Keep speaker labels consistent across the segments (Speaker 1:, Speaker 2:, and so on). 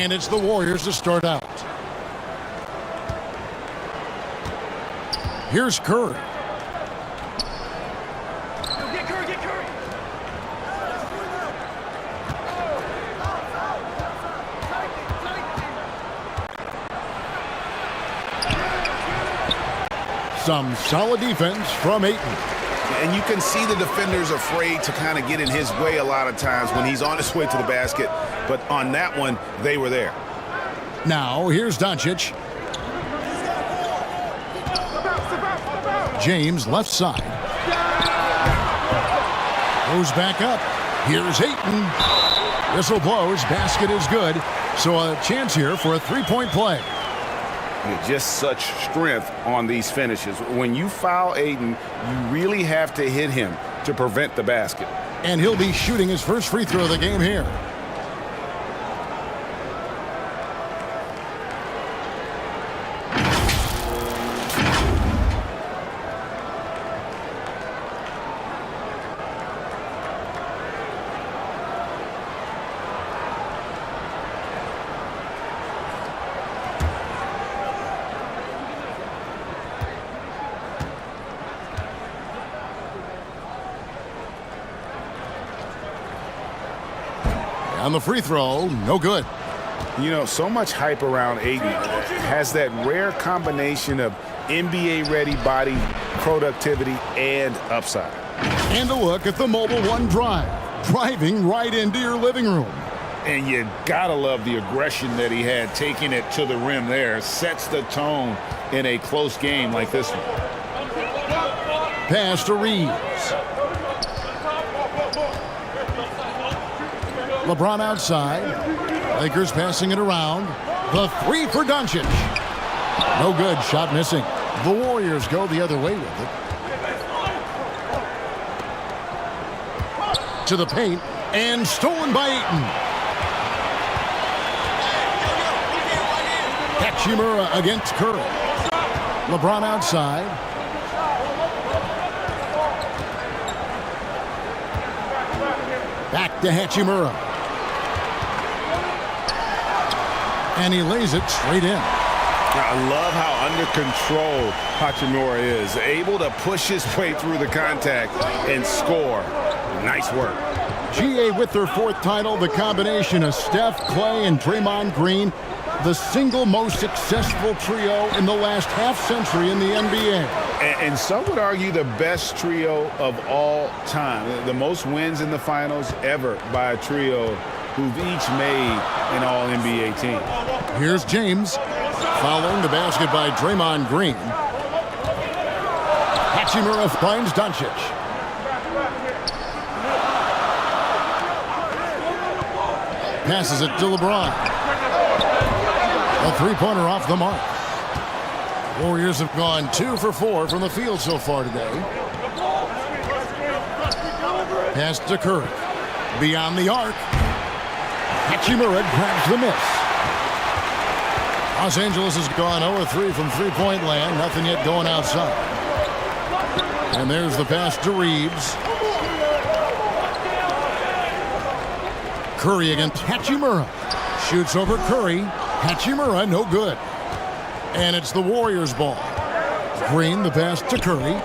Speaker 1: And it's the Warriors to start out. Here's Curry.
Speaker 2: Get Curry, get Curry.
Speaker 1: Some solid defense from Ayton.
Speaker 3: And you can see the defenders afraid to kind of get in his way a lot of times when he's on his way to the basket. But on that one, they were there.
Speaker 1: Now, here's Doncic. James, left side. Goes back up. Here's Ayton. Whistle blows. Basket is good. So a chance here for a three-point play.
Speaker 3: Just such strength on these finishes. When you foul Ayton, you really have to hit him to prevent the basket.
Speaker 1: And he'll be shooting his first free throw of the game here. On the free throw, no good.
Speaker 3: You know, so much hype around Ayton. Has that rare combination of NBA-ready body, productivity, and upside.
Speaker 1: And a look at the Mobile One drive. Driving right into your living room.
Speaker 3: And you gotta love the aggression that he had, taking it to the rim there. Sets the tone in a close game like this one.
Speaker 1: Pass to Reeves. LeBron outside. Lakers passing it around. The three for Doncic. No good. Shot missing. The Warriors go the other way with it. To the paint. And stolen by Ayton. Hachimura against Curry. LeBron outside. Back to Hachimura. And he lays it straight in.
Speaker 3: I love how under control Hachimura is. Able to push his way through the contact and score. Nice work.
Speaker 1: GA with their fourth title, the combination of Steph, Clay, and Draymond Green, the single most successful trio in the last half-century in the NBA.
Speaker 3: And some would argue the best trio of all time. The most wins in the finals ever by a trio who've each made an All-NBA team.
Speaker 1: Here's James. Following the basket by Draymond Green. Hachimura finds Doncic. Passes it to LeBron. A three-pointer off the mark. Warriors have gone 2 for 4 from the field so far today. Pass to Curry. Beyond the arc. Hachimura grabs the miss. Los Angeles has gone 0-3 from three-point land. Nothing yet going outside. And there's the pass to Reeves. Curry against Hachimura. Shoots over Curry. Hachimura, no good. And it's the Warriors' ball. Green, the pass to Curry.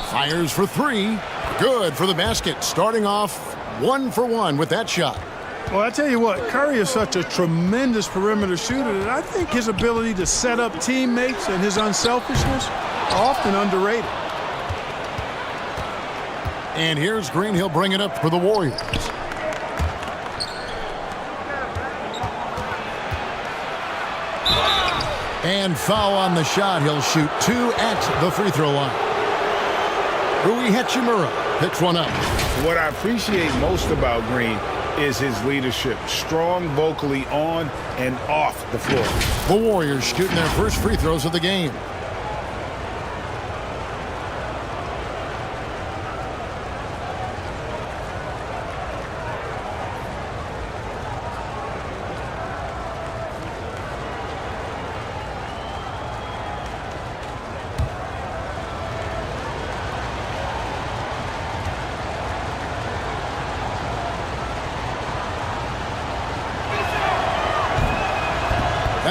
Speaker 1: Fires for three. Good for the basket. Starting off 1 for 1 with that shot.
Speaker 4: Well, I tell you what, Curry is such a tremendous perimeter shooter that I think his ability to set up teammates and his unselfishness are often underrated.
Speaker 1: And here's Green. He'll bring it up for the Warriors. And foul on the shot. He'll shoot 2 at the free throw line. Rui Hachimura picks one up.
Speaker 3: What I appreciate most about Green is his leadership. Strong vocally on and off the floor.
Speaker 1: The Warriors shooting their first free throws of the game.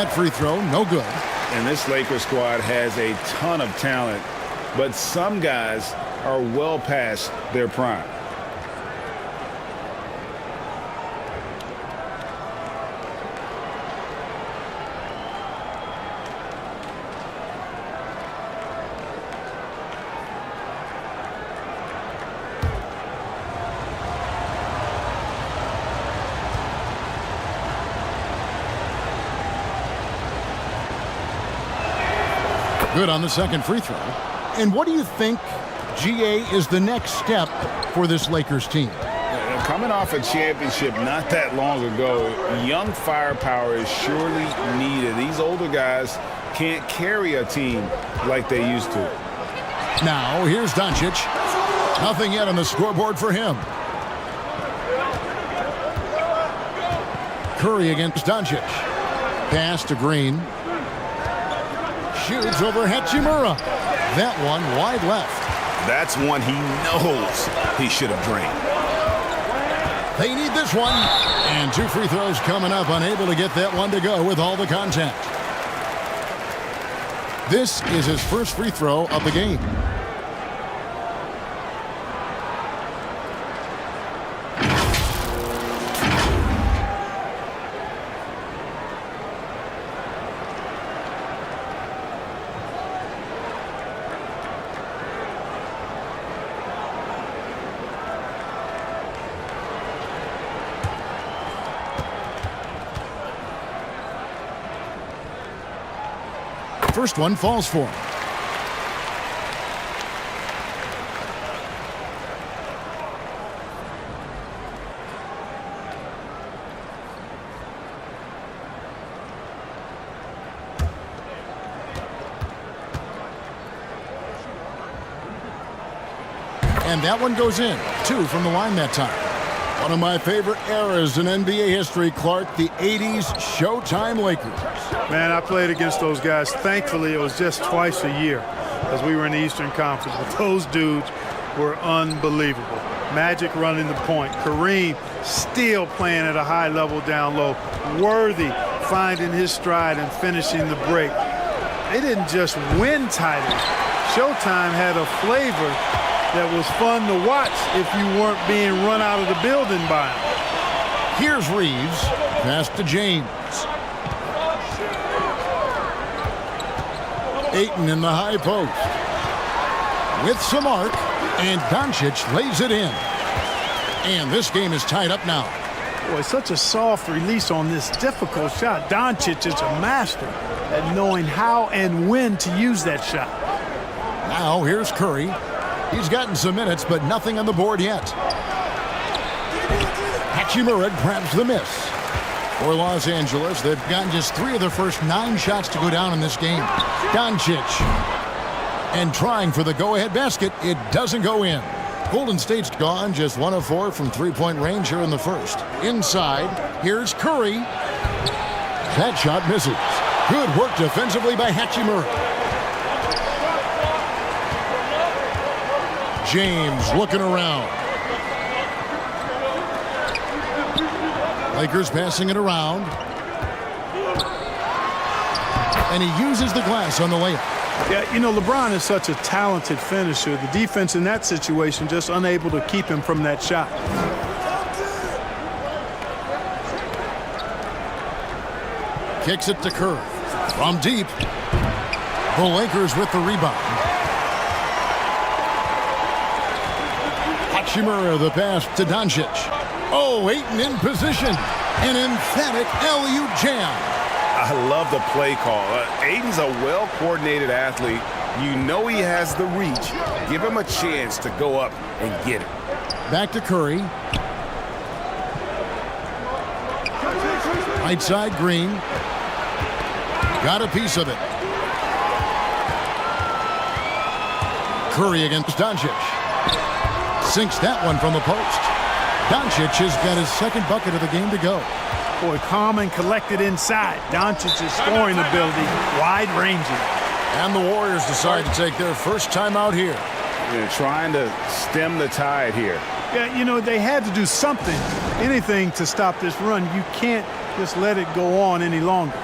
Speaker 1: That free throw, no good.
Speaker 3: And this Lakers squad has a ton of talent, but some guys are well past their prime.
Speaker 1: Good on the second free throw. And what do you think, GA, is the next step for this Lakers team?
Speaker 3: Coming off a championship not that long ago, young firepower is surely needed. These older guys can't carry a team like they used to.
Speaker 1: Now, here's Doncic. Nothing yet on the scoreboard for him. Curry against Doncic. Pass to Green. Shoots over Hachimura. That one wide left.
Speaker 3: That's one he knows he should have drained.
Speaker 1: They need this one. And two free throws coming up. Unable to get that one to go with all the contact. This is his first free throw of the game. First one falls for him. And that one goes in. 2 from the line that time. One of my favorite eras in NBA history, Clark, the 80s Showtime Lakers.
Speaker 4: Man, I played against those guys. Thankfully, it was just twice a year as we were in the Eastern Conference. But those dudes were unbelievable. Magic running the point. Kareem still playing at a high level down low. Worthy finding his stride and finishing the break. They didn't just win titles. Showtime had a flavor that was fun to watch if you weren't being run out of the building by him.
Speaker 1: Here's Reeves. Pass to James. Ayton in the high post. With some arc, and Doncic lays it in. And this game is tied up now.
Speaker 4: Boy, such a soft release on this difficult shot. Doncic is a master at knowing how and when to use that shot.
Speaker 1: Now here's Curry. He's gotten some minutes, but nothing on the board yet. Hachimura grabs the miss. For Los Angeles, they've gotten just 3 of their first 9 shots to go down in this game. Doncic. And trying for the go-ahead basket. It doesn't go in. Golden State's gone just 1 of 4 from three-point range here in the first. Inside, here's Curry. That shot misses. Good work defensively by Hachimura. James looking around. Lakers passing it around. And he uses the glass on the layup.
Speaker 4: Yeah, you know, LeBron is such a talented finisher. The defense in that situation just unable to keep him from that shot.
Speaker 1: Kicks it to Curry. From deep. The Lakers with the rebound. Hachimura the pass to Doncic. Oh, Ayton in position. An emphatic alley-oop jam.
Speaker 3: I love the play call. Ayton's a well-coordinated athlete. You know he has the reach. Give him a chance to go up and get it.
Speaker 1: Back to Curry. Right side, Green. Got a piece of it. Curry against Doncic. Sinks that one from the post. Doncic has got his second bucket of the game to go.
Speaker 4: Boy, calm and collected inside. Doncic's scoring ability, wide-ranging.
Speaker 1: And the Warriors decide to take their first time out here.
Speaker 3: They're trying to stem the tide here.
Speaker 4: Yeah, you know, they had to do something, anything to stop this run. You can't just let it go on any longer.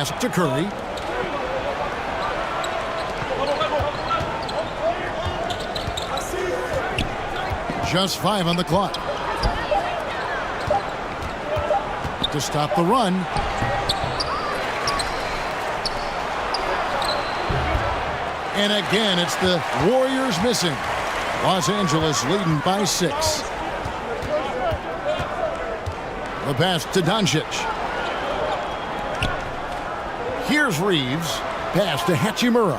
Speaker 1: pass to Curry. Just 5 on the clock. To stop the run. And again, it's the Warriors missing. Los Angeles leading by 6. The pass to Doncic. Here's Reeves. Pass to Hachimura.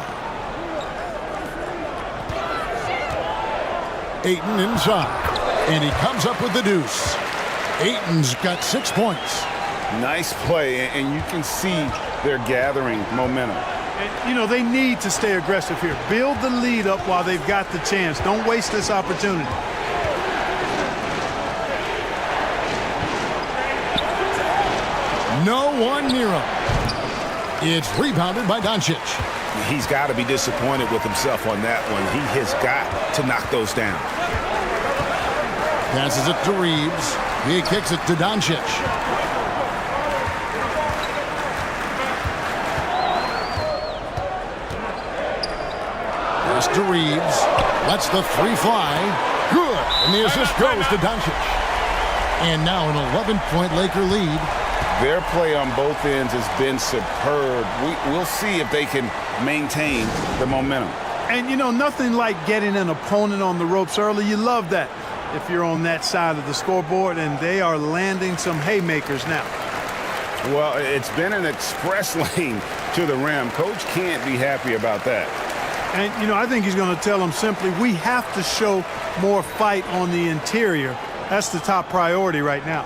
Speaker 1: Ayton inside. And he comes up with the deuce. Ayton's got 6 points.
Speaker 3: Nice play, and you can see they're gathering momentum.
Speaker 4: And, you know, they need to stay aggressive here. Build the lead up while they've got the chance. Don't waste this opportunity.
Speaker 1: No one near him. It's rebounded by Doncic.
Speaker 3: He's got to be disappointed with himself on that one. He has got to knock those down.
Speaker 1: Passes it to Reeves. He kicks it to Doncic. Pass to Reeves. Lets the 3 fly. Good. And the assist goes to Doncic. And now an 11-point Laker lead.
Speaker 3: Their play on both ends has been superb. We'll see if they can maintain the momentum.
Speaker 4: And, you know, nothing like getting an opponent on the ropes early. You love that if you're on that side of the scoreboard, and they are landing some haymakers now.
Speaker 3: Well, it's been an express lane to the rim. Coach can't be happy about that.
Speaker 4: And, you know, I think he's going to tell them simply, we have to show more fight on the interior. That's the top priority right now.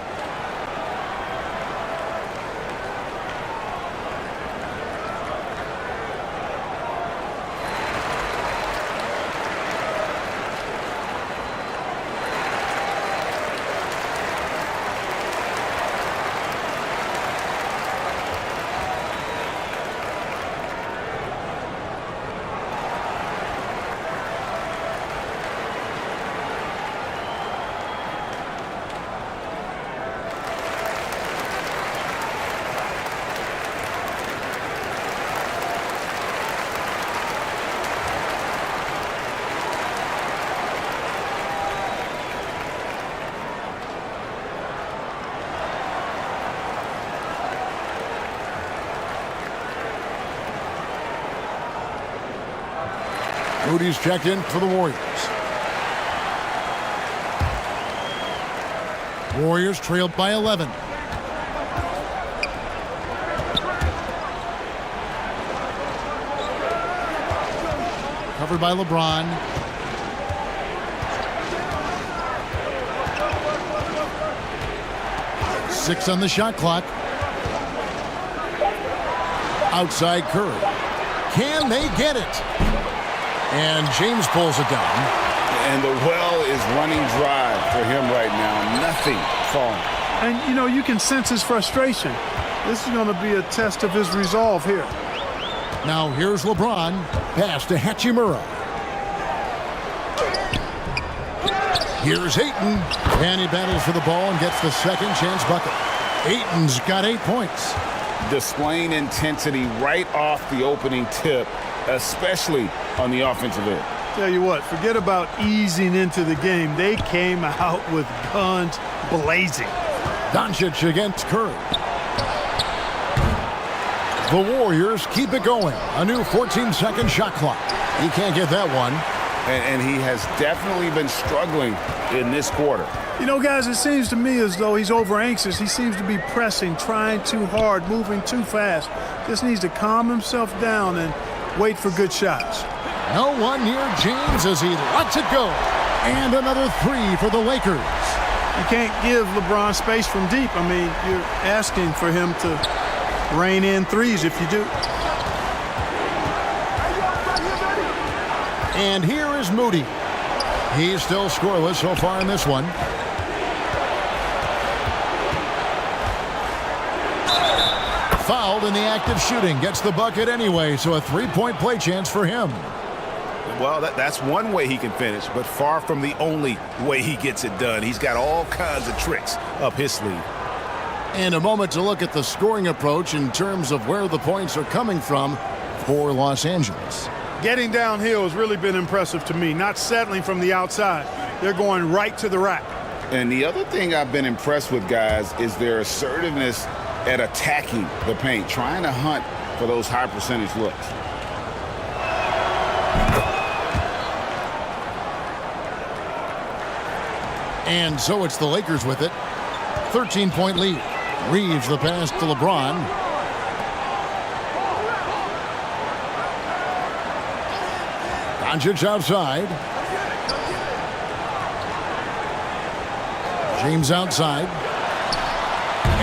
Speaker 1: Moody's checked in for the Warriors. Warriors trailed by 11. Covered by LeBron. Six on the shot clock. Outside Curry. Can they get it? And James pulls it down.
Speaker 3: And the well is running dry for him right now. Nothing falling.
Speaker 4: And, you know, you can sense his frustration. This is going to be a test of his resolve here.
Speaker 1: Now here's LeBron. Pass to Hachimura. Here's Ayton. And he battles for the ball and gets the second chance bucket. Ayton's got 8 points.
Speaker 3: Displaying intensity right off the opening tip, especially on the offensive end.
Speaker 4: Tell you what, forget about easing into the game. They came out with guns blazing.
Speaker 1: Doncic against Curry. The Warriors keep it going. A new 14-second shot clock. He can't get that one.
Speaker 3: And he has definitely been struggling in this quarter.
Speaker 4: You know, guys, it seems to me as though he's over anxious. He seems to be pressing, trying too hard, moving too fast. Just needs to calm himself down and wait for good shots.
Speaker 1: No one near James as he lets it go. And another three for the Lakers.
Speaker 4: You can't give LeBron space from deep. I mean, you're asking for him to rein in threes if you do.
Speaker 1: And here is Moody. He's still scoreless so far in this one. Fouled in the act of shooting. Gets the bucket anyway, so a three-point play chance for him.
Speaker 3: Well, that's one way he can finish, but far from the only way he gets it done. He's got all kinds of tricks up his sleeve.
Speaker 1: And a moment to look at the scoring approach in terms of where the points are coming from for Los Angeles.
Speaker 4: Getting downhill has really been impressive to me, not settling from the outside. They're going right to the rack.
Speaker 3: And the other thing I've been impressed with, guys, is their assertiveness at attacking the paint, trying to hunt for those high percentage looks.
Speaker 1: And so it's the Lakers with it. 13-point lead. Reeves the pass to LeBron. Doncic outside. James outside.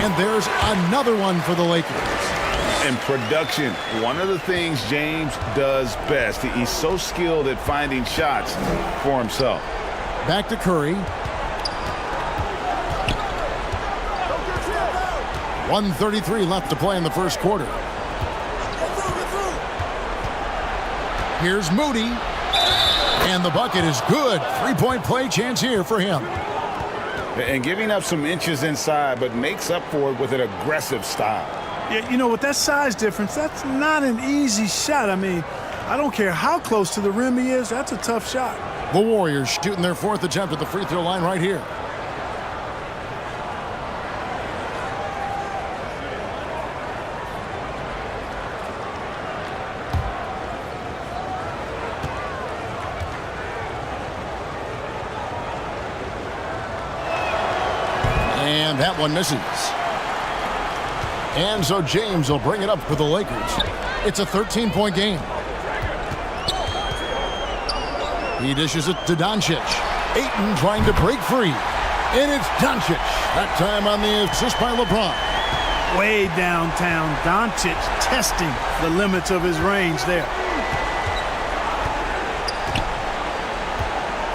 Speaker 1: And there's another one for the Lakers.
Speaker 3: And production, one of the things James does best. He's so skilled at finding shots for himself.
Speaker 1: Back to Curry. 1:33 left to play in the first quarter. Here's Moody. And the bucket is good. Three-point play chance here for him.
Speaker 3: And giving up some inches inside, but makes up for it with an aggressive style.
Speaker 4: Yeah, you know, with that size difference, that's not an easy shot. I mean, I don't care how close to the rim he is. That's a tough shot.
Speaker 1: The Warriors shooting their fourth attempt at the free throw line right here. And that one misses. And so James will bring it up for the Lakers. It's a 13-point game. He dishes it to Doncic. Ayton trying to break free. And it's Doncic. That time on the assist by LeBron.
Speaker 4: Way downtown, Doncic testing the limits of his range there.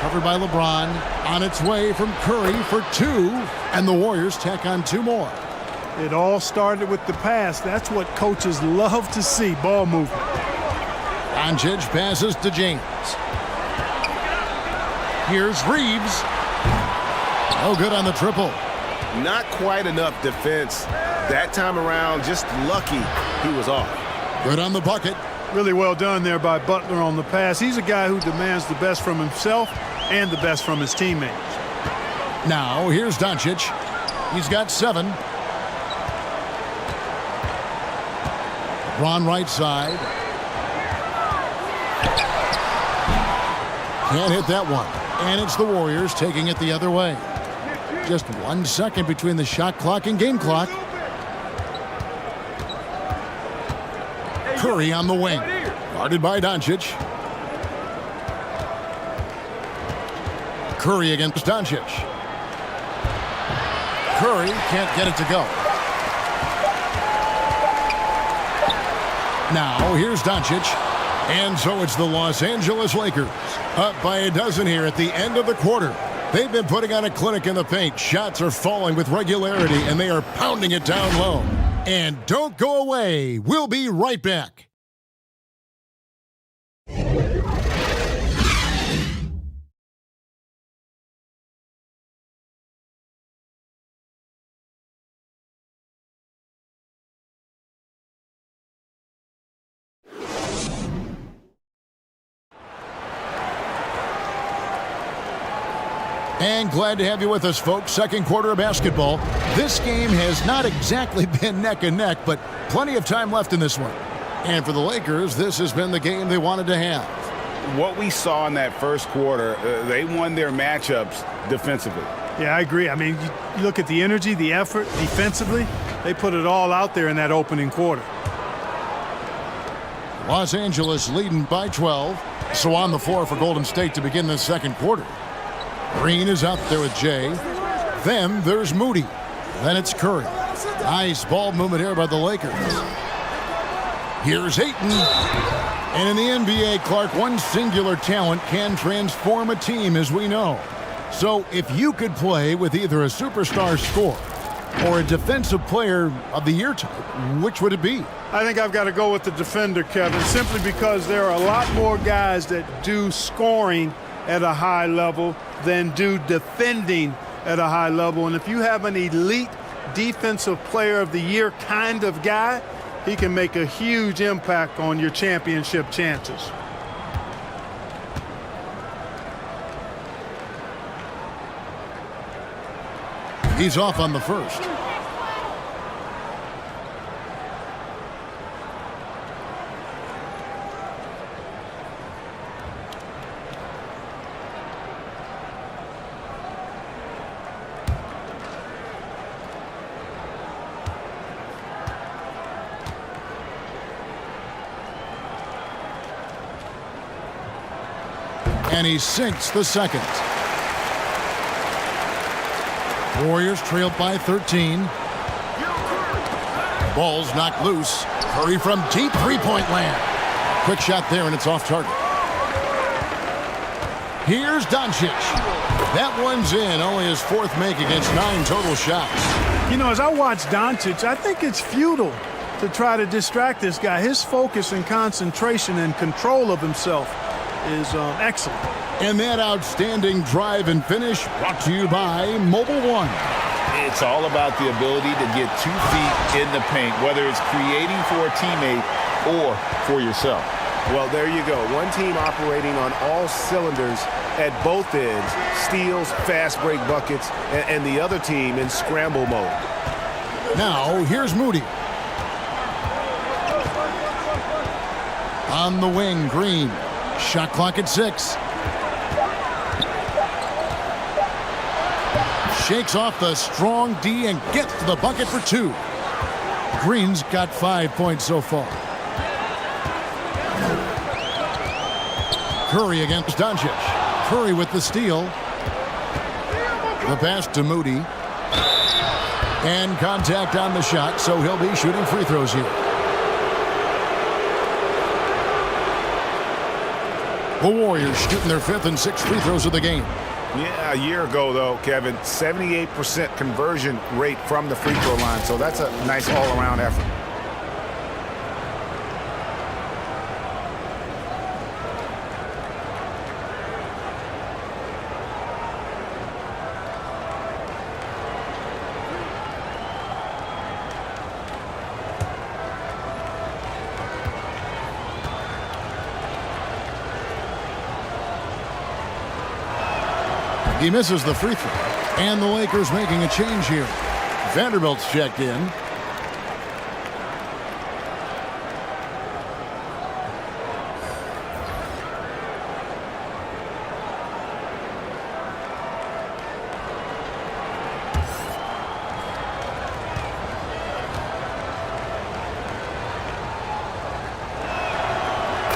Speaker 1: Covered by LeBron. On its way from Curry for two. And the Warriors tack on two more.
Speaker 4: It all started with the pass. That's what coaches love to see, ball movement.
Speaker 1: Doncic passes to James. Here's Reeves. No good on the triple.
Speaker 5: Not quite enough defense that time around. Just lucky he was off.
Speaker 1: Good on the bucket.
Speaker 4: Really well done there by Butler on the pass. He's a guy who demands the best from himself and the best from his teammates.
Speaker 1: Now here's Doncic. He's got 7. LeBron right side. Can't hit that one. And it's the Warriors taking it the other way. Just 1 second between the shot clock and game clock. Curry on the wing. Guarded by Doncic. Curry against Doncic. Curry can't get it to go. Now here's Doncic. And so it's the Los Angeles Lakers. Up by a dozen here at the end of the quarter. They've been putting on a clinic in the paint. Shots are falling with regularity, and they are pounding it down low. And don't go away. We'll be right back. And glad to have you with us, folks. Second quarter of basketball. This game has not exactly been neck and neck, but plenty of time left in this one. And for the Lakers, this has been the game they wanted to have.
Speaker 3: What we saw in that first quarter, they won their matchups defensively.
Speaker 4: Yeah, I agree. I mean, you look at the energy, the effort, defensively, they put it all out there in that opening quarter.
Speaker 1: Los Angeles leading by 12. So on the floor for Golden State to begin this second quarter. Green is out there with Jay. Then there's Moody. Then it's Curry. Nice ball movement here by the Lakers. Here's Ayton. And in the NBA, Clark, one singular talent can transform a team, as we know. So if you could play with either a superstar scorer or a defensive player of the year type, which would it be?
Speaker 4: I think I've got to go with the defender, Kevin, simply because there are a lot more guys that do scoring at a high level than do defending at a high level. And if you have an elite defensive player of the year kind of guy, he can make a huge impact on your championship chances.
Speaker 1: He's off on the first. And he sinks the second. Warriors trailed by 13. Ball's knocked loose. Curry from deep three-point land. Quick shot there, and it's off target. Here's Doncic. That one's in. Only his fourth make against 9 total shots.
Speaker 4: You know, as I watch Doncic, I think it's futile to try to distract this guy. His focus and concentration and control of himself is excellent.
Speaker 1: And that outstanding drive and finish brought to you by Mobile One.
Speaker 3: It's all about the ability to get 2 feet in the paint, whether it's creating for a teammate or for yourself.
Speaker 5: Well, there you go. One team operating on all cylinders at both ends. Steals, fast break buckets, and the other team in scramble mode.
Speaker 1: Now, here's Moody. On the wing, Green. Shot clock at 6. Shakes off the strong D and gets to the bucket for 2. Green's got 5 points so far. Curry against Doncic. Curry with the steal. The pass to Moody. And contact on the shot, so he'll be shooting free throws here. The Warriors shooting their 5th and 6th free throws of the game.
Speaker 3: Yeah, a year ago, though, Kevin, 78% conversion rate from the free throw line. So that's a nice all-around effort.
Speaker 1: He misses the free throw. And the Lakers making a change here. Vanderbilt's checked in.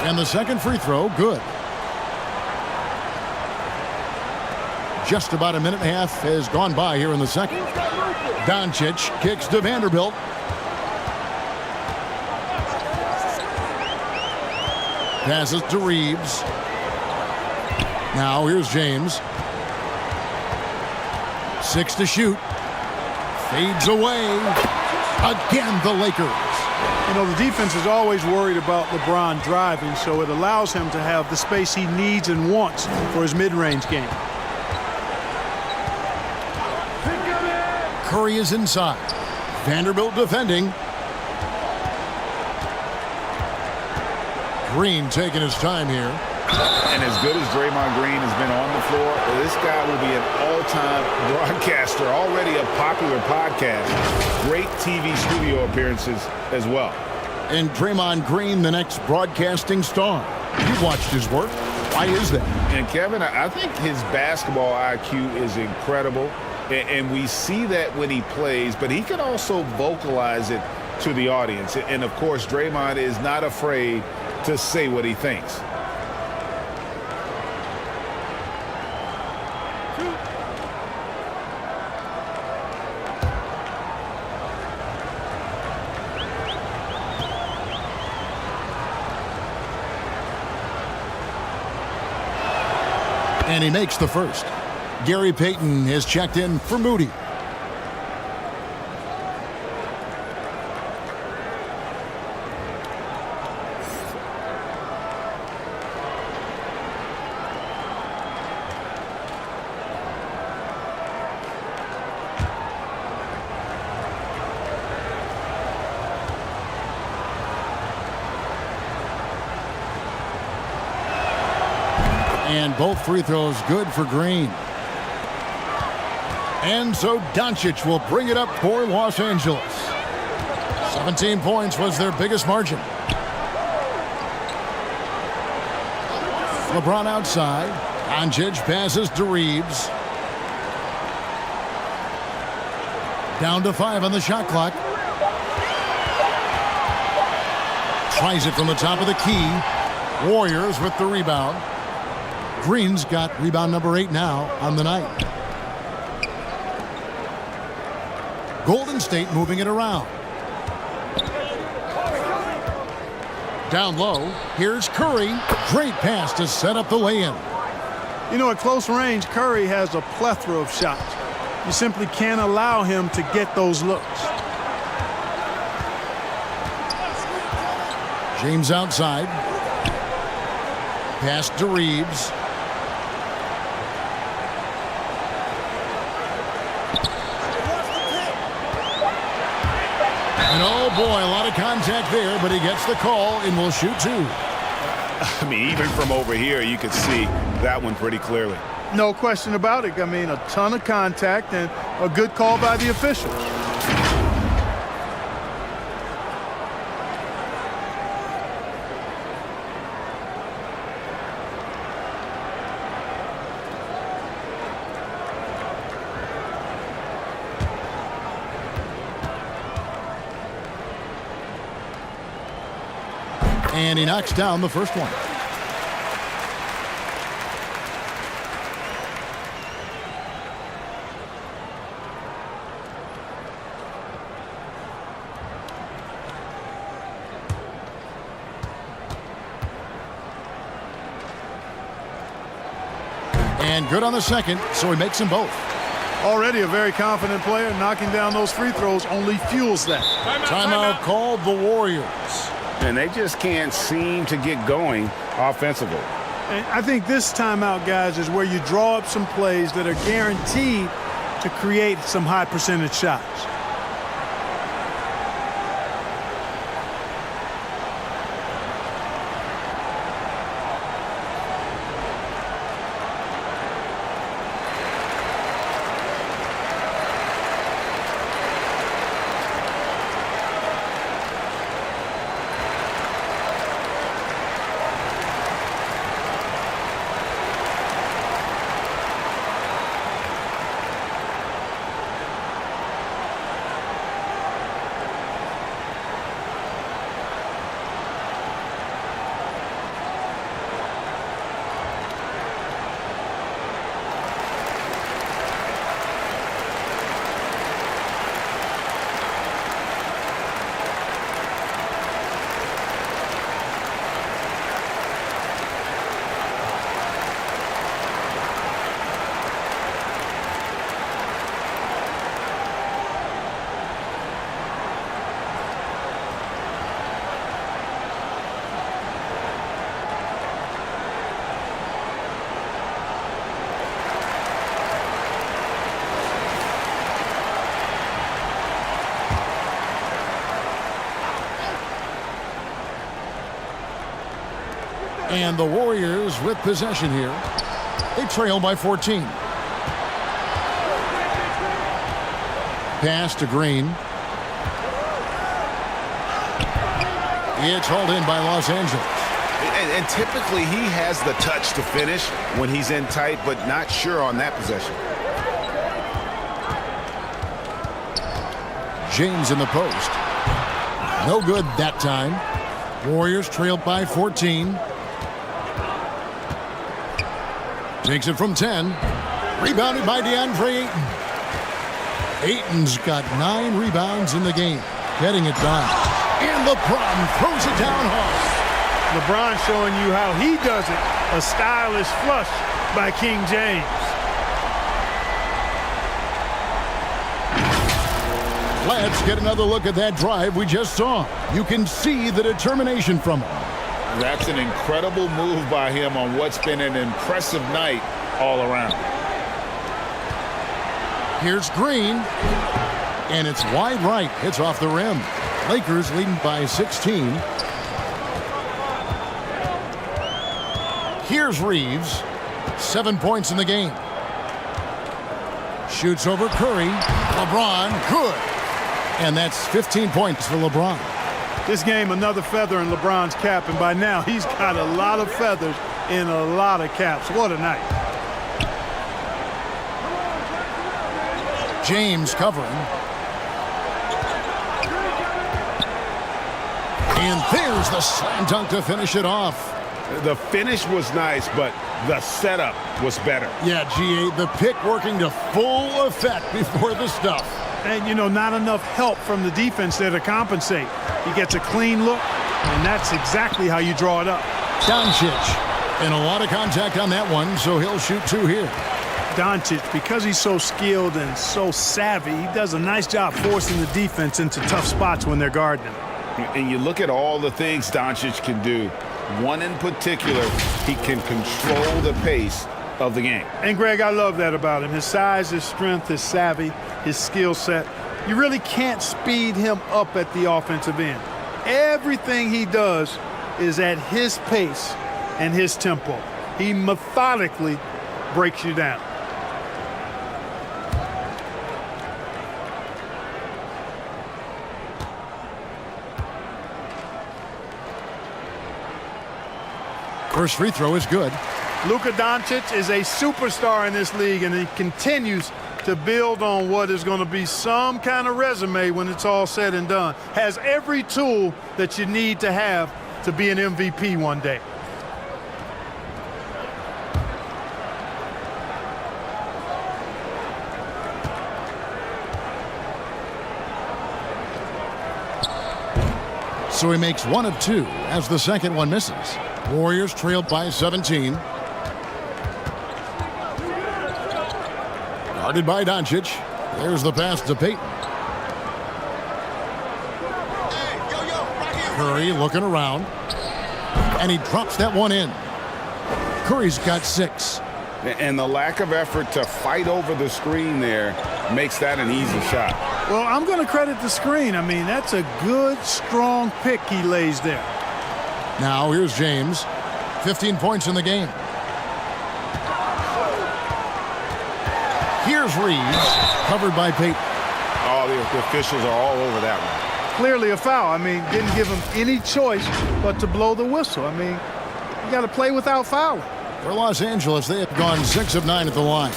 Speaker 1: And the second free throw, good. Just about a minute and a half has gone by here in the second. Doncic kicks to Vanderbilt. Passes to Reeves. Now here's James. 6 to shoot. Fades away. Again, the Lakers.
Speaker 4: You know, the defense is always worried about LeBron driving, so it allows him to have the space he needs and wants for his mid-range game.
Speaker 1: Curry is inside. Vanderbilt defending. Green taking his time here.
Speaker 3: And as good as Draymond Green has been on the floor, this guy will be an all-time broadcaster, already a popular podcast. Great TV studio appearances as well.
Speaker 1: And Draymond Green, the next broadcasting star. You've watched his work. Why is that?
Speaker 3: And Kevin, I think his basketball IQ is incredible. And we see that when he plays, but he can also vocalize it to the audience. And, of course, Draymond is not afraid to say what he thinks.
Speaker 1: And he makes the first. Gary Payton has checked in for Moody. And both free throws good for Green. And so Doncic will bring it up for Los Angeles. 17 points was their biggest margin. LeBron outside. Doncic passes to Reeves. Down to 5 on the shot clock. Tries it from the top of the key. Warriors with the rebound. Green's got rebound number 8 now on the night. Golden State moving it around. Down low, here's Curry. Great pass to set up the lay-in.
Speaker 4: You know, at close range, Curry has a plethora of shots. You simply can't allow him to get those looks.
Speaker 1: James outside. Pass to Reeves. And oh boy, a lot of contact there, but he gets the call and will shoot 2.
Speaker 3: I mean, even from over here, you could see that one pretty clearly.
Speaker 4: No question about it. I mean, a ton of contact and a good call by the officials.
Speaker 1: And he knocks down the first one. And good on the second, so he makes them both.
Speaker 4: Already a very confident player. Knocking down those free throws only fuels that.
Speaker 1: Timeout called the Warriors.
Speaker 3: And they just can't seem to get going offensively.
Speaker 4: And I think this timeout, guys, is where you draw up some plays that are guaranteed to create some high percentage shots.
Speaker 1: And the Warriors with possession here. They trail by 14. Pass to Green. It's hauled in by Los Angeles.
Speaker 3: And typically he has the touch to finish when he's in tight, but not sure on that possession.
Speaker 1: James in the post. No good that time. Warriors trailed by 14. Takes it from 10. Rebounded by DeAndre Ayton. Ayton's got 9 rebounds in the game. Getting it done. And LeBron throws it down hard.
Speaker 4: LeBron showing you how he does it. A stylish flush by King James.
Speaker 1: Let's get another look at that drive we just saw. You can see the determination from him.
Speaker 3: That's an incredible move by him on what's been an impressive night all around.
Speaker 1: Here's Green. And it's wide right. It's off the rim. Lakers leading by 16. Here's Reeves. 7 points in the game. Shoots over Curry. LeBron, good. And that's 15 points for LeBron.
Speaker 4: This game, another feather in LeBron's cap, and by now he's got a lot of feathers in a lot of caps. What a night.
Speaker 1: James covering. And there's the slam dunk to finish it off.
Speaker 3: The finish was nice, but the setup was better.
Speaker 1: Yeah, GA, the pick working to full effect before the stuff.
Speaker 4: And, you know, not enough help from the defense there to compensate. He gets a clean look, and that's exactly how you draw it up.
Speaker 1: Doncic. And a lot of contact on that one, so he'll shoot 2 here.
Speaker 4: Doncic, because he's so skilled and so savvy, he does a nice job forcing the defense into tough spots when they're guarding him.
Speaker 3: And you look at all the things Doncic can do. One in particular, he can control the pace of the game.
Speaker 4: And, Greg, I love that about him. His size, his strength, his savvy, his skill set. You really can't speed him up at the offensive end. Everything he does is at his pace and his tempo. He methodically breaks you down.
Speaker 1: First free throw is good.
Speaker 4: Luka Doncic is a superstar in this league, and he continues to build on what is going to be some kind of resume when it's all said and done. Has every tool that you need to have to be an MVP one day.
Speaker 1: So he makes 1 of 2 as the second one misses. Warriors trailed by 17. Guarded by Doncic. There's the pass to Payton. Curry looking around. And he drops that one in. Curry's got 6.
Speaker 3: And the lack of effort to fight over the screen there makes that an easy shot.
Speaker 4: Well, I'm going to credit the screen. I mean, that's a good, strong pick he lays there.
Speaker 1: Now here's James. 15 points in the game. Here's Reeves, covered by Payton.
Speaker 3: Oh, the officials are all over that one.
Speaker 4: Clearly a foul. I mean, didn't give him any choice but to blow the whistle. I mean, you got to play without fouling.
Speaker 1: For Los Angeles, they have gone 6 of 9 at the line.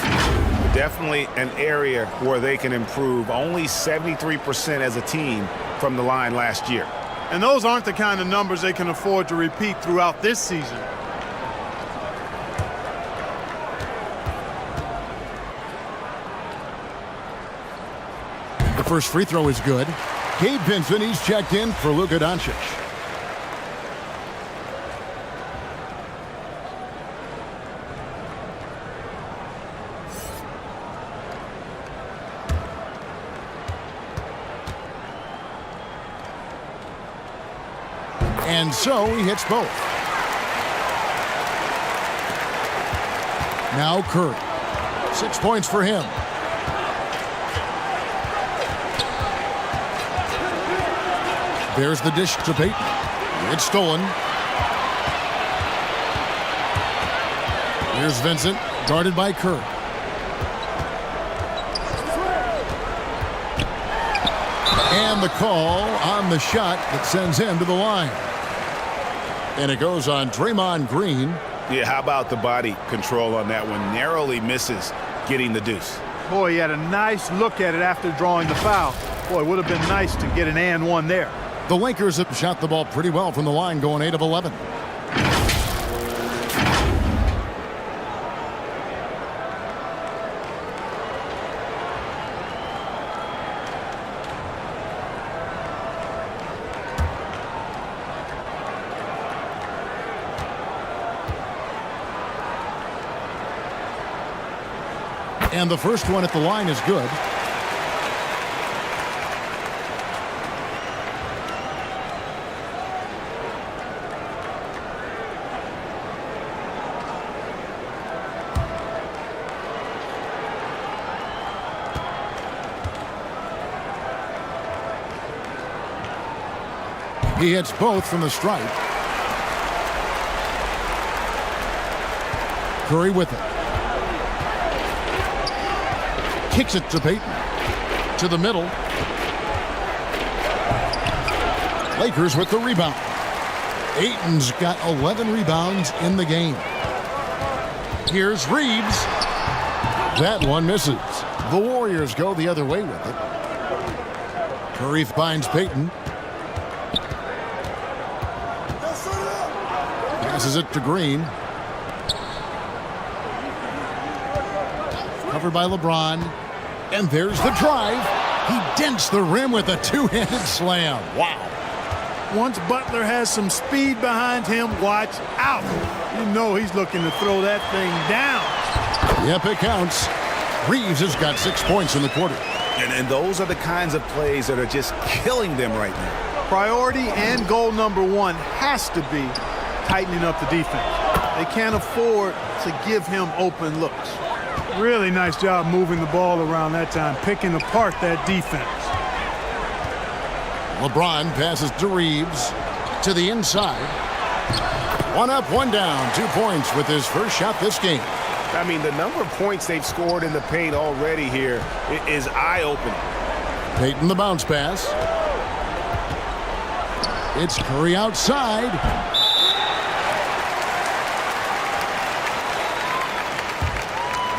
Speaker 3: Definitely an area where they can improve. Only 73% as a team from the line last year.
Speaker 4: And those aren't the kind of numbers they can afford to repeat throughout this season.
Speaker 1: The first free throw is good. Gabe Vincent, he's checked in for Luka Doncic. And so he hits both. Now Curry. 6 points for him. There's the dish to Payton. It's stolen. Here's Vincent, guarded by Curry. And the call on the shot that sends him to the line. And it goes on Draymond Green.
Speaker 3: Yeah, how about the body control on that one? Narrowly misses getting the deuce.
Speaker 4: Boy, he had a nice look at it after drawing the foul. Boy, it would have been nice to get an and one there.
Speaker 1: The Lakers have shot the ball pretty well from the line, going 8 of 11. And the first one at the line is good. He hits both from the stripe. Curry with it. Kicks it to Payton. To the middle. Lakers with the rebound. Ayton's got 11 rebounds in the game. Here's Reeves. That one misses. The Warriors go the other way with it. Curry finds Payton. Passes it to Green. Covered by LeBron. And there's the drive. He dents the rim with a two-handed slam. Wow.
Speaker 4: Once Butler has some speed behind him, watch out. You know he's looking to throw that thing down.
Speaker 1: Yep, it counts. Reeves has got 6 points in the quarter.
Speaker 3: And those are the kinds of plays that are just killing them right now.
Speaker 4: Priority and goal number one has to be tightening up the defense. They can't afford to give him open looks. Really nice job moving the ball around that time, picking apart that defense.
Speaker 1: LeBron passes to Reeves to the inside. One up, one down. 2 points with his first shot this game.
Speaker 5: I mean, the number of points they've scored in the paint already here is eye-opening.
Speaker 1: Payton the bounce pass. It's Curry outside.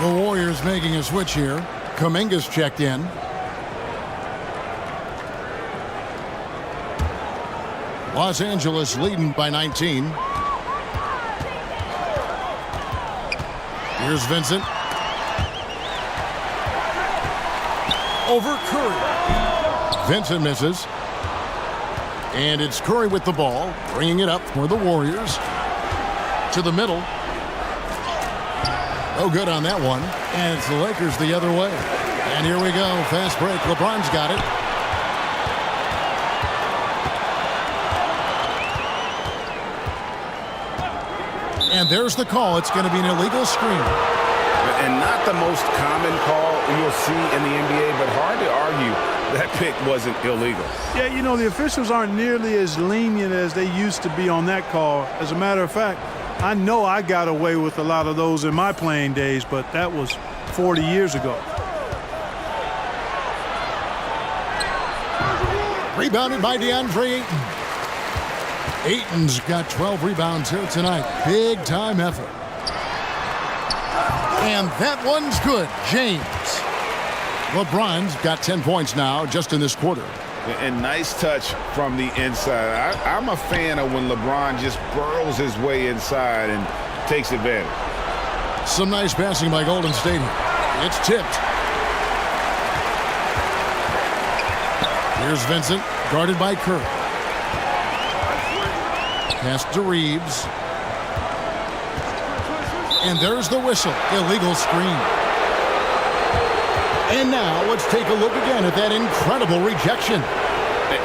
Speaker 1: The Warriors making a switch here. Kuminga's checked in. Los Angeles leading by 19. Here's Vincent. Over Curry. Vincent misses. And it's Curry with the ball, bringing it up for the Warriors. To the middle. No good on that one. And it's the Lakers the other way. And here we go. Fast break. LeBron's got it. And there's the call. It's going to be an illegal screen.
Speaker 3: And not the most common call you'll see in the NBA, but hard to argue that pick wasn't illegal.
Speaker 4: Yeah, you know, the officials aren't nearly as lenient as they used to be on that call. As a matter of fact, I know I got away with a lot of those in my playing days, but that was 40 years ago.
Speaker 1: Rebounded by DeAndre Ayton. Ayton's got 12 rebounds here tonight. Big time effort. And that one's good. James. LeBron's got 10 points now just in this quarter.
Speaker 3: And nice touch from the inside. I'm a fan of when LeBron just burrows his way inside and takes advantage.
Speaker 1: Some nice passing by Golden State here. It's tipped. Here's Vincent, guarded by Curry. Pass to Reeves. And there's the whistle. Illegal screen. And now let's take a look again at that incredible rejection.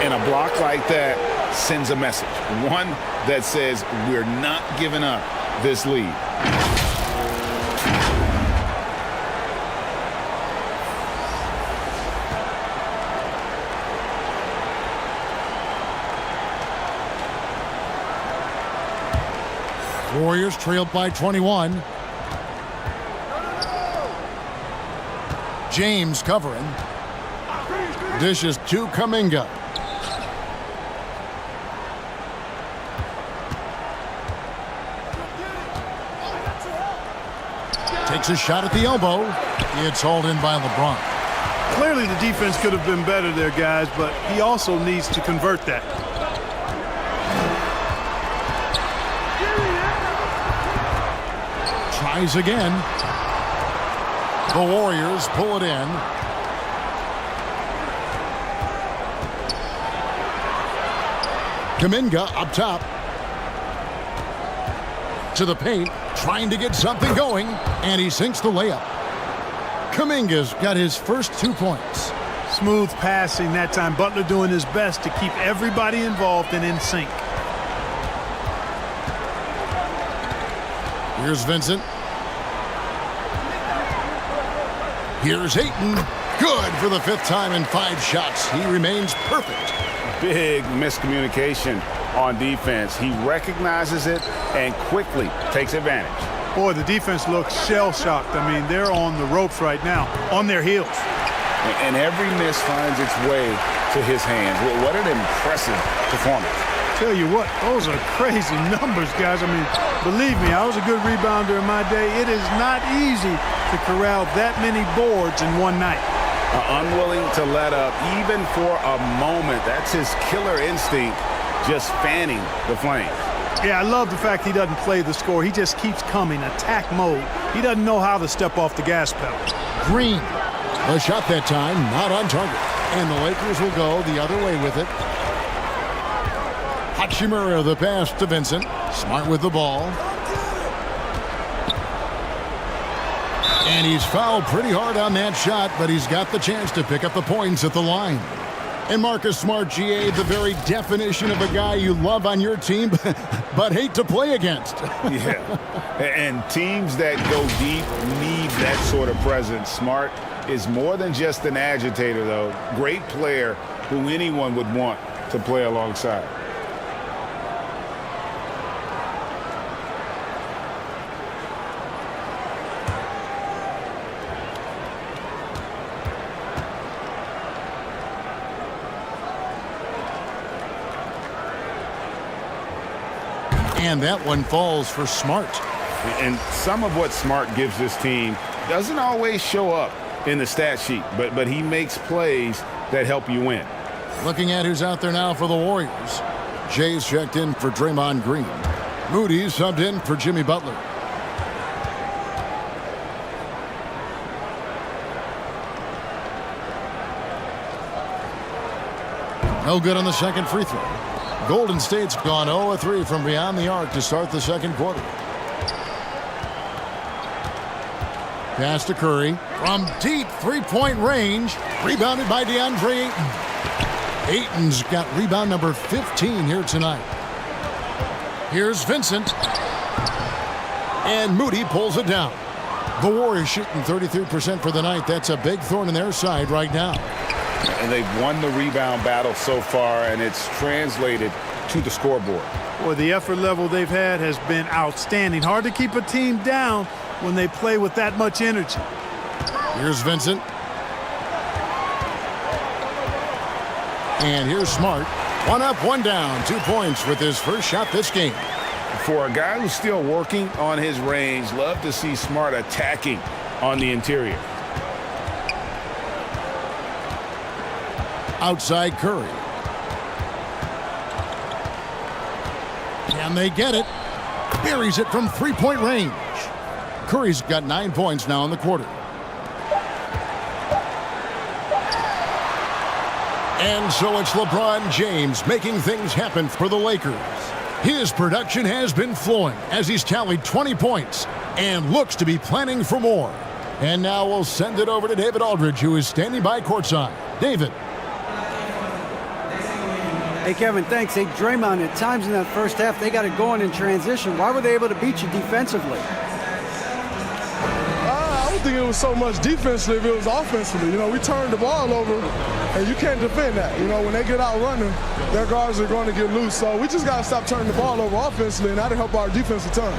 Speaker 3: And a block like that sends a message. One that says we're not giving up this lead.
Speaker 1: Warriors trailed by 21. James covering. Dishes to Kuminga. Takes a shot at the elbow. It's hauled in by LeBron.
Speaker 4: Clearly the defense could have been better there, guys, but he also needs to convert that.
Speaker 1: Tries again. The Warriors pull it in. Kuminga up top. To the paint, trying to get something going, and he sinks the layup. Kuminga's got his first 2 points.
Speaker 4: Smooth passing that time. Butler doing his best to keep everybody involved and in sync.
Speaker 1: Here's Vincent. Here's Ayton. Good for the 5th time in 5 shots. He remains perfect.
Speaker 3: Big miscommunication on defense. He recognizes it and quickly takes advantage.
Speaker 4: Boy, the defense looks shell-shocked. I mean, they're on the ropes right now, on their heels.
Speaker 3: And every miss finds its way to his hands. What an impressive performance.
Speaker 4: Tell you what, those are crazy numbers, guys. I mean, believe me, I was a good rebounder in my day. It is not easy to corral that many boards in one night.
Speaker 3: Unwilling to let up even for a moment. That's his killer instinct, just fanning the flames.
Speaker 4: Yeah, I love the fact he doesn't play the score. He just keeps coming, attack mode. He doesn't know how to step off the gas pedal.
Speaker 1: Green. The shot that time, not on target. And the Lakers will go the other way with it. Hachimura, the pass to Vincent. Smart with the ball. And he's fouled pretty hard on that shot, but he's got the chance to pick up the points at the line. And Marcus Smart, GA, the very definition of a guy you love on your team, but hate to play against.
Speaker 3: Yeah, and teams that go deep need that sort of presence. Smart is more than just an agitator, though. Great player who anyone would want to play alongside.
Speaker 1: And that one falls for Smart.
Speaker 3: And some of what Smart gives this team doesn't always show up in the stat sheet, but he makes plays that help you win.
Speaker 1: Looking at who's out there now for the Warriors. Jay's checked in for Draymond Green. Moody's subbed in for Jimmy Butler. No good on the second free throw. Golden State's gone 0-3 from beyond the arc to start the second quarter. Pass to Curry from deep three-point range. Rebounded by DeAndre Ayton. Ayton's got rebound number 15 here tonight. Here's Vincent. And Moody pulls it down. The Warriors shooting 33% for the night. That's a big thorn in their side right now.
Speaker 3: And they've won the rebound battle so far, and it's translated to the scoreboard.
Speaker 4: Boy, the effort level they've had has been outstanding. Hard to keep a team down when they play with that much energy.
Speaker 1: Here's Vincent. And here's Smart. One up, one down. 2 points with his first shot this game.
Speaker 3: For a guy who's still working on his range, love to see Smart attacking on the interior.
Speaker 1: Outside Curry. Can they get it? Buries it from three-point range. Curry's got 9 points now in the quarter. And so it's LeBron James making things happen for the Lakers. His production has been flowing as he's tallied 20 points and looks to be planning for more. And now we'll send it over to David Aldridge, who is standing by courtside. David.
Speaker 6: Hey, Kevin, thanks. Hey, Draymond, at times in that first half, they got it going in transition. Why were they able to beat you defensively?
Speaker 7: I don't think it was so much defensively, it was offensively. You know, we turned the ball over, and you can't defend that. You know, when they get out running, their guards are going to get loose. So we just got to stop turning the ball over offensively, and that'll help our defense a ton.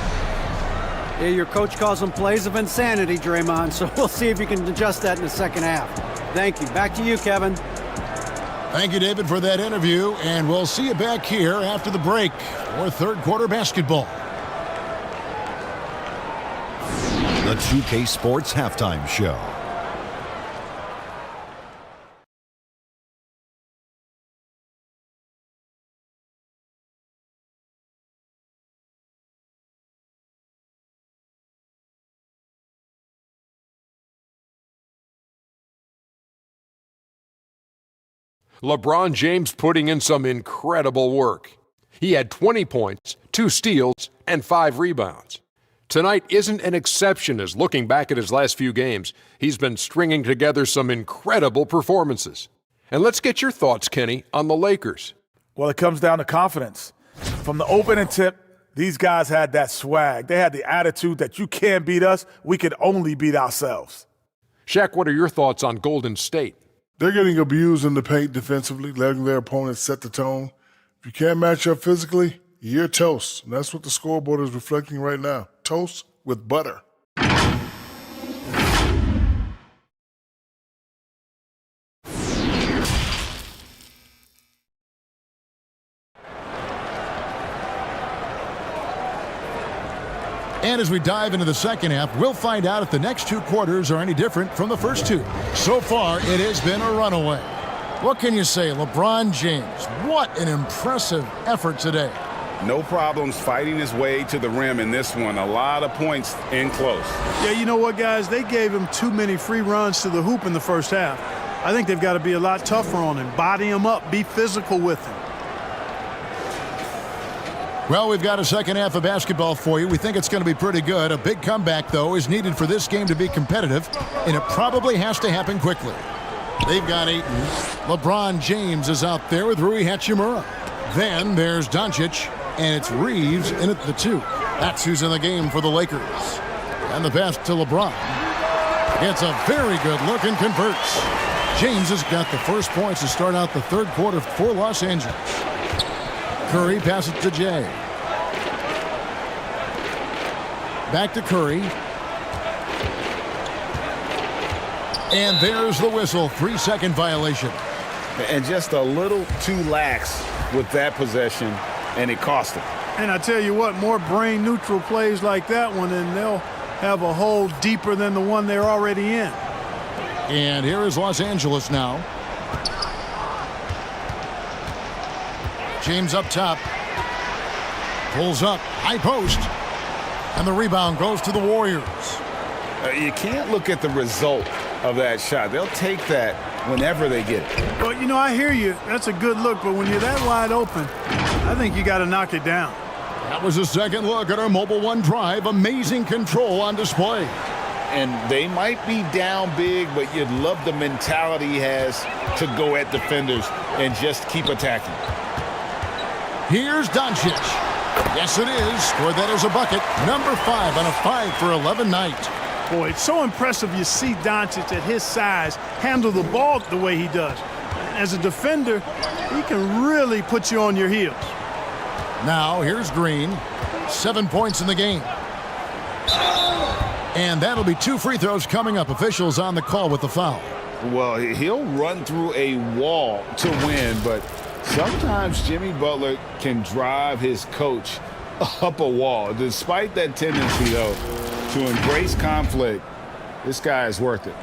Speaker 6: Yeah, your coach calls them plays of insanity, Draymond, so we'll see if you can adjust that in the second half. Thank you. Back to you, Kevin.
Speaker 1: Thank you, David, for that interview, and we'll see you back here after the break for third quarter basketball.
Speaker 8: The 2K Sports Halftime Show.
Speaker 9: LeBron James putting in some incredible work. He had 20 points, 2 steals, and 5 rebounds. Tonight isn't an exception as looking back at his last few games, he's been stringing together some incredible performances. And let's get your thoughts, Kenny, on the Lakers.
Speaker 10: Well, it comes down to confidence. From the opening tip, these guys had that swag. They had the attitude that you can't beat us, we can only beat ourselves.
Speaker 9: Shaq, what are your thoughts on Golden State?
Speaker 11: They're getting abused in the paint defensively, letting their opponents set the tone. If you can't match up physically, you're toast. And that's what the scoreboard is reflecting right now. Toast with butter.
Speaker 1: And as we dive into the second half, we'll find out if the next two quarters are any different from the first two. So far, it has been a runaway. What can you say, LeBron James? What an impressive effort today.
Speaker 3: No problems fighting his way to the rim in this one. A lot of points in close.
Speaker 4: Yeah, you know what, guys? They gave him too many free runs to the hoop in the first half. I think they've got to be a lot tougher on him. Body him up. Be physical with him.
Speaker 1: Well, we've got a second half of basketball for you. We think it's going to be pretty good. A big comeback, though, is needed for this game to be competitive, and it probably has to happen quickly. They've got Ayton. LeBron James is out there with Rui Hachimura. Then there's Doncic, and it's Reeves in at the 2. That's who's in the game for the Lakers. And the pass to LeBron. Gets a very good look and converts. James has got the first points to start out the third quarter for Los Angeles. Curry passes to Jay. Back to Curry. And there's the whistle. 3-second violation.
Speaker 3: And just a little too lax with that possession, and it cost him.
Speaker 4: And I tell you what, more brain-neutral plays like that one, and they'll have a hole deeper than the one they're already in.
Speaker 1: And here is Los Angeles now. James up top. Pulls up. High post. And the rebound goes to the Warriors.
Speaker 3: You can't look at the result of that shot. They'll take that whenever they get it.
Speaker 4: Well, you know, I hear you. That's a good look, but when you're that wide open, I think you got to knock it down.
Speaker 1: That was a second look at our Mobile One drive. Amazing control on display.
Speaker 3: And they might be down big, but you'd love the mentality he has to go at defenders and just keep attacking.
Speaker 1: Here's Doncic. Yes, it is. Scored that as a bucket. Number 5 on a 5 for 11 night.
Speaker 4: Boy, it's so impressive you see Doncic at his size handle the ball the way he does. As a defender, he can really put you on your heels.
Speaker 1: Now, here's Green. 7 points in the game. And that'll be 2 free throws coming up. Officials on the call with the foul.
Speaker 3: Well, he'll run through a wall to win, but sometimes Jimmy Butler can drive his coach up a wall. Despite that tendency, though, to embrace conflict, this guy is worth it.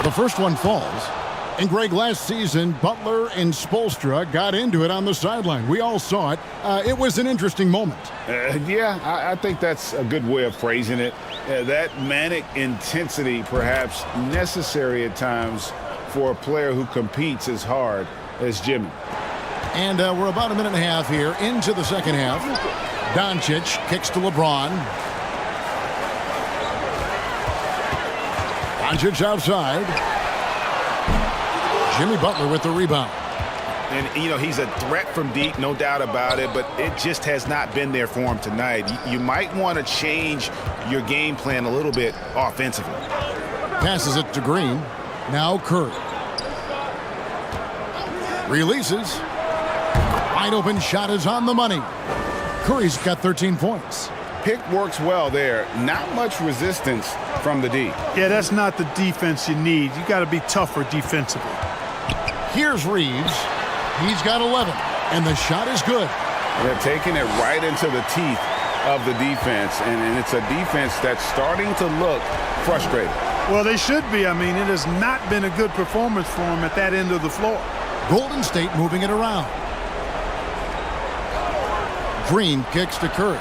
Speaker 1: The first one falls. And Greg, last season, Butler and Spoelstra got into it on the sideline. We all saw it. It was an interesting moment.
Speaker 3: Yeah, I think that's a good way of phrasing it. That manic intensity perhaps necessary at times for a player who competes as hard as Jimmy.
Speaker 1: And we're about a minute and a half here into the second half. Doncic kicks to LeBron. Doncic outside. Jimmy Butler with the rebound.
Speaker 5: And, you know, he's a threat from deep, no doubt about it, but it just has not been there for him tonight. You might want to change your game plan a little bit offensively.
Speaker 1: Passes it to Green. Now Curry. Releases. Wide open shot is on the money. Curry's got 13 points.
Speaker 3: Pick works well there. Not much resistance from the D.
Speaker 4: Yeah, that's not the defense you need. You got to be tougher defensively.
Speaker 1: Here's Reeves. He's got 11, and the shot is good.
Speaker 3: They're taking it right into the teeth of the defense, and it's a defense that's starting to look frustrated.
Speaker 4: Well, they should be. I mean, it has not been a good performance for them at that end of the floor.
Speaker 1: Golden State moving it around. Green kicks to Curry.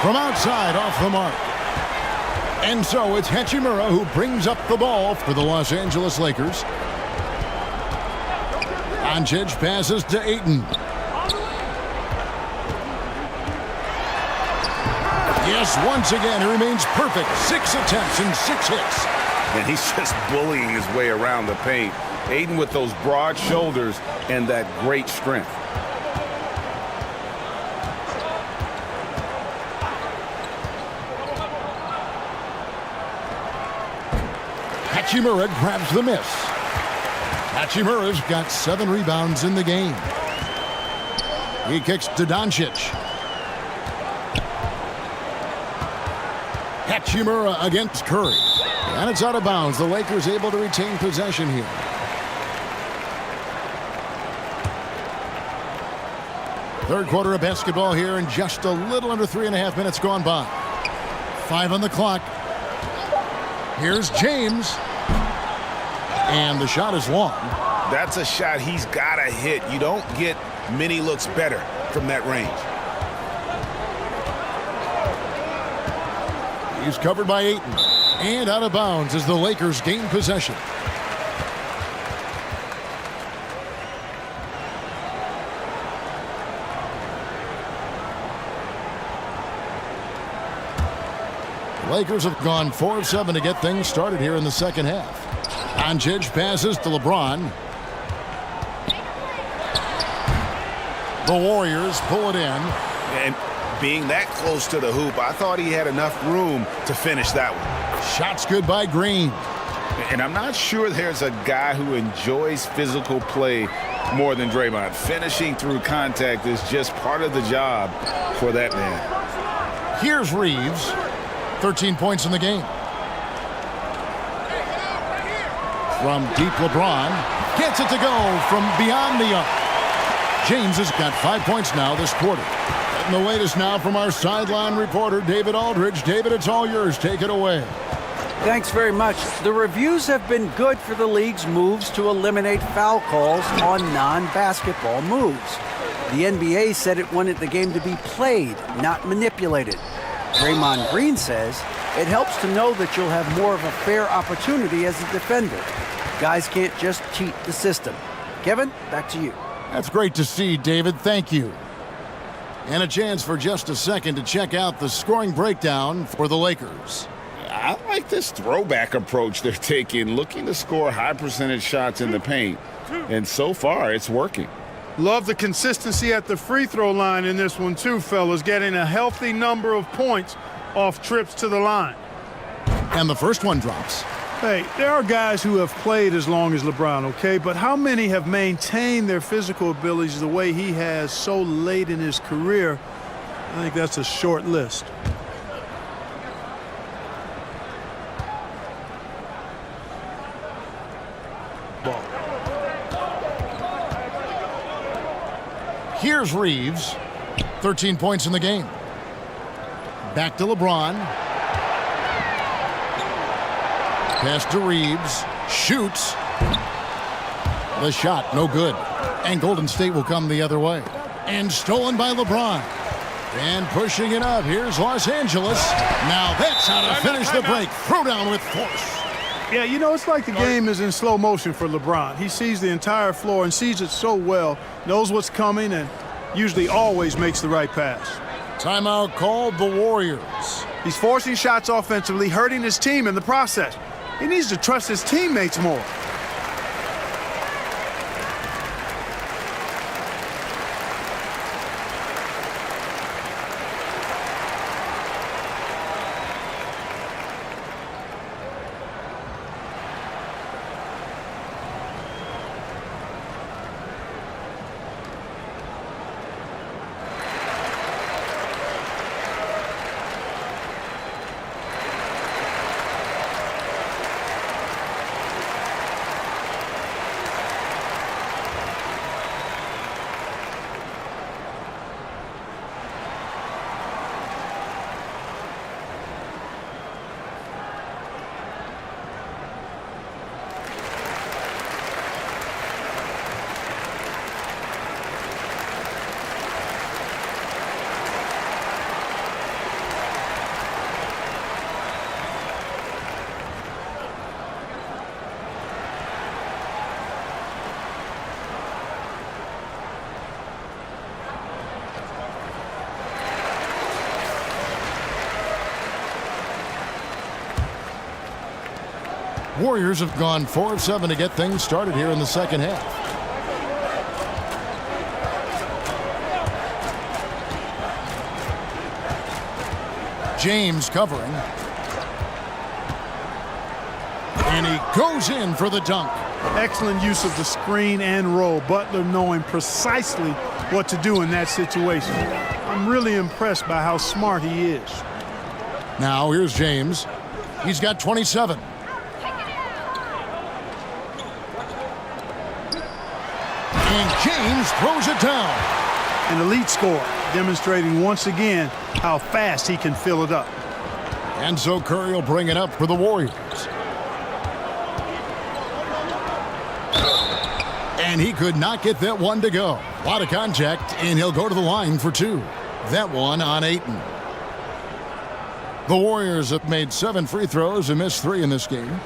Speaker 1: From outside, off the mark. And so it's Hachimura who brings up the ball for the Los Angeles Lakers. Doncic passes to Ayton. Yes, once again, he remains perfect. 6 attempts and 6 hits.
Speaker 3: And he's just bullying his way around the paint. Ayton with those broad shoulders and that great strength.
Speaker 1: Hachimura grabs the miss. Hachimura's got 7 rebounds in the game. He kicks to Doncic. Hachimura against Curry. And it's out of bounds. The Lakers able to retain possession here. Third quarter of basketball here, and just a little under 3.5 minutes gone by. 5 on the clock. Here's James. And the shot is long.
Speaker 3: That's a shot he's got to hit. You don't get many looks better from that range.
Speaker 1: He's covered by Ayton. And out of bounds as the Lakers gain possession. Lakers have gone 4 of 7 to get things started here in the second half. Doncic passes to LeBron. The Warriors pull it in.
Speaker 3: And being that close to the hoop, I thought he had enough room to finish that one.
Speaker 1: Shots good by Green.
Speaker 3: And I'm not sure there's a guy who enjoys physical play more than Draymond. Finishing through contact is just part of the job for that man.
Speaker 1: Here's Reeves. 13 points in the game. From deep, LeBron gets it to go from beyond the arc. James has got 5 points now this quarter. And the latest now from our sideline reporter, David Aldridge. David, it's all yours. Take it away.
Speaker 6: Thanks very much. The reviews have been good for the league's moves to eliminate foul calls on non-basketball moves. The NBA said it wanted the game to be played, not manipulated. Draymond Green says it helps to know that you'll have more of a fair opportunity as a defender. Guys can't just cheat the system. Kevin, back to you.
Speaker 1: That's great to see, David. Thank you. And a chance for just a second to check out the scoring breakdown for the Lakers.
Speaker 3: I like this throwback approach they're taking, looking to score high percentage shots in the paint. And so far, it's working.
Speaker 4: Love the consistency at the free throw line in this one too, fellas. Getting a healthy number of points off trips to the line.
Speaker 1: And the first one drops.
Speaker 4: Hey, there are guys who have played as long as LeBron, okay? But how many have maintained their physical abilities the way he has so late in his career? I think that's a short list. Ball.
Speaker 1: Here's Reeves. 13 points in the game. Back to LeBron. Pass to Reeves. Shoots. The shot, no good. And Golden State will come the other way. And stolen by LeBron. And pushing it up. Here's Los Angeles. Now that's how to finish the break. Throw down with force.
Speaker 4: Yeah, you know, it's like the game is in slow motion for LeBron. He sees the entire floor and sees it so well, knows what's coming, and usually always makes the right pass.
Speaker 1: Timeout called the Warriors.
Speaker 4: He's forcing shots offensively, hurting his team in the process. He needs to trust his teammates more.
Speaker 1: Warriors have gone 4 of 7 to get things started here in the second half. James covering. And he goes in for the dunk.
Speaker 4: Excellent use of the screen and roll. Butler knowing precisely what to do in that situation. I'm really impressed by how smart he is.
Speaker 1: Now here's James. He's got 27. And James throws it down.
Speaker 4: An elite scorer, demonstrating once again how fast he can fill it up.
Speaker 1: And so Curry will bring it up for the Warriors. And he could not get that one to go. A lot of contact, and he'll go to the line for two. That one on Ayton. The Warriors have made 7 free throws and missed 3 in this game.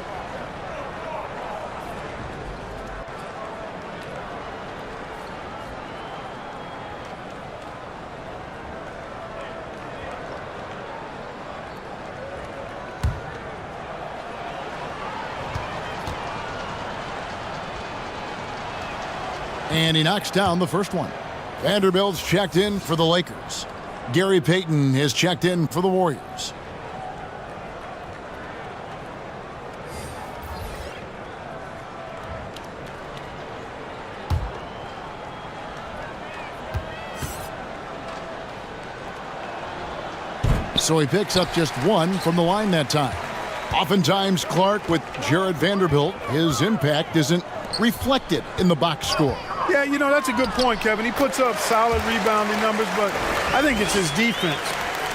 Speaker 1: And he knocks down the first one. Vanderbilt's checked in for the Lakers. Gary Payton has checked in for the Warriors. So he picks up just 1 from the line that time. Oftentimes, Clark, with Jared Vanderbilt, his impact isn't reflected in the box score.
Speaker 4: Yeah, you know, that's a good point, Kevin. He puts up solid rebounding numbers, but I think it's his defense,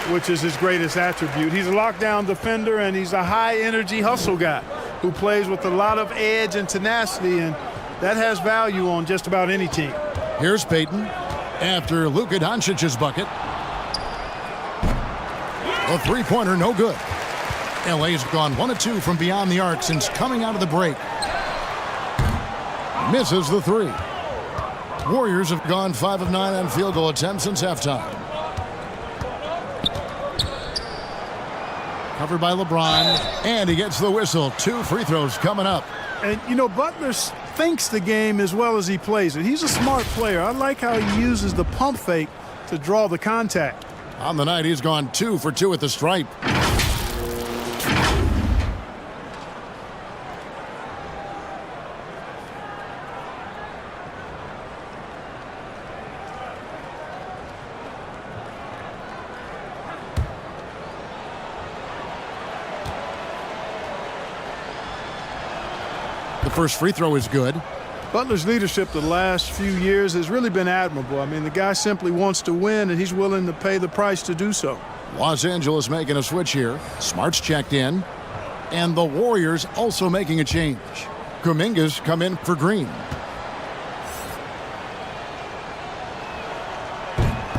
Speaker 4: which is his greatest attribute. He's a lockdown defender, and he's a high-energy hustle guy who plays with a lot of edge and tenacity, and that has value on just about any team.
Speaker 1: Here's Payton after Luka Doncic's bucket. A three-pointer, no good. LA's gone 1 of 2 from beyond the arc since coming out of the break. Misses the 3. Warriors have gone 5 of 9 on field goal attempts since halftime. Covered by LeBron, and he gets the whistle. 2 free throws coming up.
Speaker 4: And, you know, Butler thinks the game as well as he plays it. He's a smart player. I like how he uses the pump fake to draw the contact.
Speaker 1: On the night, he's gone 2 for 2 at the stripe. The first free throw is good.
Speaker 4: Butler's leadership the last few years has really been admirable. I mean, the guy simply wants to win, and he's willing to pay the price to do so.
Speaker 1: Los Angeles making a switch here. Smart's checked in. And the Warriors also making a change. Kuminga's come in for Green.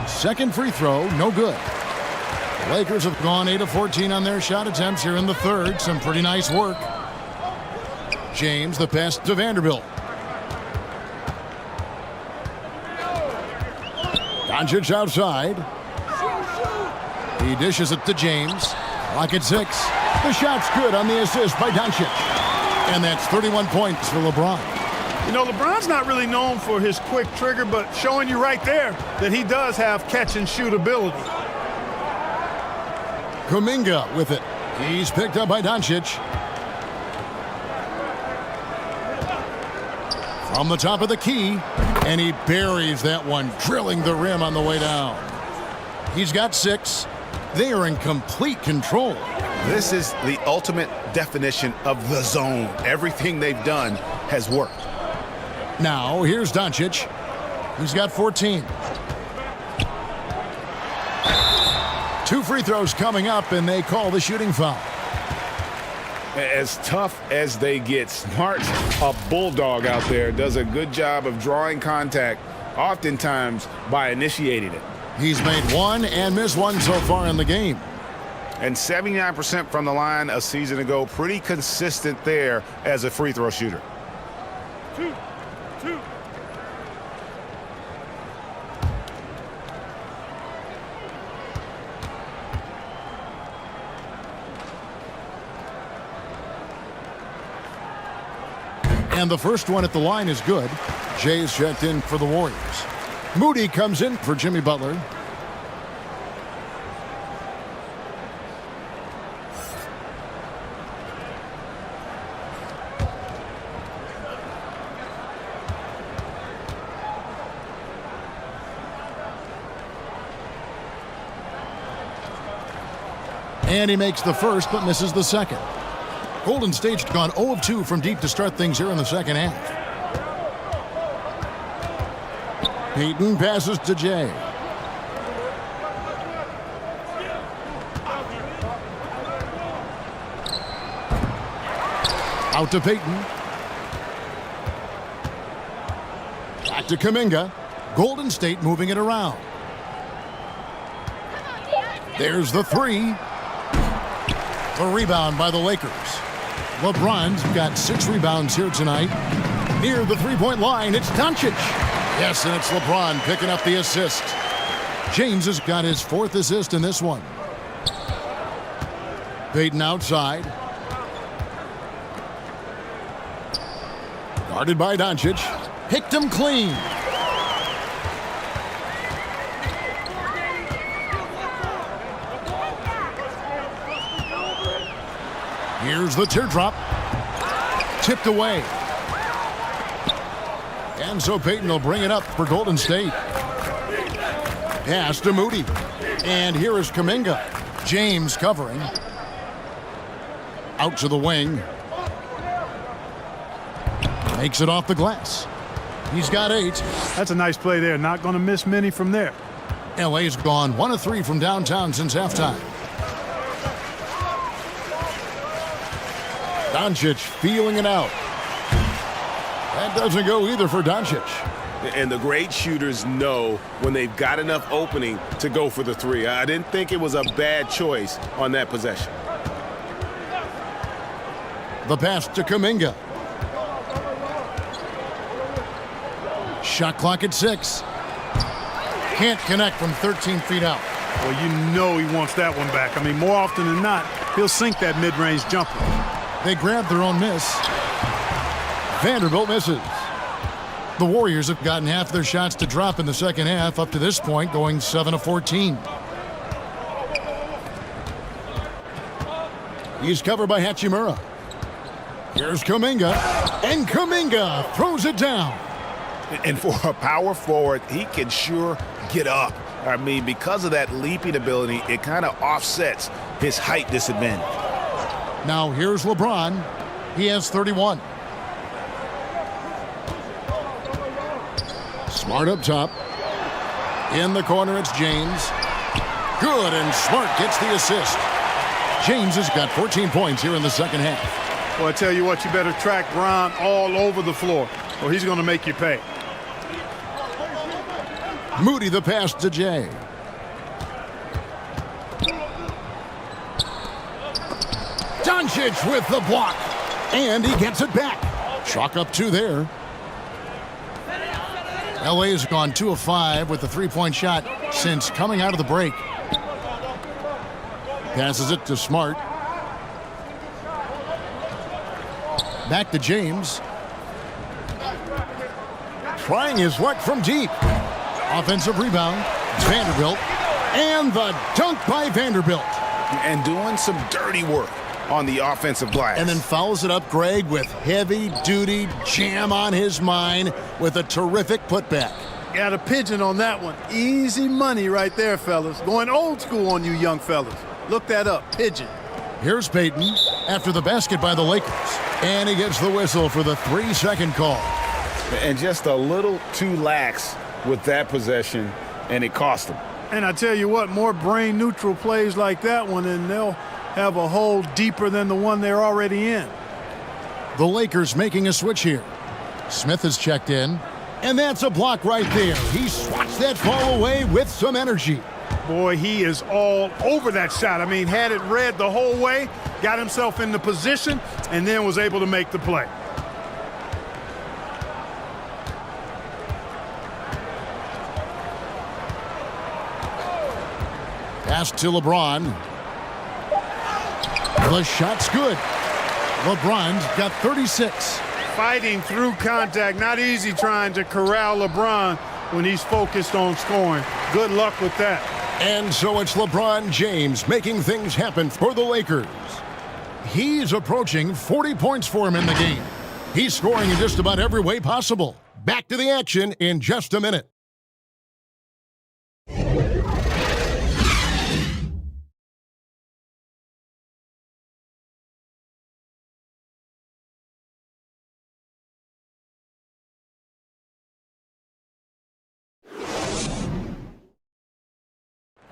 Speaker 1: Second free throw, no good. The Lakers have gone 8 of 14 on their shot attempts here in the third. Some pretty nice work. James, the pass to Vanderbilt. Doncic outside. He dishes it to James. Clock at 6. The shot's good on the assist by Doncic. And that's 31 points for LeBron.
Speaker 4: You know, LeBron's not really known for his quick trigger, but showing you right there that he does have catch-and-shoot ability.
Speaker 1: Kuminga with it. He's picked up by Doncic. From the top of the key, and he buries that one, drilling the rim on the way down. He's got 6. They are in complete control.
Speaker 3: This is the ultimate definition of the zone. Everything they've done has worked.
Speaker 1: Now, here's Doncic. He's got 14. 2 free throws coming up, and they call the shooting foul.
Speaker 3: As tough as they get, Smart's a bulldog out there, does a good job of drawing contact, oftentimes by initiating it.
Speaker 1: He's made 1 and missed 1 so far in the game.
Speaker 3: And 79% from the line a season ago, pretty consistent there as a free throw shooter.
Speaker 7: 2.
Speaker 1: And the first one at the line is good. Jay's checked in for the Warriors. Moody comes in for Jimmy Butler. And he makes the first but misses the second. Golden State's gone 0 of 2 from deep to start things here in the second half. Payton passes to Jay. Out to Payton. Back to Kuminga. Golden State moving it around. There's the three. The rebound by the Lakers. LeBron's got 6 rebounds here tonight. Near the three-point line, it's Doncic. Yes, and it's LeBron picking up the assist. James has got his 4th assist in this one. Payton outside. Guarded by Doncic. Picked him clean. Here's the teardrop. Tipped away. And so Payton will bring it up for Golden State. Pass to Moody. And here is Kuminga. James covering. Out to the wing. Makes it off the glass. He's got 8.
Speaker 4: That's a nice play there. Not going to miss many from there.
Speaker 1: LA's gone 1 of 3 from downtown since halftime. Doncic feeling it out. That doesn't go either for Doncic.
Speaker 5: And the great shooters know when they've got enough opening to go for the three. I didn't think it was a bad choice on that possession.
Speaker 1: The pass to Kuminga. Shot clock at 6. Can't connect from 13 feet out.
Speaker 4: Well, you know he wants that one back. I mean, more often than not, he'll sink that mid-range jumper.
Speaker 1: They grab their own miss. Vanderbilt misses. The Warriors have gotten half their shots to drop in the second half up to this point, going 7 of 14. He's covered by Hachimura. Here's Kuminga. And Kuminga throws it down.
Speaker 5: And for a power forward, he can sure get up. I mean, because of that leaping ability, it kind of offsets his height disadvantage.
Speaker 1: Now here's LeBron. He has 31. Smart up top. In the corner, it's James. Good, and Smart gets the assist. James has got 14 points here in the second half.
Speaker 4: Well, I tell you what, you better track Bron all over the floor, or he's going to make you pay.
Speaker 1: Moody the pass to Jay. Doncic with the block. And he gets it back. Chalk up 2 there. LA has gone 2 of 5 with the 3-point shot since coming out of the break. Passes it to Smart. Back to James. Trying his luck from deep. Offensive rebound. Vanderbilt. And the dunk by Vanderbilt.
Speaker 3: And doing some dirty work on the offensive glass.
Speaker 1: And then follows it up, Greg, with heavy-duty jam on his mind with a terrific putback.
Speaker 4: Got a pigeon on that one. Easy money right there, fellas. Going old school on you young fellas. Look that up, pigeon.
Speaker 1: Here's Payton after the basket by the Lakers. And he gets the whistle for the 3-second call.
Speaker 3: And just a little too lax with that possession, and it cost him.
Speaker 4: And I tell you what, more brain-neutral plays like that one, and they'll have a hole deeper than the one they're already in.
Speaker 1: The Lakers making a switch here. Smith has checked in, and that's a block right there. He swats that ball away with some energy.
Speaker 4: Boy, he is all over that shot. I mean, had it read the whole way, got himself in the position, and then was able to make the play.
Speaker 1: Pass to LeBron. The shot's good. LeBron's got 36.
Speaker 4: Fighting through contact. Not easy trying to corral LeBron when he's focused on scoring. Good luck with that.
Speaker 1: And so it's LeBron James making things happen for the Lakers. He's approaching 40 points for him in the game. He's scoring in just about every way possible. Back to the action in just a minute.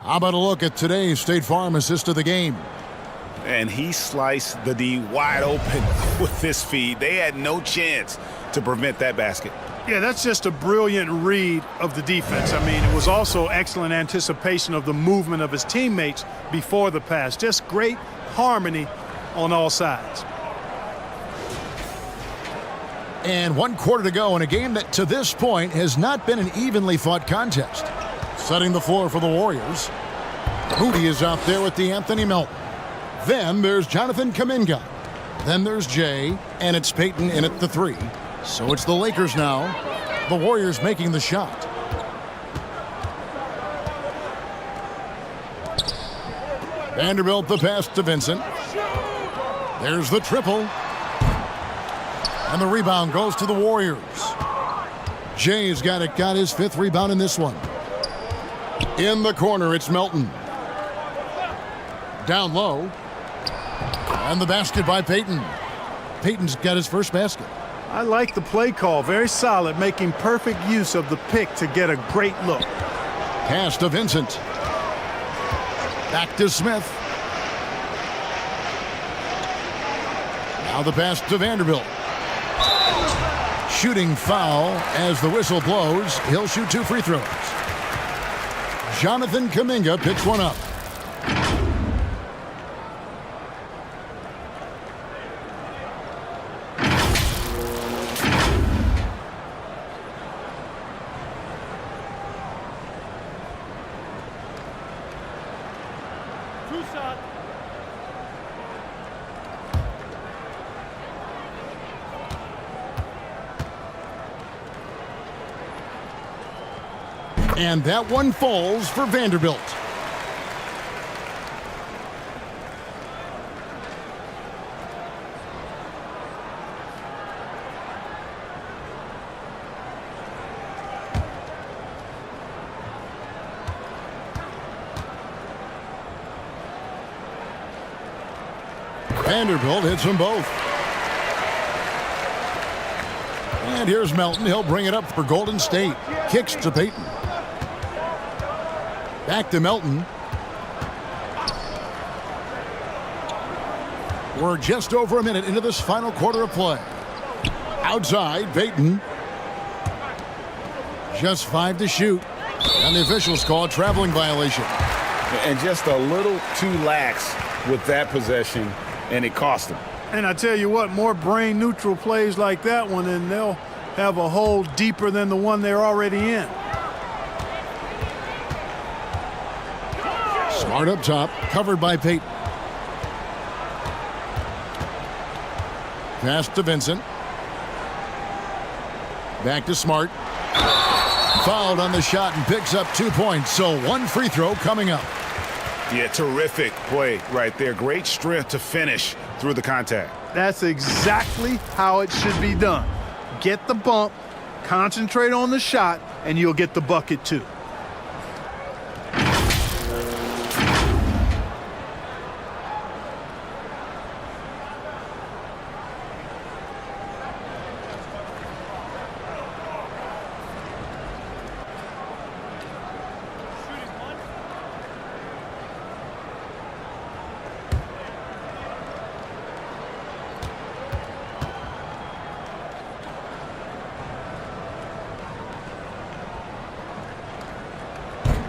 Speaker 1: How about a look at today's State Farm assist of the game?
Speaker 3: And he sliced the D wide open with this feed. They had no chance to prevent that basket.
Speaker 4: Yeah, that's just a brilliant read of the defense. I mean, it was also excellent anticipation of the movement of his teammates before the pass. Just great harmony on all sides.
Speaker 1: And 1 quarter to go in a game that to this point has not been an evenly fought contest. Setting the floor for the Warriors. Moody is out there with Anthony Melton. Then there's Jonathan Kuminga. Then there's Jay, and it's Payton in at the 3. So it's the Lakers now. The Warriors making the shot. Vanderbilt the pass to Vincent. There's the triple. And the rebound goes to the Warriors. Jay's got his 5th rebound in this one. In the corner, it's Melton. Down low. And the basket by Payton. Payton's got his first basket.
Speaker 4: I like the play call. Very solid, making perfect use of the pick to get a great look.
Speaker 1: Pass to Vincent. Back to Smith. Now the pass to Vanderbilt. Shooting foul as the whistle blows. He'll shoot 2 free throws. Jonathan Kuminga picks one up. And that one falls for Vanderbilt. Vanderbilt hits them both. And here's Melton. He'll bring it up for Golden State. Kicks to Payton. Back to Melton. We're just over a minute into this final quarter of play. Outside, Payton. Just 5 to shoot. And the officials call a traveling violation.
Speaker 3: And just a little too lax with that possession, and it cost them.
Speaker 4: And I tell you what, more brain neutral plays like that one, and they'll have a hole deeper than the one they're already in.
Speaker 1: Smart up top, covered by Payton. Pass to Vincent. Back to Smart. Fouled on the shot and picks up 2 points, so 1 free throw coming up.
Speaker 3: Yeah, terrific play right there. Great strength to finish through the contact.
Speaker 4: That's exactly how it should be done. Get the bump, concentrate on the shot, and you'll get the bucket too.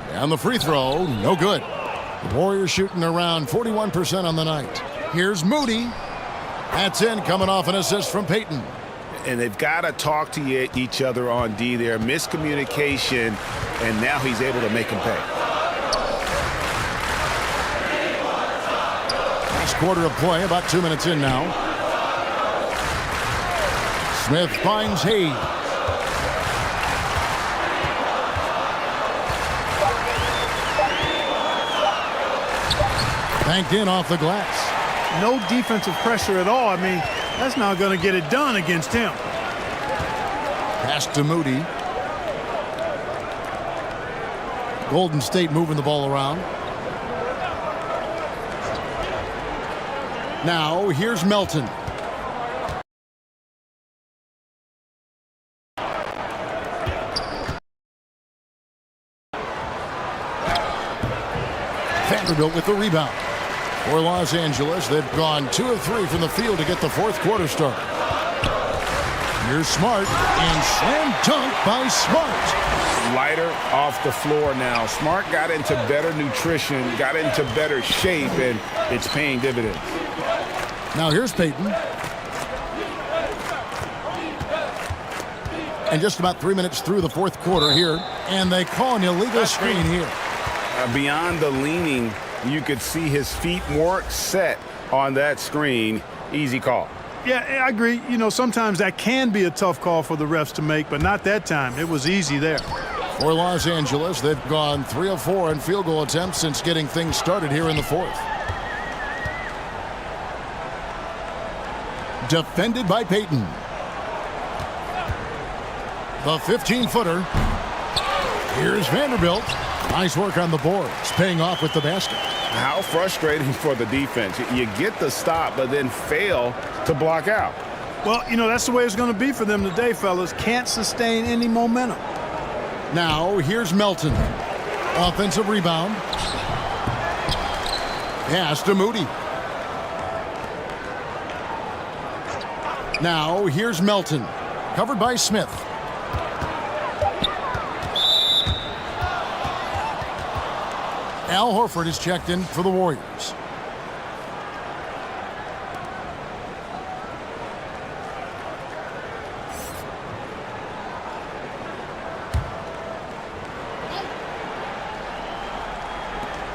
Speaker 1: And the free throw, no good. The Warriors shooting around 41% on the night. Here's Moody. That's in, coming off an assist from Payton.
Speaker 3: And they've got to talk to each other on D there. Miscommunication, and now he's able to make them pay.
Speaker 1: Last quarter of play, about 2 minutes in now. Smith finds Hayes. Banked in off the glass.
Speaker 4: No defensive pressure at all. I mean, that's not going to get it done against him.
Speaker 1: Pass to Moody. Golden State moving the ball around. Now, here's Melton. Vanderbilt with the rebound. For Los Angeles, they've gone 2 of 3 from the field to get the fourth quarter started. Here's Smart, and slam dunk by Smart.
Speaker 3: Lighter off the floor now. Smart got into better nutrition, got into better shape, and it's paying dividends.
Speaker 1: Now here's Payton. And just about 3 minutes through the fourth quarter here, and they call an illegal screen here.
Speaker 3: Beyond the leaning, you could see his feet more set on that screen. Easy call.
Speaker 4: Yeah, I agree. You know, sometimes that can be a tough call for the refs to make, but not that time. It was easy there.
Speaker 1: For Los Angeles, they've gone 3 of 4 in field goal attempts since getting things started here in the fourth. Defended by Payton. The 15-footer. Here's Vanderbilt. Nice work on the boards, paying off with the basket.
Speaker 3: How frustrating for the defense. You get the stop, but then fail to block out.
Speaker 4: Well, you know, that's the way it's going to be for them today, fellas. Can't sustain any momentum.
Speaker 1: Now, here's Melton. Offensive rebound. Pass to Moody. Now, here's Melton. Covered by Smith. Al Horford is checked in for the Warriors.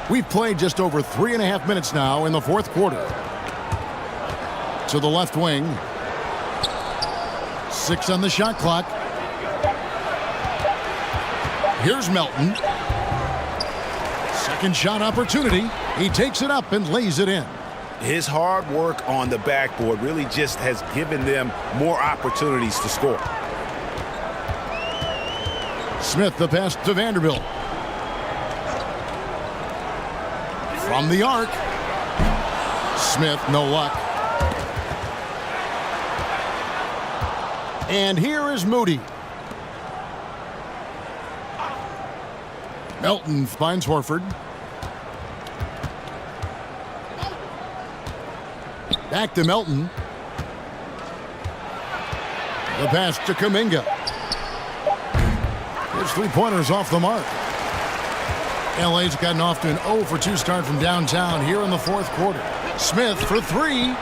Speaker 1: We've played just over 3.5 minutes now in the fourth quarter. To the left wing. 6 on the shot clock. Here's Melton. Second shot opportunity. He takes it up and lays it in.
Speaker 3: His hard work on the backboard really just has given them more opportunities to score.
Speaker 1: Smith, the pass to Vanderbilt. From the arc. Smith, no luck. And here is Moody. Melton finds Horford. Back to Melton. The pass to Kuminga. His three-pointers off the mark. LA's gotten off to an 0 for 2 start from downtown here in the fourth quarter. Smith for 3.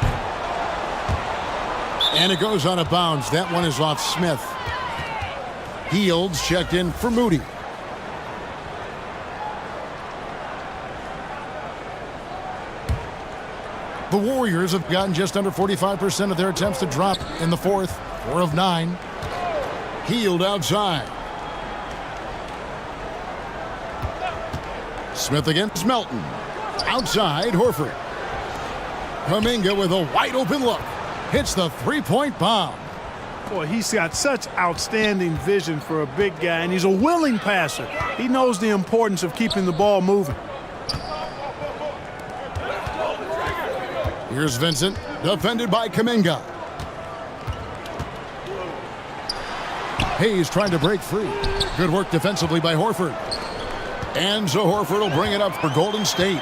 Speaker 1: And it goes out of bounds. That one is off Smith. Fields checked in for Moody. The Warriors have gotten just under 45% of their attempts to drop in the fourth. 4 of 9. Hield outside. Smith against Melton. Outside, Horford. Kuminga with a wide open look. Hits the three-point bomb.
Speaker 4: Boy, he's got such outstanding vision for a big guy, and he's a willing passer. He knows the importance of keeping the ball moving.
Speaker 1: Here's Vincent, defended by Kuminga. Hayes trying to break free. Good work defensively by Horford. And so Horford will bring it up for Golden State.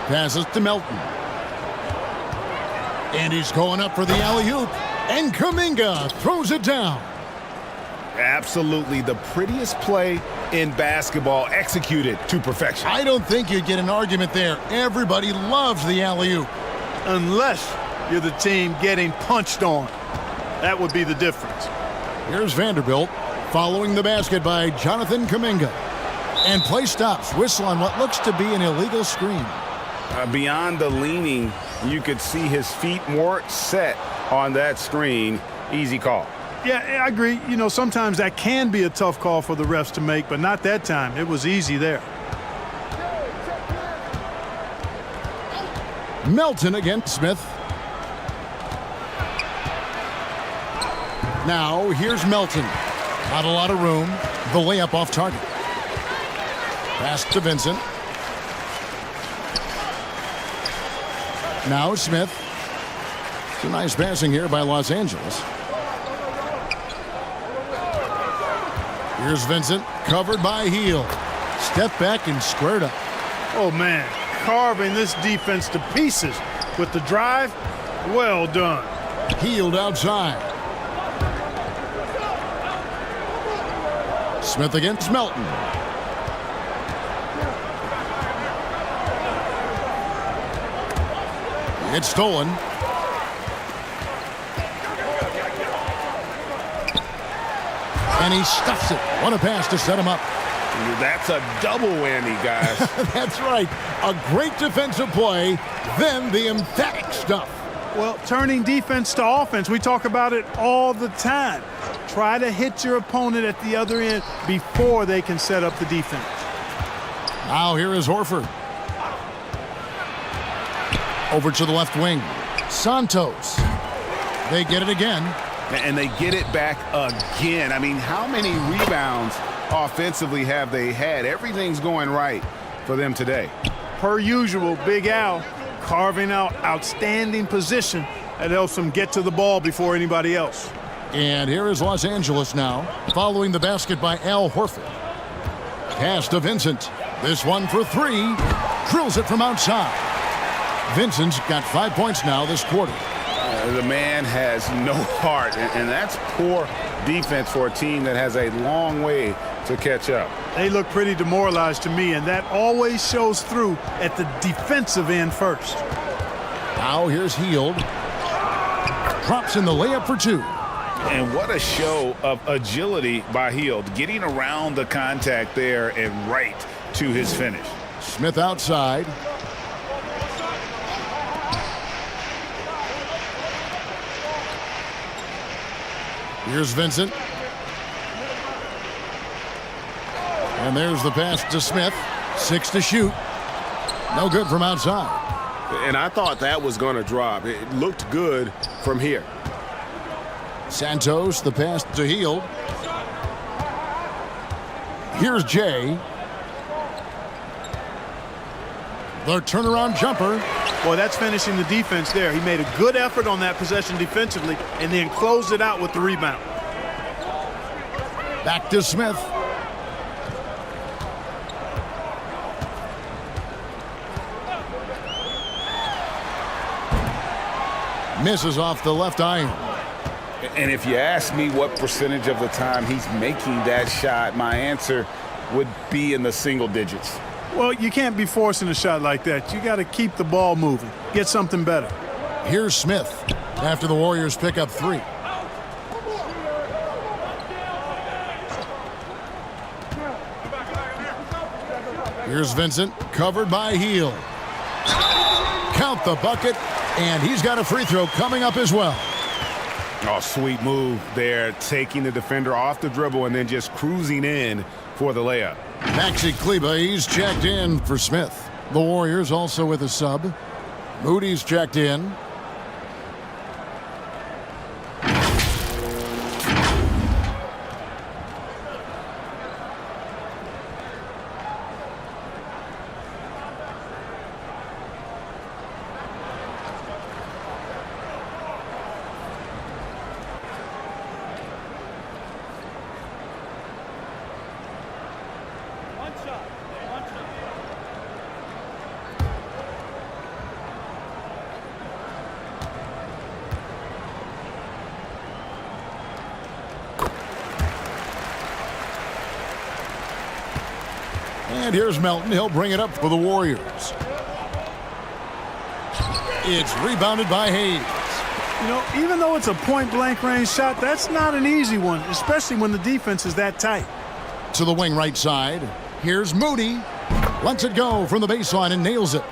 Speaker 1: Passes to Melton. And he's going up for the alley-oop. And Kuminga throws it down.
Speaker 3: Absolutely the prettiest play in basketball, executed to perfection.
Speaker 1: I don't think you'd get an argument there. Everybody loves the alley-oop.
Speaker 4: Unless you're the team getting punched on. That would be the difference.
Speaker 1: Here's Vanderbilt following the basket by Jonathan Kuminga. And play stops. Whistle on what looks to be an illegal screen.
Speaker 3: Beyond the leaning, you could see his feet more set on that screen. Easy call.
Speaker 4: Yeah, I agree. You know, sometimes that can be a tough call for the refs to make, but not that time. It was easy there.
Speaker 1: Melton against Smith. Now, here's Melton. Not a lot of room. The layup off target. Pass to Vincent. Now Smith. It's a nice passing here by Los Angeles. Here's Vincent, covered by Hield. stepped back and squared up.
Speaker 4: Oh, man, carving this defense to pieces with the drive. Well done.
Speaker 1: Healed outside. Smith against Melton. It's stolen. And he stuffs it. What a pass to set him up.
Speaker 3: That's a double whammy, guys.
Speaker 1: That's right. A great defensive play, then the emphatic stuff.
Speaker 4: Well, turning defense to offense, we talk about it all the time. Try to hit your opponent at the other end before they can set up the defense.
Speaker 1: Now here is Horford. Over to the left wing. Santos. They get it again.
Speaker 3: And they get it back again. I mean, how many rebounds offensively have they had? Everything's going right for them today.
Speaker 4: Per usual, Big Al carving out outstanding position that helps them get to the ball before anybody else.
Speaker 1: And here is Los Angeles now, following the basket by Al Horford. Pass to Vincent. This one for three. Drills it from outside. Vincent's got 5 points now this quarter.
Speaker 3: The man has no heart, and that's poor defense for a team that has a long way to catch up.
Speaker 4: They look pretty demoralized to me, and that always shows through at the defensive end first.
Speaker 1: Now here's Hield. Drops in the layup for two.
Speaker 3: And what a show of agility by Hield, getting around the contact there and right to his finish.
Speaker 1: Smith outside. Here's Vincent. And there's the pass to Smith. 6 to shoot. No good from outside.
Speaker 5: And I thought that was going to drop. It looked good from here.
Speaker 1: Santos, the pass to Hield. Here's Jay. The turnaround jumper.
Speaker 4: Boy, that's finishing the defense there. He made a good effort on that possession defensively and then closed it out with the rebound.
Speaker 1: Back to Smith. Misses off the left iron.
Speaker 3: And if you ask me what percentage of the time he's making that shot, my answer would be in the single digits.
Speaker 4: Well, you can't be forcing a shot like that. You got to keep the ball moving. Get something better.
Speaker 1: Here's Smith after the Warriors pick up 3. Here's Vincent, covered by Hield. Count the bucket, and he's got a free throw coming up as well.
Speaker 3: Oh, sweet move there, taking the defender off the dribble and then just cruising in for the layup.
Speaker 1: Maxi Kleba, he's checked in for Smith. The Warriors also with a sub. Moody's checked in. And here's Melton. He'll bring it up for the Warriors. It's rebounded by Hayes.
Speaker 4: You know, even though it's a point-blank range shot, that's not an easy one, especially when the defense is that tight.
Speaker 1: To the wing right side. Here's Moody. Lets it go from the baseline and nails it.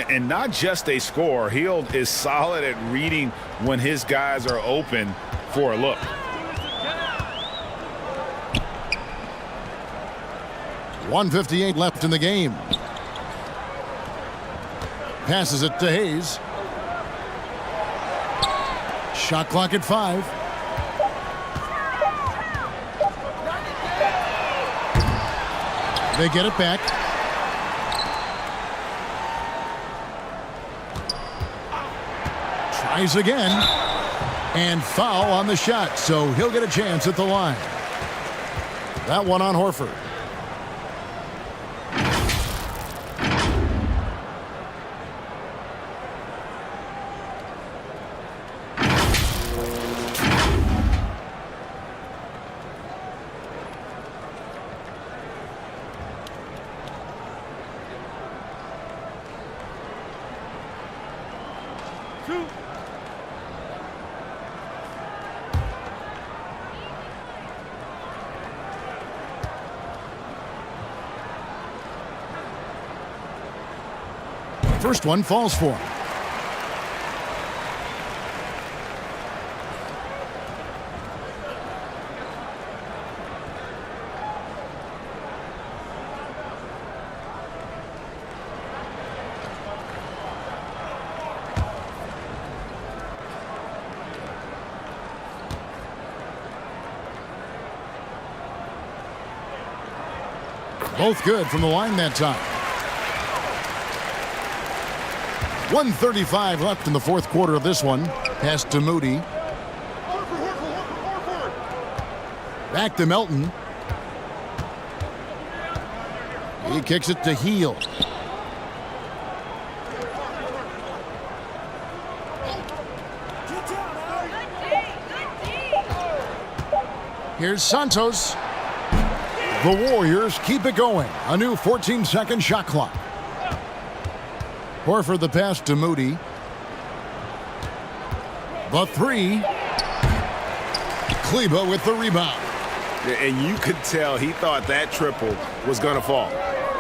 Speaker 3: And not just a score. Hield is solid at reading when his guys are open for a look.
Speaker 1: .158 left in the game. Passes it to Hayes. Shot clock at 5. They get it back. Tries again. And foul on the shot, so he'll get a chance at the line. That one on Horford. First one falls for him. Both good from the line that time. 1:35 left in the fourth quarter of this one. Pass to Moody. Back to Melton. He kicks it to Heel. Here's Santos. The Warriors keep it going. A new 14-second shot clock. Horford the pass to Moody. The three. Kleba with the rebound.
Speaker 3: And you could tell he thought that triple was going to fall.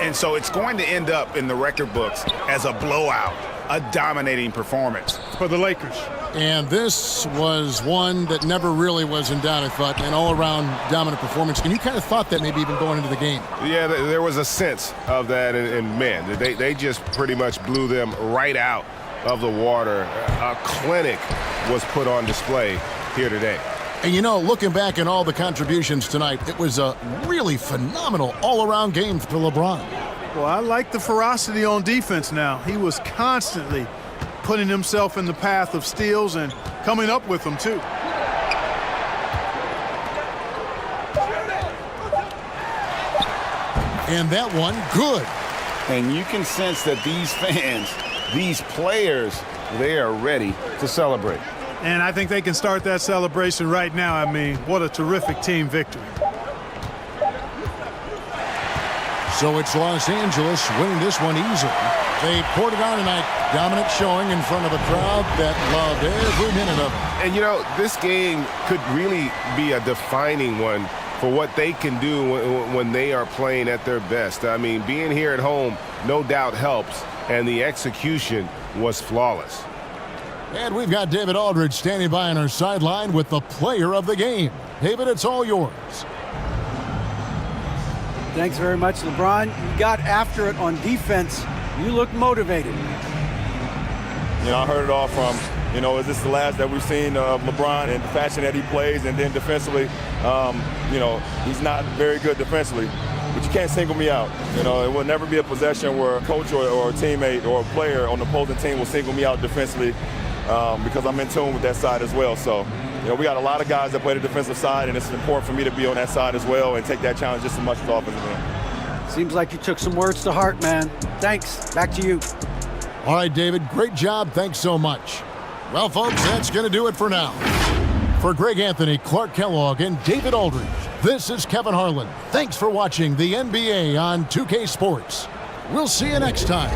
Speaker 3: And so it's going to end up in the record books as a blowout, a dominating performance
Speaker 4: for the Lakers.
Speaker 1: And this was one that never really was in doubt, I thought, an all-around dominant performance. And you kind of thought that maybe even going into the game.
Speaker 5: Yeah, there was a sense of that, and man, they just pretty much blew them right out of the water. A clinic was put on display here today.
Speaker 1: And you know, looking back at all the contributions tonight, it was a really phenomenal all-around game for LeBron.
Speaker 4: Well, I like the ferocity on defense now. He was constantly putting himself in the path of steals and coming up with them, too.
Speaker 1: And that one, good.
Speaker 5: And you can sense that these fans, these players, they are ready to celebrate.
Speaker 4: And I think they can start that celebration right now. I mean, what a terrific team victory.
Speaker 1: So it's Los Angeles winning this one easily. They poured it on tonight. Dominant showing in front of a crowd that loved every minute of it.
Speaker 5: And, you know, this game could really be a defining one for what they can do when they are playing at their best. I mean, being here at home no doubt helps, and the execution was flawless.
Speaker 1: And we've got David Aldridge standing by on our sideline with the player of the game. David, it's all yours.
Speaker 6: Thanks very much, LeBron. You got after it on defense. You look motivated.
Speaker 12: You know, I heard it all from, you know, is this the last that we've seen of LeBron and the fashion that he plays? And then defensively, you know, he's not very good defensively. But you can't single me out. You know, it will never be a possession where a coach or a teammate or a player on the opposing team will single me out defensively because I'm in tune with that side as well. So, you know, we got a lot of guys that play the defensive side, and it's important for me to be on that side as well and take that challenge just as much as the offensive end.
Speaker 6: Seems like you took some words to heart, man. Thanks. Back to you.
Speaker 1: All right, David, great job. Thanks so much. Well, folks, that's going to do it for now. For Greg Anthony, Clark Kellogg, and David Aldridge, this is Kevin Harlan. Thanks for watching the NBA on 2K Sports. We'll see you next time.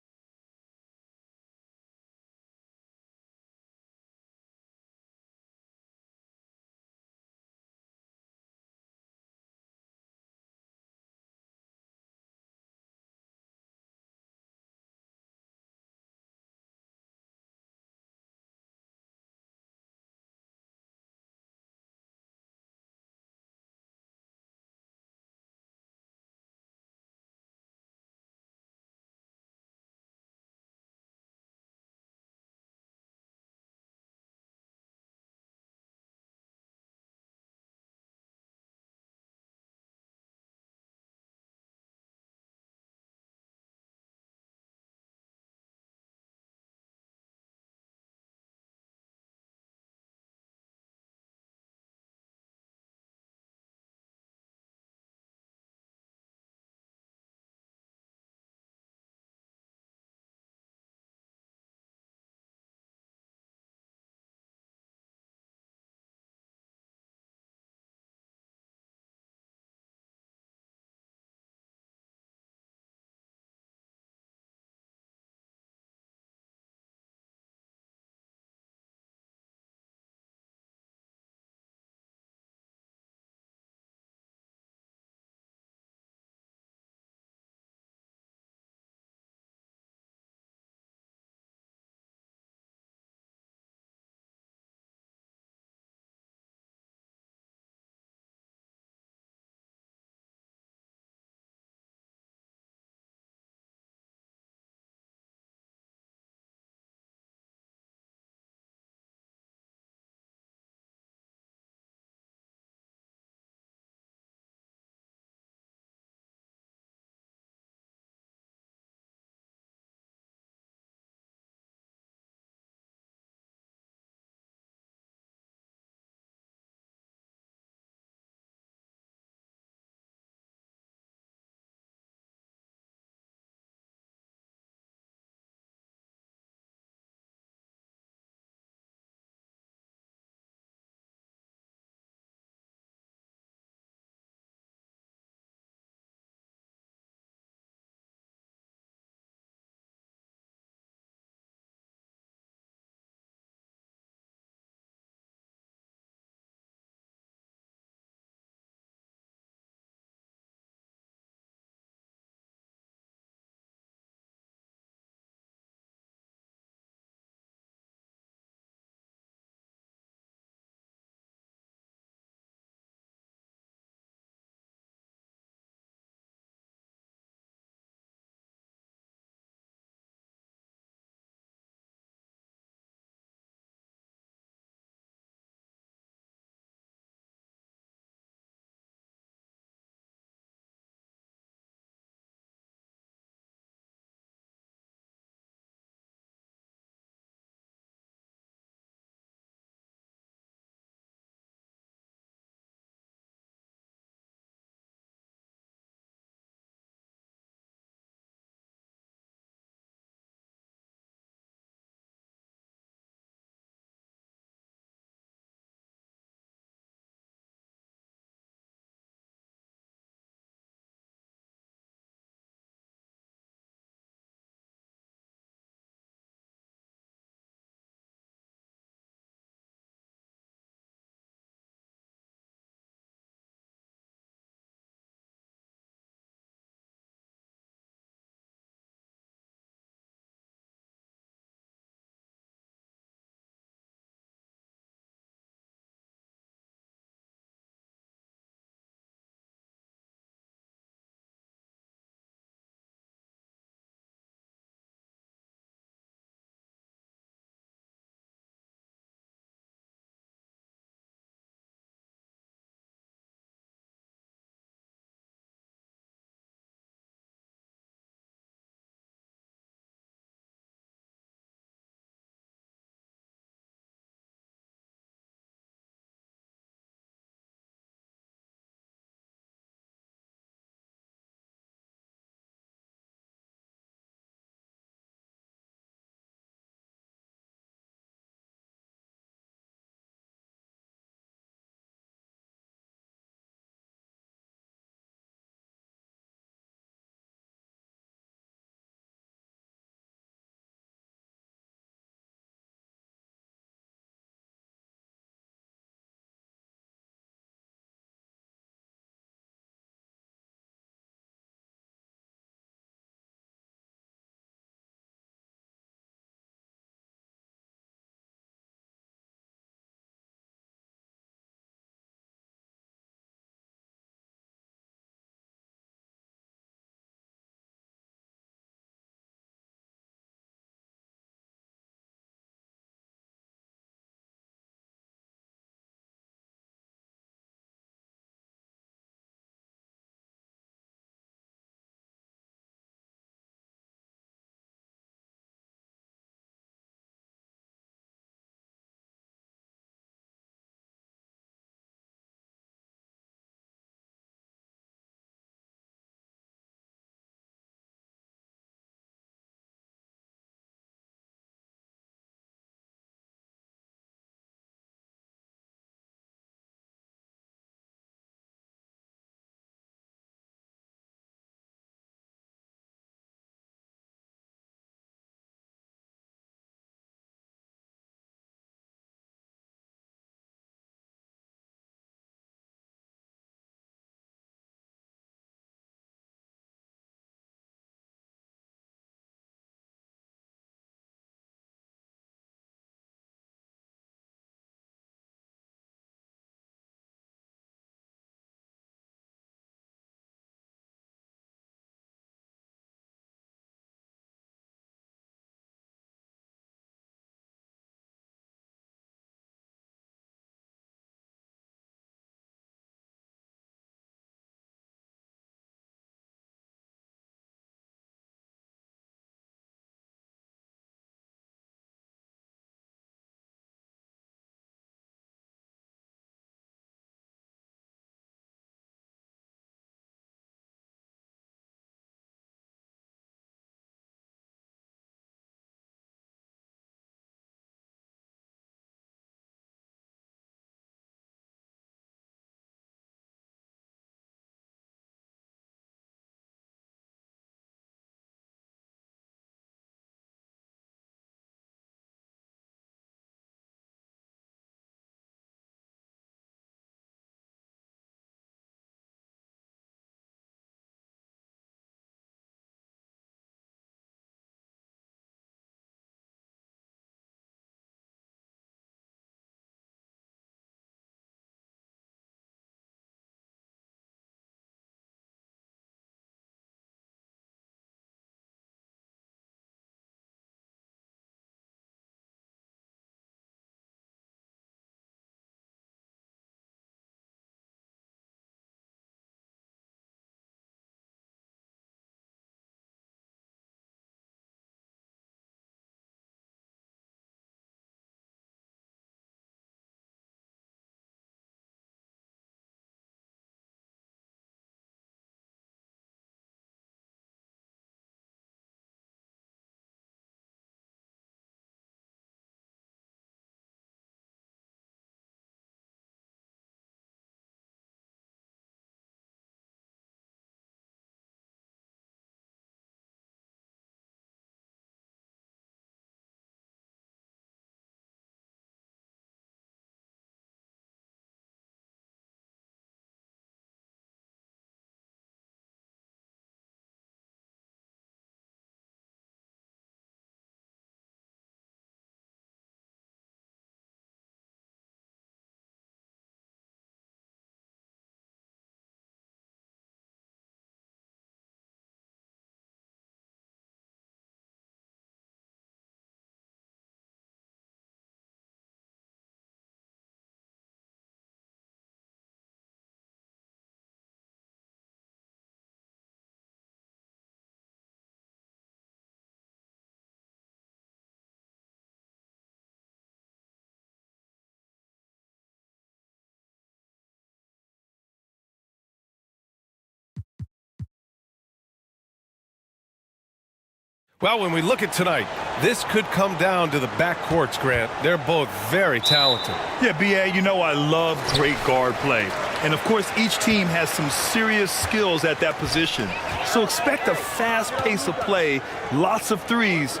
Speaker 13: Well, when we look at tonight, this could come down to the backcourts, Grant. They're both very talented.
Speaker 14: Yeah, B.A., you know I love great guard play. And, of course, each team has some serious skills at that position. So expect a fast pace of play, lots of threes.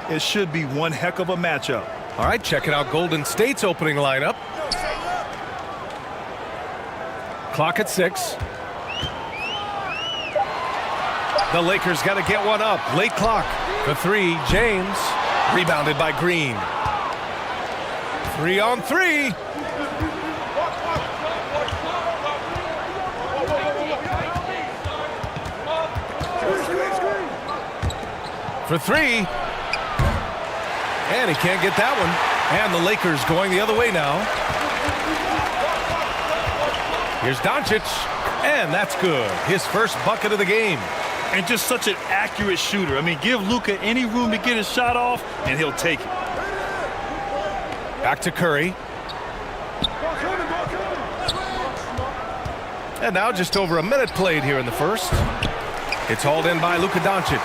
Speaker 14: It should be one heck of a matchup.
Speaker 13: All right, checking out Golden State's opening lineup. Clock at 6. The Lakers got to get one up. Late clock. For 3, James. Rebounded by Green. 3 on 3. For 3. And he can't get that one. And the Lakers going the other way now. Here's Doncic. And that's good. His first bucket of the game.
Speaker 14: And just such an accurate shooter. I mean, give Luka any room to get his shot off, and he'll take it.
Speaker 13: Back to Curry. And now just over a minute played here in the first. It's hauled in by Luka Doncic.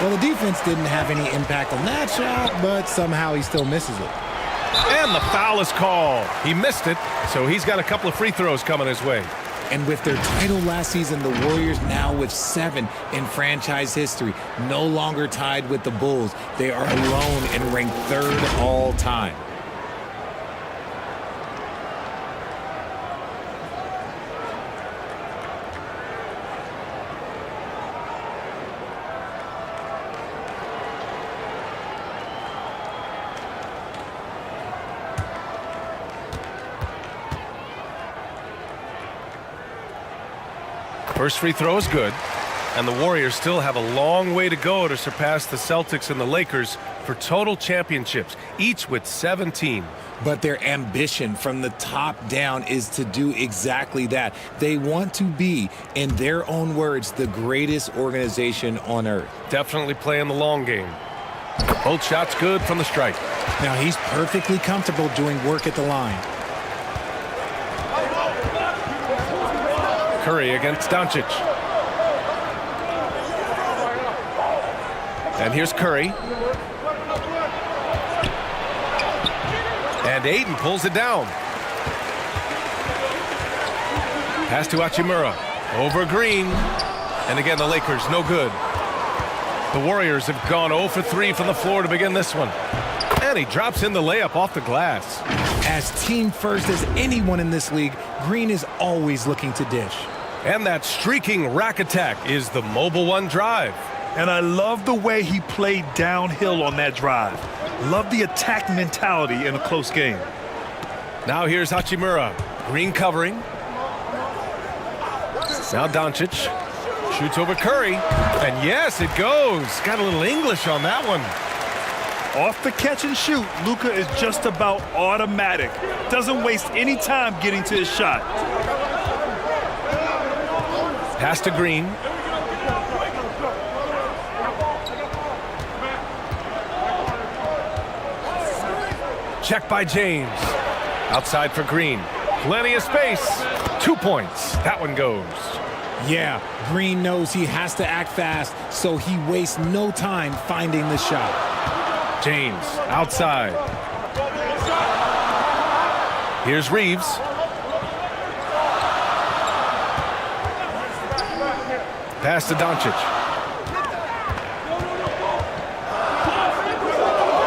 Speaker 15: Well, the defense didn't have any impact on that shot, but somehow he still misses it.
Speaker 13: And the foul is called. He missed it, so he's got a couple of free throws coming his way.
Speaker 15: And with their title last season, the Warriors now with 7 in franchise history, no longer tied with the Bulls. They are alone and ranked 3rd all time.
Speaker 13: First free throw is good, and the Warriors still have a long way to go to surpass the Celtics and the Lakers for total championships, each with 17.
Speaker 15: But their ambition from the top down is to do exactly that. They want to be, in their own words, the greatest organization on earth.
Speaker 13: Definitely playing the long game. Both shots good from the strike.
Speaker 15: Now he's perfectly comfortable doing work at the line.
Speaker 13: Curry against Doncic. And here's Curry. And Ayton pulls it down. Pass to Hachimura. Over Green. And again, the Lakers, no good. The Warriors have gone 0 for 3 from the floor to begin this one. And he drops in the layup off the glass.
Speaker 15: As team first as anyone in this league, Green is always looking to dish.
Speaker 13: And that streaking rack attack is the Mobile One drive.
Speaker 14: And I love the way he played downhill on that drive. Love the attack mentality in a close game.
Speaker 13: Now here's Hachimura. Green covering. Now Doncic shoots over Curry. And yes, it goes. Got a little English on that one.
Speaker 14: Off the catch and shoot, Luka is just about automatic. Doesn't waste any time getting to his shot.
Speaker 13: Pass to Green. Check by James. Outside for Green. Plenty of space. 2 points. That one goes.
Speaker 15: Yeah, Green knows he has to act fast, so he wastes no time finding the shot.
Speaker 13: James outside. Here's Reeves. Pass to Doncic.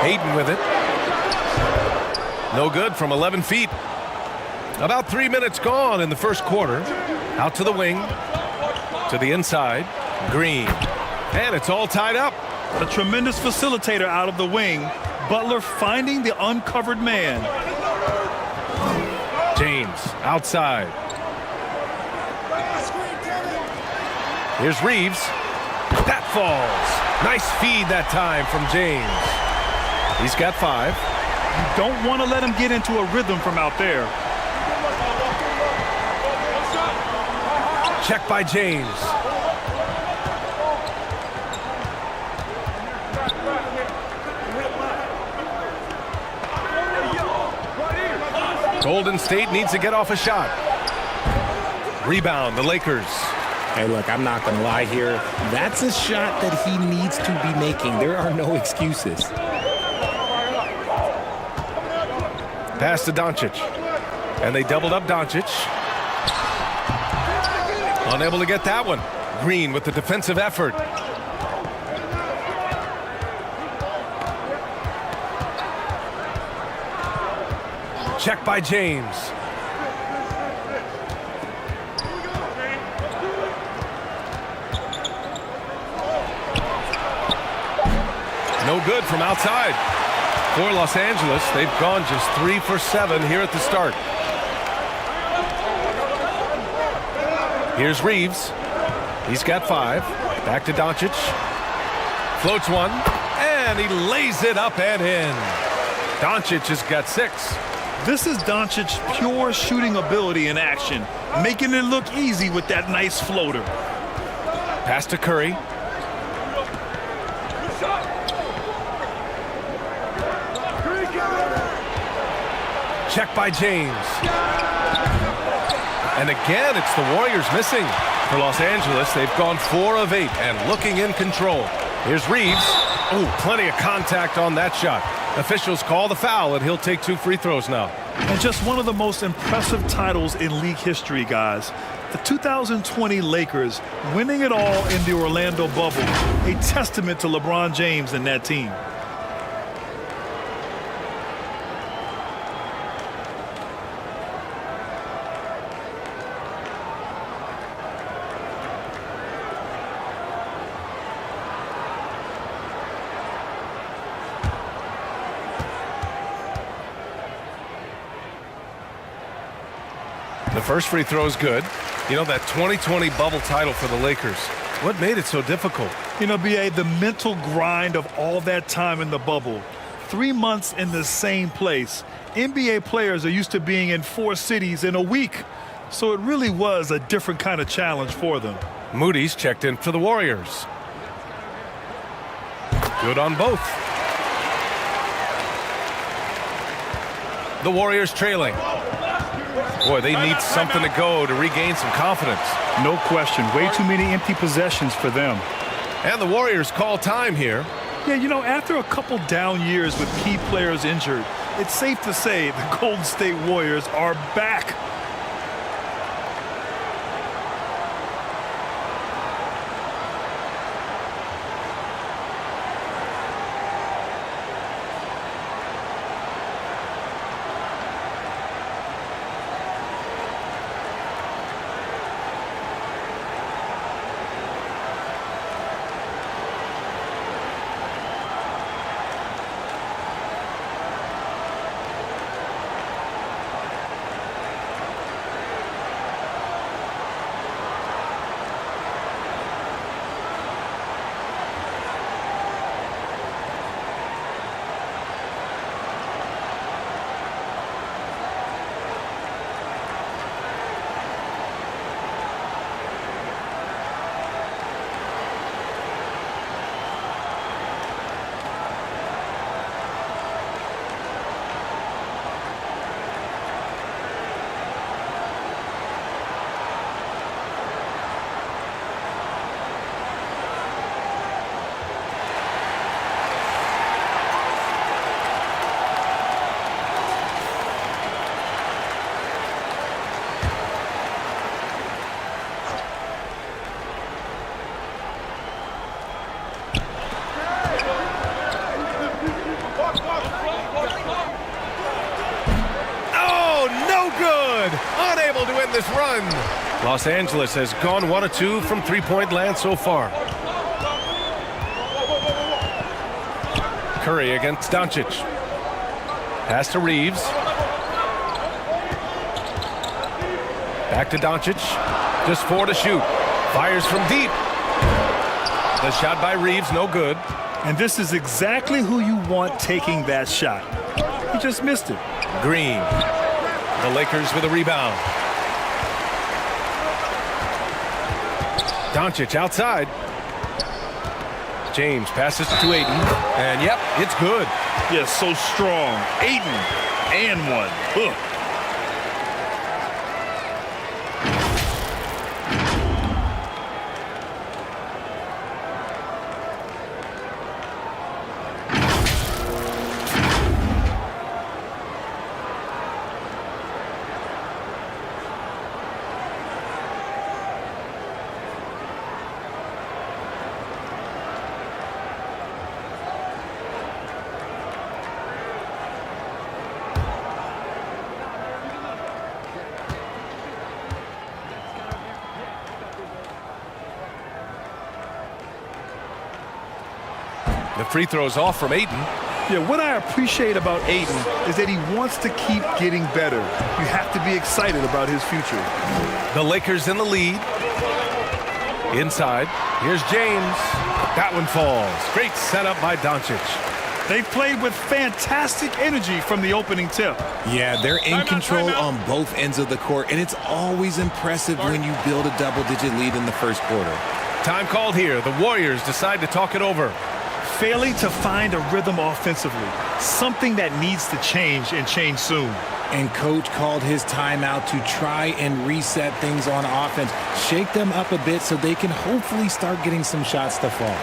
Speaker 13: Hayden with it. No good from 11 feet. About 3 minutes gone in the first quarter. Out to the wing. To the inside. Green. And it's all tied up.
Speaker 14: A tremendous facilitator out of the wing. Butler finding the uncovered man.
Speaker 13: James outside. Here's Reeves. That falls. Nice feed that time from James. He's got 5.
Speaker 14: You don't want to let him get into a rhythm from out there.
Speaker 13: Check by James. Golden State needs to get off a shot. Rebound, the Lakers.
Speaker 15: Hey, look, I'm not going to lie here. That's a shot that he needs to be making. There are no excuses.
Speaker 13: Pass to Doncic. And they doubled up Doncic. Unable to get that one. Green with the defensive effort. Check by James. No good from outside. For Los Angeles, they've gone just 3 for 7 here at the start. Here's Reeves. He's got 5. Back to Doncic. Floats one, and he lays it up and in. Doncic has got 6.
Speaker 14: This is Doncic's pure shooting ability in action, making it look easy with that nice floater.
Speaker 13: Pass to Curry. Check by James. And again, it's the Warriors missing. For Los Angeles, they've gone 4 of 8 and looking in control. Here's Reeves. Oh, plenty of contact on that shot. Officials call the foul, and he'll take 2 free throws now.
Speaker 14: And just one of the most impressive titles in league history, guys. The 2020 Lakers winning it all in the Orlando bubble. A testament to LeBron James and that team.
Speaker 13: The first free throw is good. You know, that 2020 bubble title for the Lakers, what made it so difficult?
Speaker 14: You know, B.A., the mental grind of all that time in the bubble. 3 months in the same place. NBA players are used to being in 4 cities in a week. So it really was a different kind of challenge for them.
Speaker 13: Moody's checked in for the Warriors. Good on both. The Warriors trailing. Boy, they need something to go to regain some confidence.
Speaker 14: No question. Way too many empty possessions for them.
Speaker 13: And the Warriors call time here.
Speaker 14: Yeah, you know, after a couple down years with key players injured, it's safe to say the Golden State Warriors are back.
Speaker 13: Unable to end this run. Los Angeles has gone 1 of 2 from three-point land so far. Curry against Doncic. Pass to Reeves. Back to Doncic. Just 4 to shoot. Fires from deep. The shot by Reeves, no good.
Speaker 14: And this is exactly who you want taking that shot. He just missed it.
Speaker 13: Green. The Lakers with a rebound. Doncic outside. James passes to Ayton. And yep, it's good.
Speaker 14: Yes, so strong. Ayton and one. Ugh.
Speaker 13: The free throw's off from Ayton.
Speaker 14: Yeah, what I appreciate about Ayton is that he wants to keep getting better. You have to be excited about his future.
Speaker 13: The Lakers in the lead. Inside, here's James. That one falls. Great setup by Doncic.
Speaker 14: They've played with fantastic energy from the opening tip.
Speaker 15: Yeah, they're in control on both ends of the court, and it's always impressive when you build a double-digit lead in the first quarter.
Speaker 13: Time called here. The Warriors decide to talk it over.
Speaker 14: Failing to find a rhythm offensively, something that needs to change and change soon.
Speaker 15: And coach called his timeout to try and reset things on offense, shake them up a bit so they can hopefully start getting some shots to fall.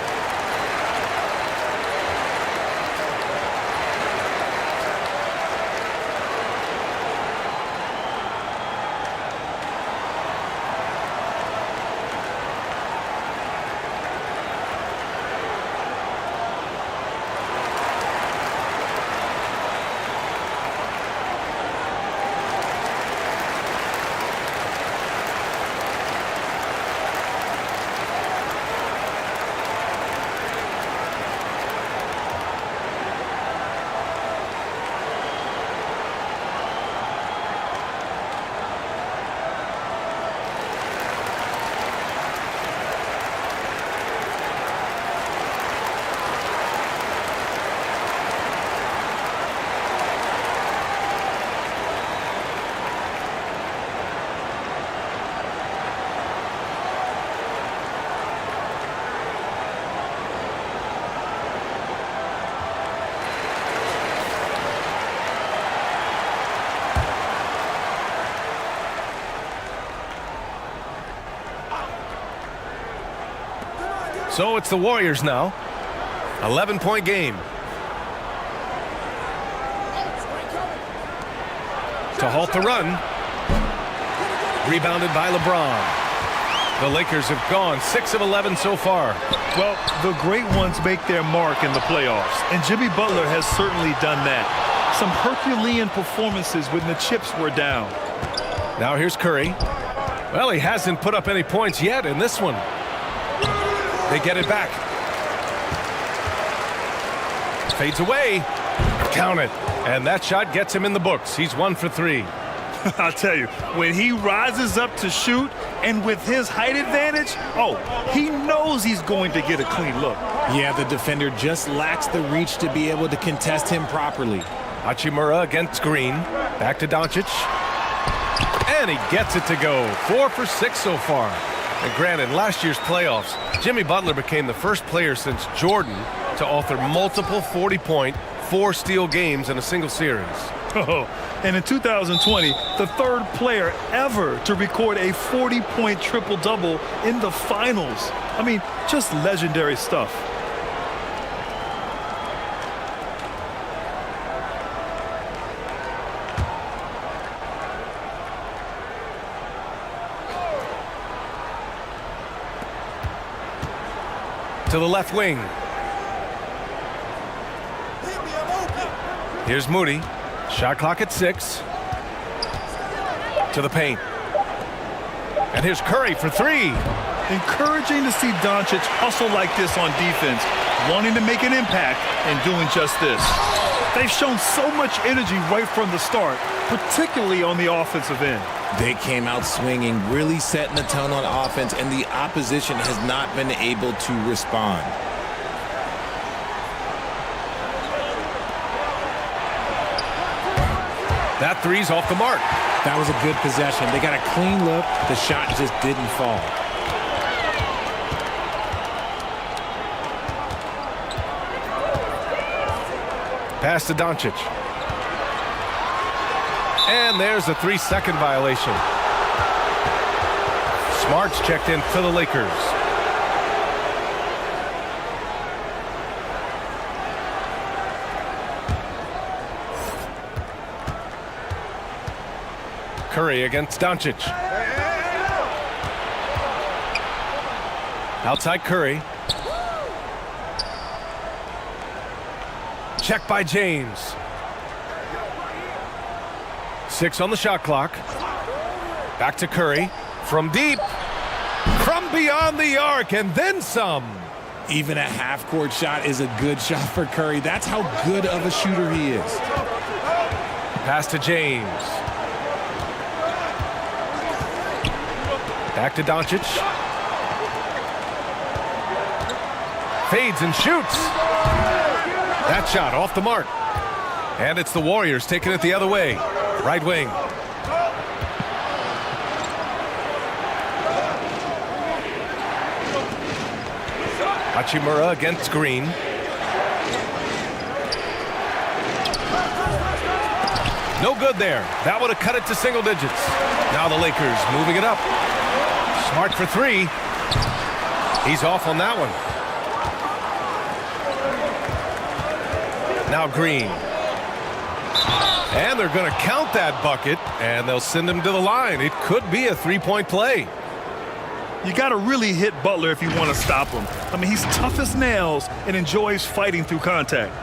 Speaker 13: So it's the Warriors now. 11-point game. To halt the run. Rebounded by LeBron. The Lakers have gone 6 of 11 so far.
Speaker 14: Well, the great ones make their mark in the playoffs, and Jimmy Butler has certainly done that. Some Herculean performances when the chips were down.
Speaker 13: Now here's Curry. Well, he hasn't put up any points yet in this one. They get it back. Fades away. Count it. And that shot gets him in the books. He's 1 for 3.
Speaker 14: I'll tell you, when he rises up to shoot, and with his height advantage, he knows he's going to get a clean look.
Speaker 15: Yeah, the defender just lacks the reach to be able to contest him properly.
Speaker 13: Hachimura against Green. Back to Doncic. And he gets it to go. 4 for 6 so far. And granted, last year's playoffs, Jimmy Butler became the first player since Jordan to author multiple 40-point, 4-steal games in a single series.
Speaker 14: And in 2020, the third player ever to record a 40-point triple-double in the finals. I mean, just legendary stuff.
Speaker 13: To the left wing. Here's Moody. Shot clock at 6. To the paint. And here's Curry for 3.
Speaker 14: Encouraging to see Doncic hustle like this on defense, wanting to make an impact and doing just this. They've shown so much energy right from the start, particularly on the offensive end.
Speaker 15: They came out swinging, really setting the tone on offense, and the opposition has not been able to respond.
Speaker 13: That three's off the mark.
Speaker 15: That was a good possession. They got a clean look. The shot just didn't fall.
Speaker 13: Pass to Doncic. And there's a 3-second violation. Smart's checked in for the Lakers. Curry against Doncic. Outside Curry. Check by James. 6 on the shot clock. Back to Curry. From deep. From beyond the arc and then some.
Speaker 15: Even a half-court shot is a good shot for Curry. That's how good of a shooter he is.
Speaker 13: Pass to James. Back to Doncic. Fades and shoots. That shot off the mark. And it's the Warriors taking it the other way. Right wing. Hachimura against Green. No good there. That would have cut it to single digits. Now the Lakers moving it up. Smart for three. He's off on that one. Now Green. And they're going to count that bucket, and they'll send him to the line. It could be a three-point play.
Speaker 14: You got to really hit Butler if you want to stop him. I mean, he's tough as nails and enjoys fighting through contact.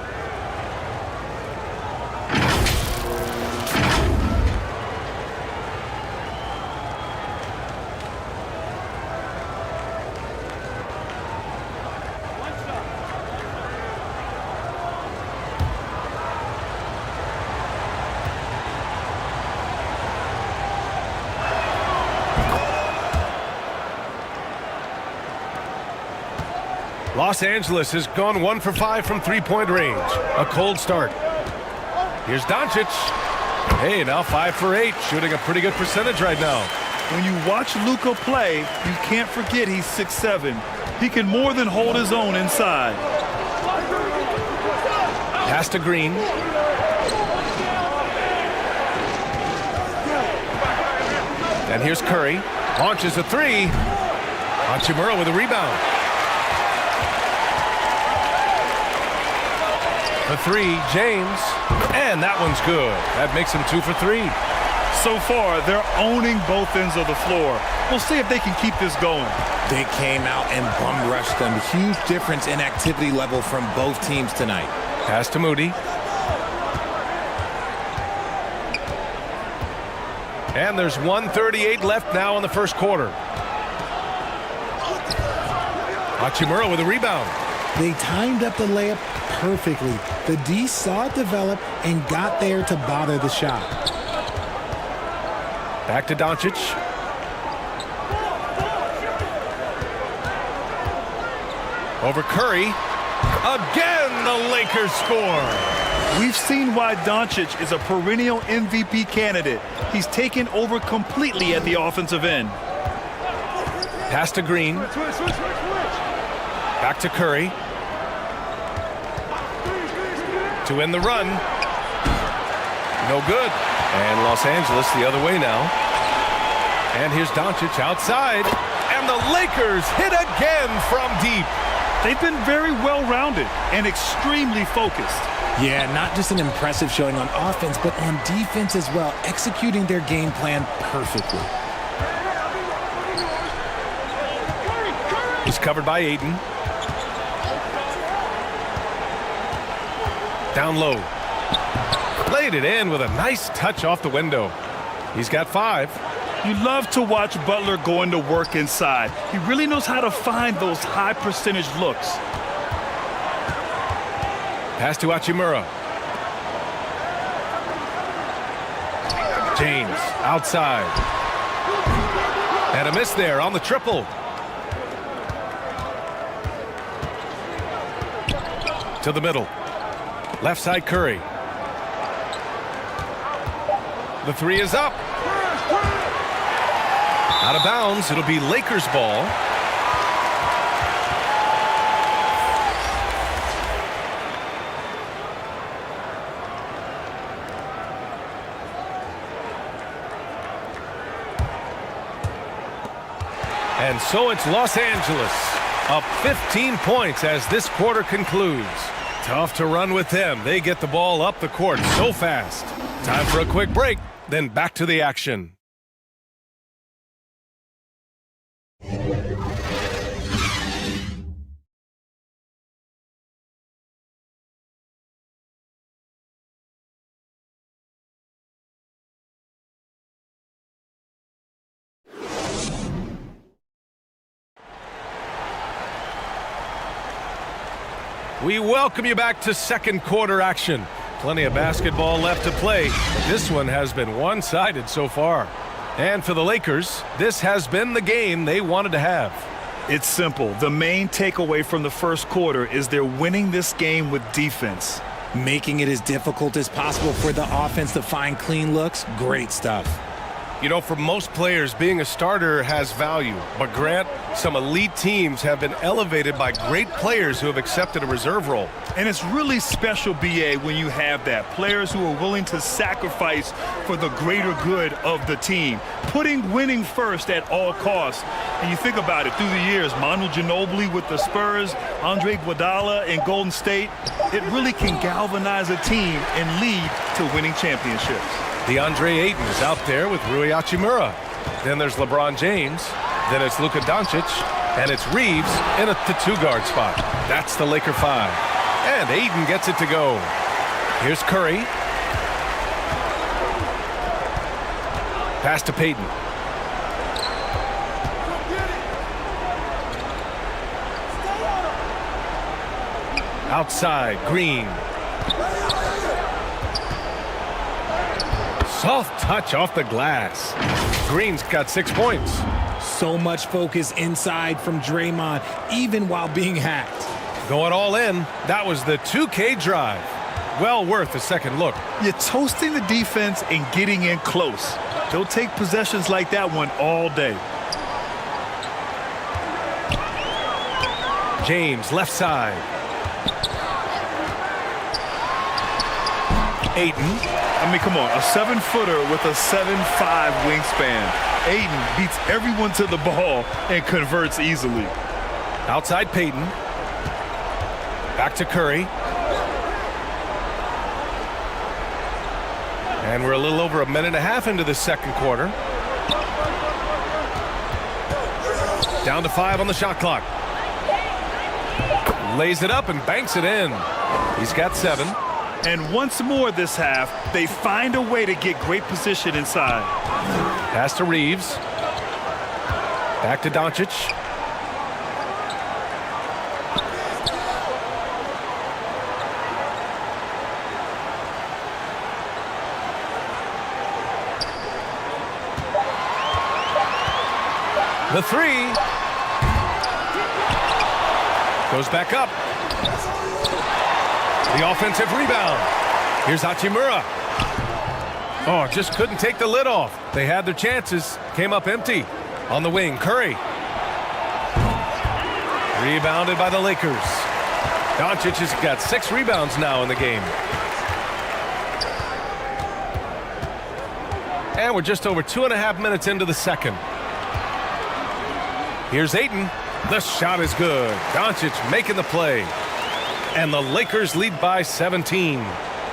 Speaker 13: Los Angeles has gone 1 for 5 from three-point range. A cold start. Here's Doncic. Hey, now 5 for 8, shooting a pretty good percentage right now.
Speaker 14: When you watch Luka play, you can't forget he's 6'7". He can more than hold his own inside.
Speaker 13: Pass to Green. And here's Curry. Launches a three. Hachimura with a rebound. The three, James. And that one's good. That makes him 2 for 3.
Speaker 14: So far, they're owning both ends of the floor. We'll see if they can keep this going.
Speaker 15: They came out and bum rushed them. Huge difference in activity level from both teams tonight.
Speaker 13: Pass to Moody. And there's 1:38 left now in the first quarter. Hachimura with a rebound.
Speaker 15: They timed up the layup perfectly. The D saw it develop and got there to bother the shot.
Speaker 13: Back to Doncic. Over Curry. Again, the Lakers score.
Speaker 14: We've seen why Doncic is a perennial MVP candidate. He's taken over completely at the offensive end.
Speaker 13: Pass to Green. Back to Curry. To end the run. No good. And Los Angeles the other way now. And here's Doncic outside. And the Lakers hit again from deep.
Speaker 14: They've been very well-rounded and extremely focused.
Speaker 15: Yeah, not just an impressive showing on offense, but on defense as well, executing their game plan perfectly.
Speaker 13: He's covered by Ayton. Down low. Laid it in with a nice touch off the window. He's got 5.
Speaker 14: You love to watch Butler going to work inside. He really knows how to find those high percentage looks.
Speaker 13: Pass to Hachimura. James outside. And a miss there on the triple. To the middle. Left side Curry. The three is up. Out of bounds. It'll be Lakers ball. And so it's Los Angeles up 15 points as this quarter concludes. Tough to run with them. They get the ball up the court so fast. Time for a quick break, then back to the action. We welcome you back to second quarter action. Plenty of basketball left to play. This one has been one-sided so far. And for the Lakers, this has been the game they wanted to have.
Speaker 14: It's simple. The main takeaway from the first quarter is they're winning this game with defense.
Speaker 15: Making it as difficult as possible for the offense to find clean looks. Great stuff.
Speaker 13: You know, for most players, being a starter has value. But Grant, some elite teams have been elevated by great players who have accepted a reserve role.
Speaker 14: And it's really special, BA, when you have that. Players who are willing to sacrifice for the greater good of the team. Putting winning first at all costs. And you think about it, through the years, Manu Ginobili with the Spurs, Andre Iguodala in Golden State, it really can galvanize a team and lead to winning championships.
Speaker 13: DeAndre Ayton is out there with Rui Hachimura. Then there's LeBron James. Then it's Luka Doncic. And it's Reeves in the two-guard spot. That's the Laker 5. And Ayton gets it to go. Here's Curry. Pass to Payton. Outside, Green. Soft touch off the glass. Green's got 6 points.
Speaker 15: So much focus inside from Draymond, even while being hacked.
Speaker 13: Going all in, that was the 2K drive. Well worth a second look.
Speaker 14: You're toasting the defense and getting in close. They'll take possessions like that one all day.
Speaker 13: James, left side. Ayton.
Speaker 14: I mean, come on, a 7-footer with a 7'5" wingspan. Ayton beats everyone to the ball and converts easily.
Speaker 13: Outside Payton. Back to Curry. And we're a little over a minute and a half into the second quarter. Down to 5 on the shot clock. Lays it up and banks it in. He's got 7.
Speaker 14: And once more this half, they find a way to get great position inside.
Speaker 13: Pass to Reeves. Back to Doncic. The 3. Goes back up. The offensive rebound. Here's Hachimura. Oh, just couldn't take the lid off. They had their chances. Came up empty. On the wing, Curry. Rebounded by the Lakers. Doncic has got 6 rebounds now in the game. And we're just over 2.5 minutes into the second. Here's Ayton. The shot is good. Doncic making the play. And the Lakers lead by 17.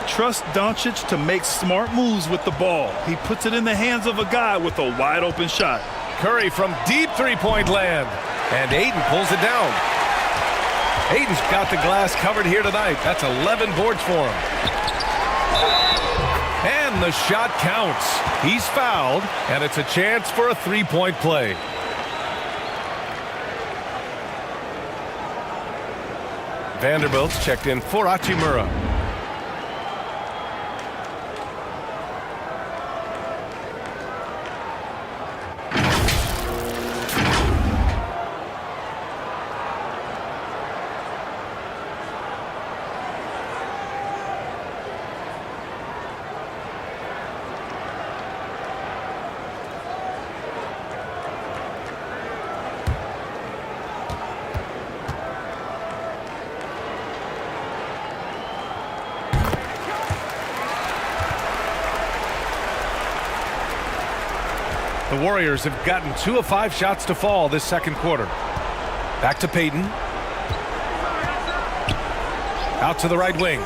Speaker 14: Trust Doncic to make smart moves with the ball. He puts it in the hands of a guy with a wide open shot.
Speaker 13: Curry from deep three-point land. And Ayton pulls it down. Ayton's got the glass covered here tonight. That's 11 boards for him. And the shot counts. He's fouled, and it's a chance for a three-point play. Vanderbilt's checked in for Hachimura. The Warriors have gotten 2 of 5 shots to fall this second quarter. Back to Payton. Out to the right wing.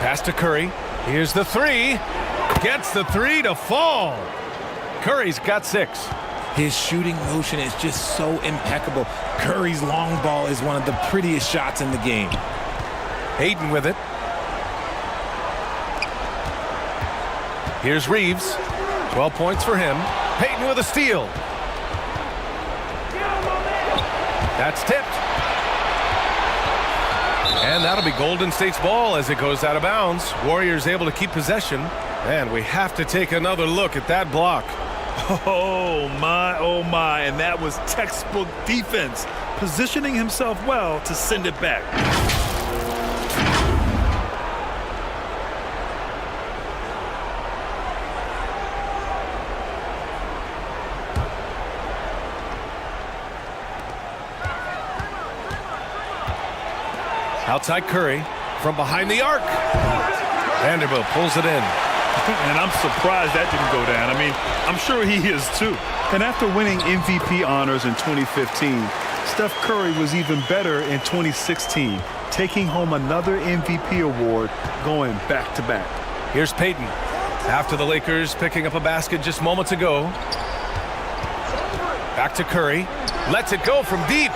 Speaker 13: Pass to Curry. Here's the 3. Gets the 3 to fall. Curry's got 6.
Speaker 15: His shooting motion is just so impeccable. Curry's long ball is one of the prettiest shots in the game.
Speaker 13: Ayton with it. Here's Reeves. 12 points for him. Payton with a steal. That's tipped. And that'll be Golden State's ball as it goes out of bounds. Warriors able to keep possession. And we have to take another look at that block.
Speaker 14: Oh, my. And that was textbook defense, positioning himself well to send it back.
Speaker 13: Outside Curry from behind the arc. Vanderbilt pulls it in.
Speaker 14: And I'm surprised that didn't go down. I mean, I'm sure he is too. And after winning MVP honors in 2015, Steph Curry was even better in 2016, taking home another MVP award, going back-to-back.
Speaker 13: Here's Payton. After the Lakers picking up a basket just moments ago. Back to Curry. Lets it go from deep.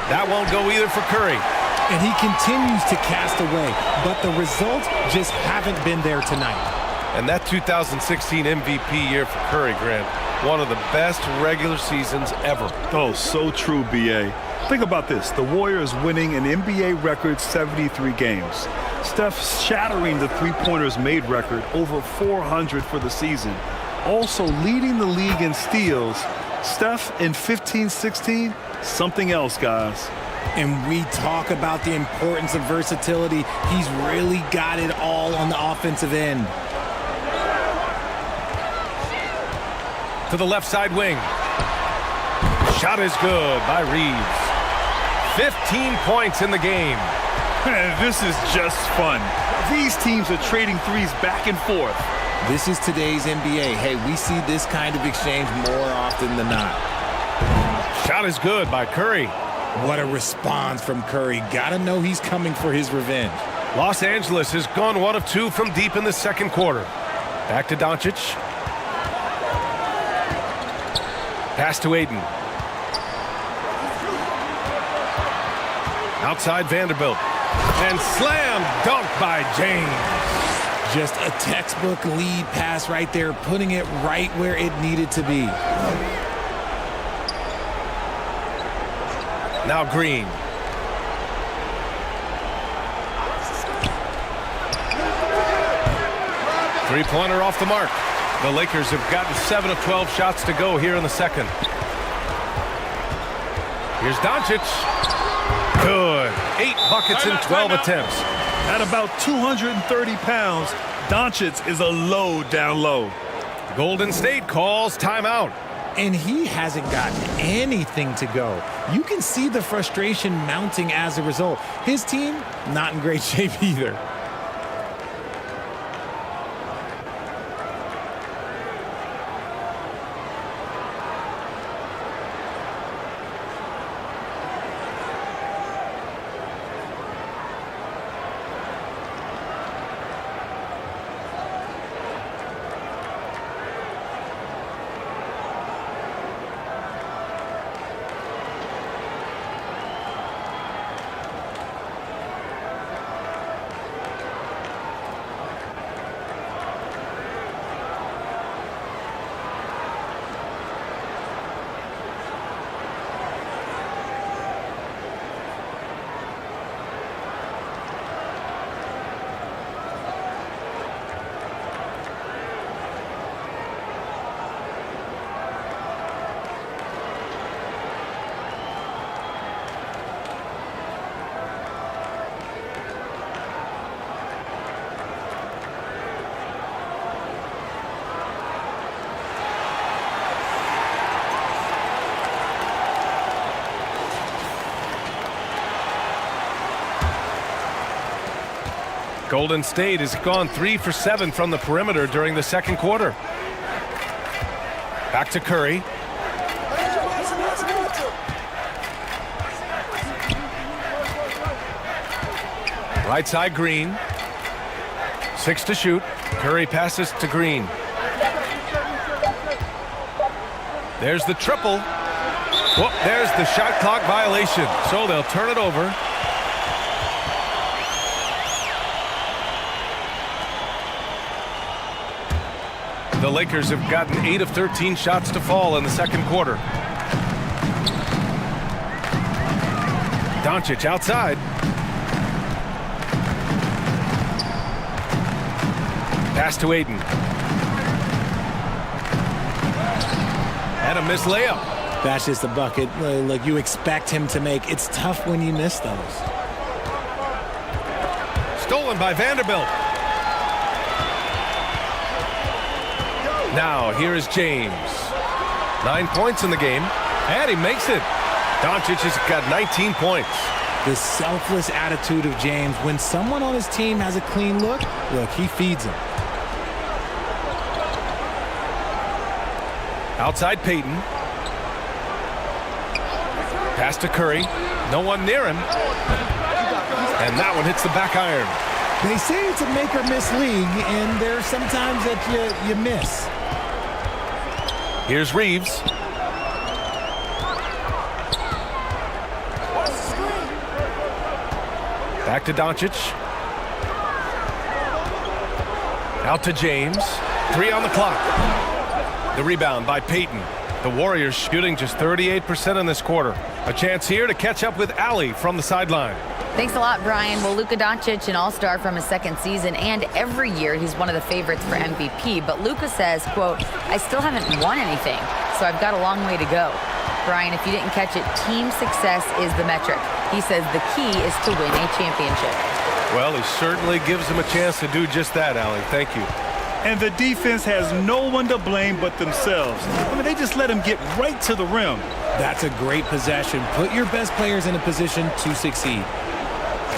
Speaker 13: That won't go either for Curry.
Speaker 15: And he continues to cast away, but the results just haven't been there tonight.
Speaker 13: And that 2016 MVP year for Curry, Grant, one of the best regular seasons ever.
Speaker 14: Oh, so true, B.A. Think about this. The Warriors winning an NBA record 73 games. Steph shattering the three-pointers made record, over 400 for the season. Also leading the league in steals. Steph in 15-16, something else, guys.
Speaker 15: And we talk about the importance of versatility. He's really got it all on the offensive end.
Speaker 13: To the left side wing. Shot is good by Reeves. 15 points in the game.
Speaker 14: This is just fun. These teams are trading threes back and forth.
Speaker 15: This is today's NBA. Hey, we see this kind of exchange more often than not.
Speaker 13: Shot is good by Curry.
Speaker 15: What a response from Curry. Gotta know he's coming for his revenge.
Speaker 13: Los Angeles has gone 1 of 2 from deep in the second quarter. Back to Doncic. Pass to Ayton. Outside Vanderbilt. And slam dunk by James.
Speaker 15: Just a textbook lead pass right there, putting it right where it needed to be.
Speaker 13: Now Green. Three-pointer off the mark. The Lakers have gotten 7 of 12 shots to go here in the second. Here's Doncic. Good. 8 buckets in 12 attempts.
Speaker 14: At about 230 pounds, Doncic is a load down low.
Speaker 13: Golden State calls timeout.
Speaker 15: And he hasn't gotten anything to go. You can see the frustration mounting as a result. His team, not in great shape either.
Speaker 13: Golden State has gone 3 for 7 from the perimeter during the second quarter. Back to Curry. Right side Green. 6 to shoot. Curry passes to Green. There's the triple. Whoop, there's the shot clock violation. So they'll turn it over. The Lakers have gotten 8 of 13 shots to fall in the second quarter. Doncic outside. Pass to Aiden. And a missed layup.
Speaker 15: That's just a bucket. Look, you expect him to make. It's tough when you miss those.
Speaker 13: Stolen by Vanderbilt. Now, here is James. 9 points in the game, and he makes it. Doncic has got 19 points.
Speaker 15: The selfless attitude of James. When someone on his team has a clean look, he feeds him.
Speaker 13: Outside Payton. Pass to Curry. No one near him. And that one hits the back iron.
Speaker 15: They say it's a make or miss league, and there's sometimes that you miss.
Speaker 13: Here's Reeves. Back to Doncic. Out to James. 3 on the clock. The rebound by Payton. The Warriors shooting just 38% in this quarter. A chance here to catch up with Allie from the sideline.
Speaker 16: Thanks a lot, Brian. Well, Luka Doncic, an all-star from his second season, and every year he's one of the favorites for MVP. But Luka says, quote, I still haven't won anything, so I've got a long way to go. Brian, if you didn't catch it, team success is the metric. He says the key is to win a championship.
Speaker 13: Well, he certainly gives them a chance to do just that, Allie. Thank you.
Speaker 14: And the defense has no one to blame but themselves. I mean, they just let him get right to the rim.
Speaker 15: That's a great possession. Put your best players in a position to succeed.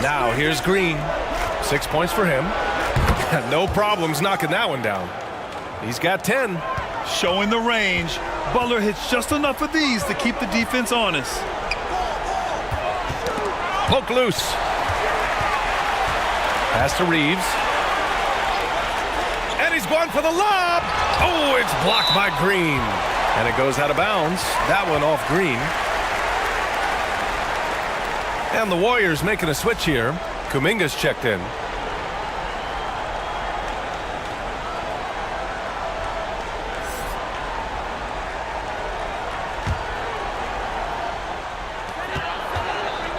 Speaker 13: Now, here's Green. 6 points for him. No problems knocking that one down. He's got 10.
Speaker 14: Showing the range. Butler hits just enough of these to keep the defense honest.
Speaker 13: Poke loose. Pass to Reeves. And he's going for the lob. Oh, it's blocked by Green. And it goes out of bounds. That one off Green. And the Warriors making a switch here. Kuminga's checked in.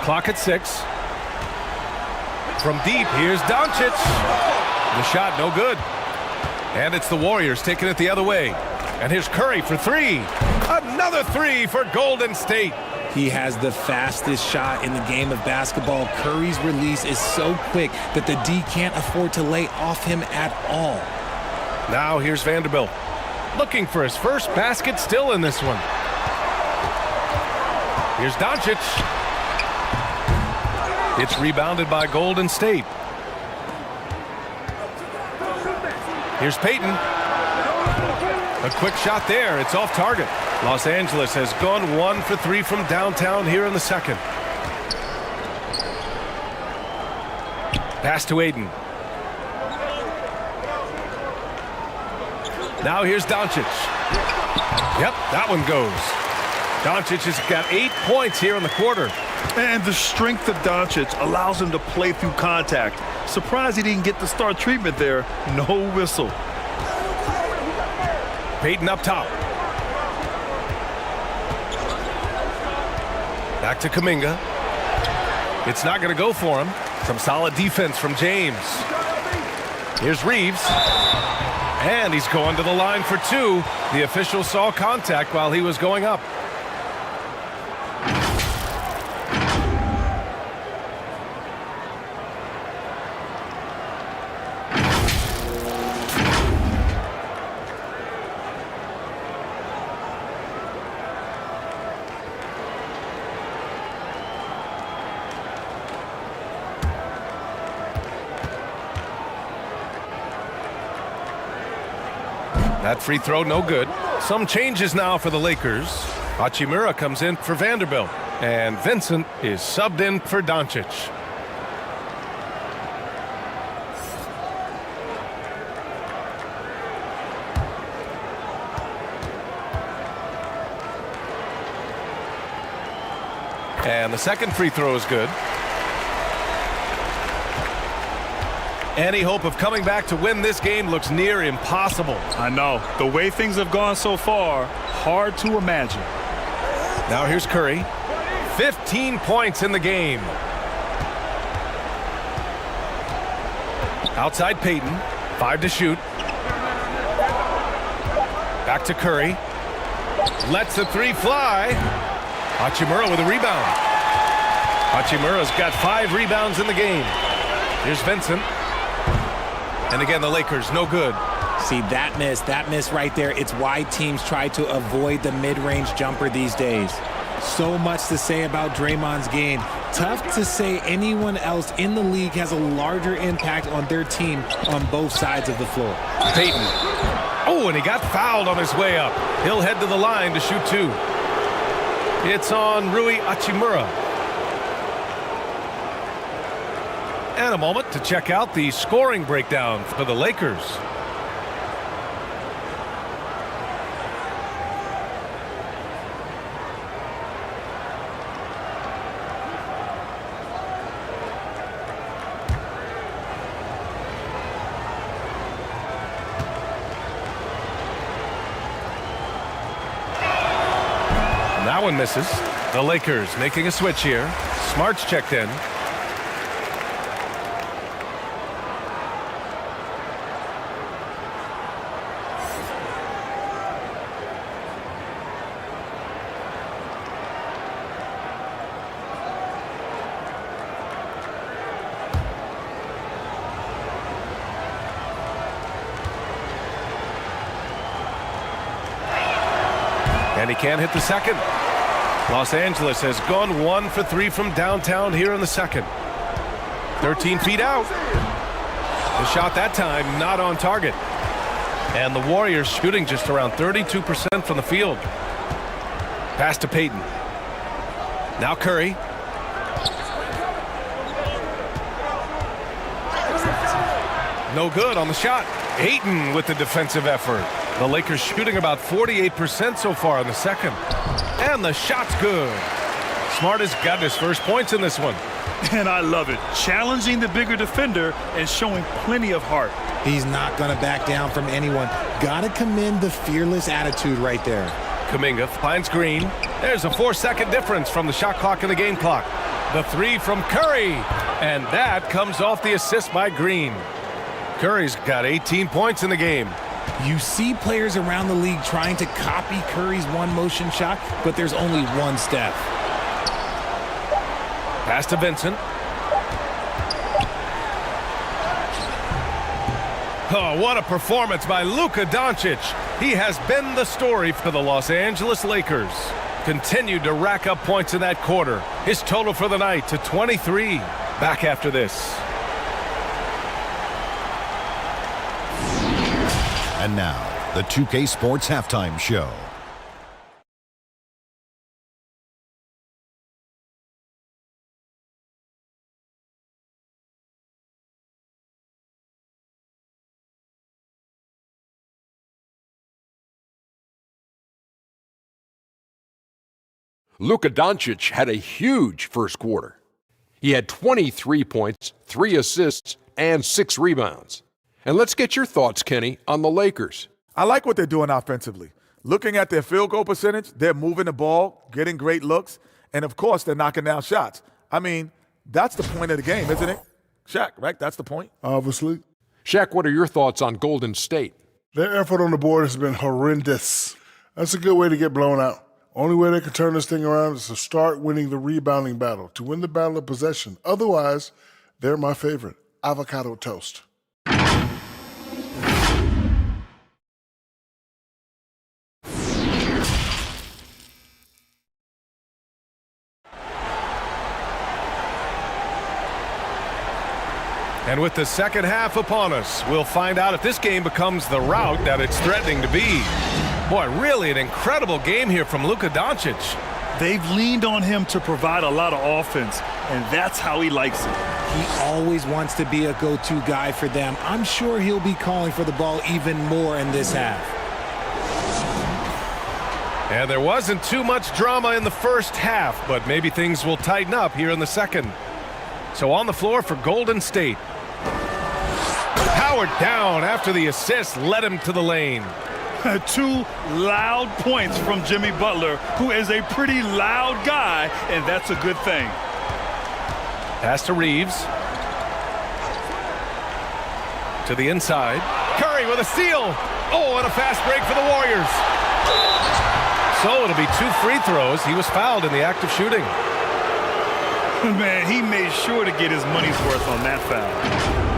Speaker 13: Clock at 6. From deep, here's Doncic. The shot no good. And it's the Warriors taking it the other way. And here's Curry for 3. Another 3 for Golden State.
Speaker 15: He has the fastest shot in the game of basketball. Curry's release is so quick that the D can't afford to lay off him at all.
Speaker 13: Now here's Vanderbilt. Looking for his first basket still in this one. Here's Doncic. It's rebounded by Golden State. Here's Payton. A quick shot there. It's off target. Los Angeles has gone 1 for 3 from downtown here in the second. Pass to Aiden. Now here's Doncic. Yep, that one goes. Doncic has got 8 points here in the quarter.
Speaker 14: And the strength of Doncic allows him to play through contact. Surprised he didn't get the star treatment there. No whistle.
Speaker 13: Payton up top. Back to Kuminga. It's not going to go for him. Some solid defense from James. Here's Reeves. And he's going to the line for 2. The official saw contact while he was going up. That free throw no good. Some changes now for the Lakers. Hachimura comes in for Vanderbilt. And Vincent is subbed in for Doncic. And the second free throw is good. Any hope of coming back to win this game looks near impossible.
Speaker 14: I know. The way things have gone so far, hard to imagine.
Speaker 13: Now here's Curry. 15 points in the game. Outside Payton. 5 to shoot. Back to Curry. Lets the three fly. Hachimura with a rebound. Hachimura's got 5 rebounds in the game. Here's Vincent. And again, the Lakers, no good.
Speaker 15: See, that miss right there, it's why teams try to avoid the mid-range jumper these days. So much to say about Draymond's game. Tough to say anyone else in the league has a larger impact on their team on both sides of the floor.
Speaker 13: Payton. Oh, and he got fouled on his way up. He'll head to the line to shoot 2. It's on Rui Hachimura. And a moment to check out the scoring breakdown for the Lakers. That one misses. The Lakers making a switch here. Smart's checked in. And he can't hit the second. Los Angeles has gone 1 for 3 from downtown here in the second. 13 feet out. The shot that time not on target. And the Warriors shooting just around 32% from the field. Pass to Payton. Now Curry. No good on the shot. Ayton with the defensive effort. The Lakers shooting about 48% so far in the second. And the shot's good. Smart has gotten his first points in this one.
Speaker 14: And I love it. Challenging the bigger defender and showing plenty of heart.
Speaker 15: He's not going to back down from anyone. Got to commend the fearless attitude right there.
Speaker 13: Kuminga finds Green. There's a 4-second difference from the shot clock and the game clock. The 3 from Curry. And that comes off the assist by Green. Curry's got 18 points in the game.
Speaker 15: You see players around the league trying to copy Curry's one-motion shot, but there's only one step.
Speaker 13: Pass to Vincent. Oh, what a performance by Luka Doncic. He has been the story for the Los Angeles Lakers. Continued to rack up points in that quarter. His total for the night to 23. Back after this.
Speaker 8: And now, the 2K Sports Halftime Show.
Speaker 9: Luka Doncic had a huge first quarter. He had 23 points, 3 assists, and 6 rebounds. And let's get your thoughts, Kenny, on the Lakers.
Speaker 10: I like what they're doing offensively. Looking at their field goal percentage, they're moving the ball, getting great looks, and of course, they're knocking down shots. I mean, that's the point of the game, isn't it? Shaq, right? That's the point.
Speaker 11: Obviously.
Speaker 9: Shaq, what are your thoughts on Golden State?
Speaker 11: Their effort on the board has been horrendous. That's a good way to get blown out. Only way they can turn this thing around is to start winning the rebounding battle, to win the battle of possession. Otherwise, they're my favorite. Avocado toast.
Speaker 13: And with the second half upon us, we'll find out if this game becomes the rout that it's threatening to be. Boy, really an incredible game here from Luka Doncic.
Speaker 14: They've leaned on him to provide a lot of offense, and that's how he likes it.
Speaker 15: He always wants to be a go-to guy for them. I'm sure he'll be calling for the ball even more in this half.
Speaker 13: And there wasn't too much drama in the first half, but maybe things will tighten up here in the second. So on the floor for Golden State. Powered down after the assist led him to the lane.
Speaker 14: 2 loud points from Jimmy Butler, who is a pretty loud guy, and that's a good thing.
Speaker 13: Pass to Reeves. To the inside. Curry with a steal. Oh, and a fast break for the Warriors. So it'll be 2 free throws. He was fouled in the act of shooting.
Speaker 14: Man, he made sure to get his money's worth on that foul.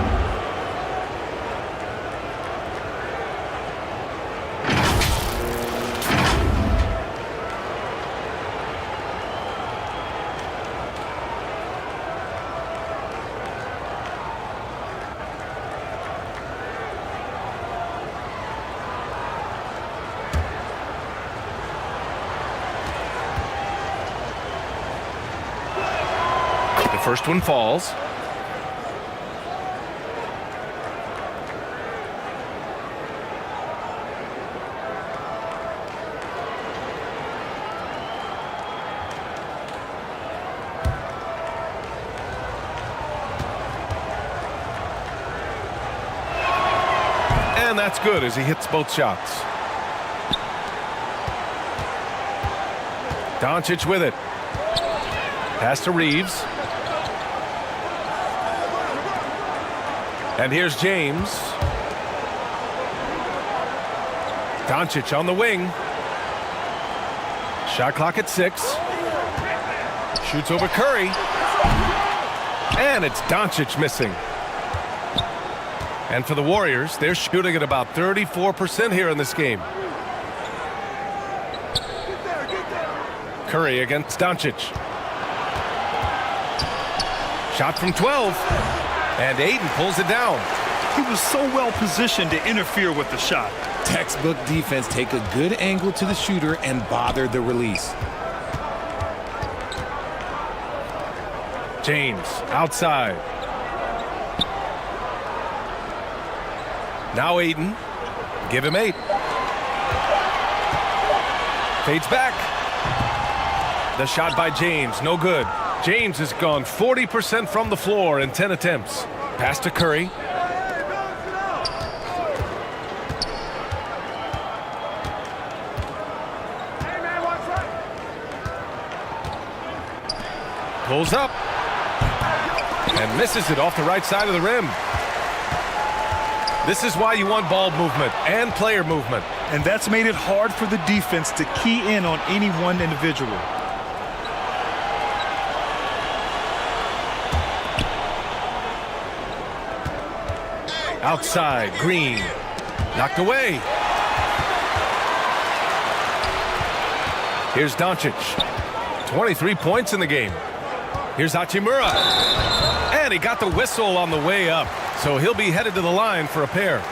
Speaker 13: First one falls. And that's good as he hits both shots. Doncic with it. Pass to Reeves. And here's James. Doncic on the wing. Shot clock at 6. Shoots over Curry. And it's Doncic missing. And for the Warriors, they're shooting at about 34% here in this game. Curry against Doncic. Shot from 12. And Ayton pulls it down.
Speaker 14: He was so well positioned to interfere with the shot.
Speaker 15: Textbook defense, take a good angle to the shooter and bother the release.
Speaker 13: James outside. Now Ayton. Give him 8. Fades back. The shot by James, no good. James has gone 40% from the floor in 10 attempts. Pass to Curry. Pulls up. And misses it off the right side of the rim. This is why you want ball movement and player movement.
Speaker 14: And that's made it hard for the defense to key in on any one individual.
Speaker 13: Outside, Green. Knocked away. Here's Doncic. 23 points in the game. Here's Hachimura. And he got the whistle on the way up. So he'll be headed to the line for a pair.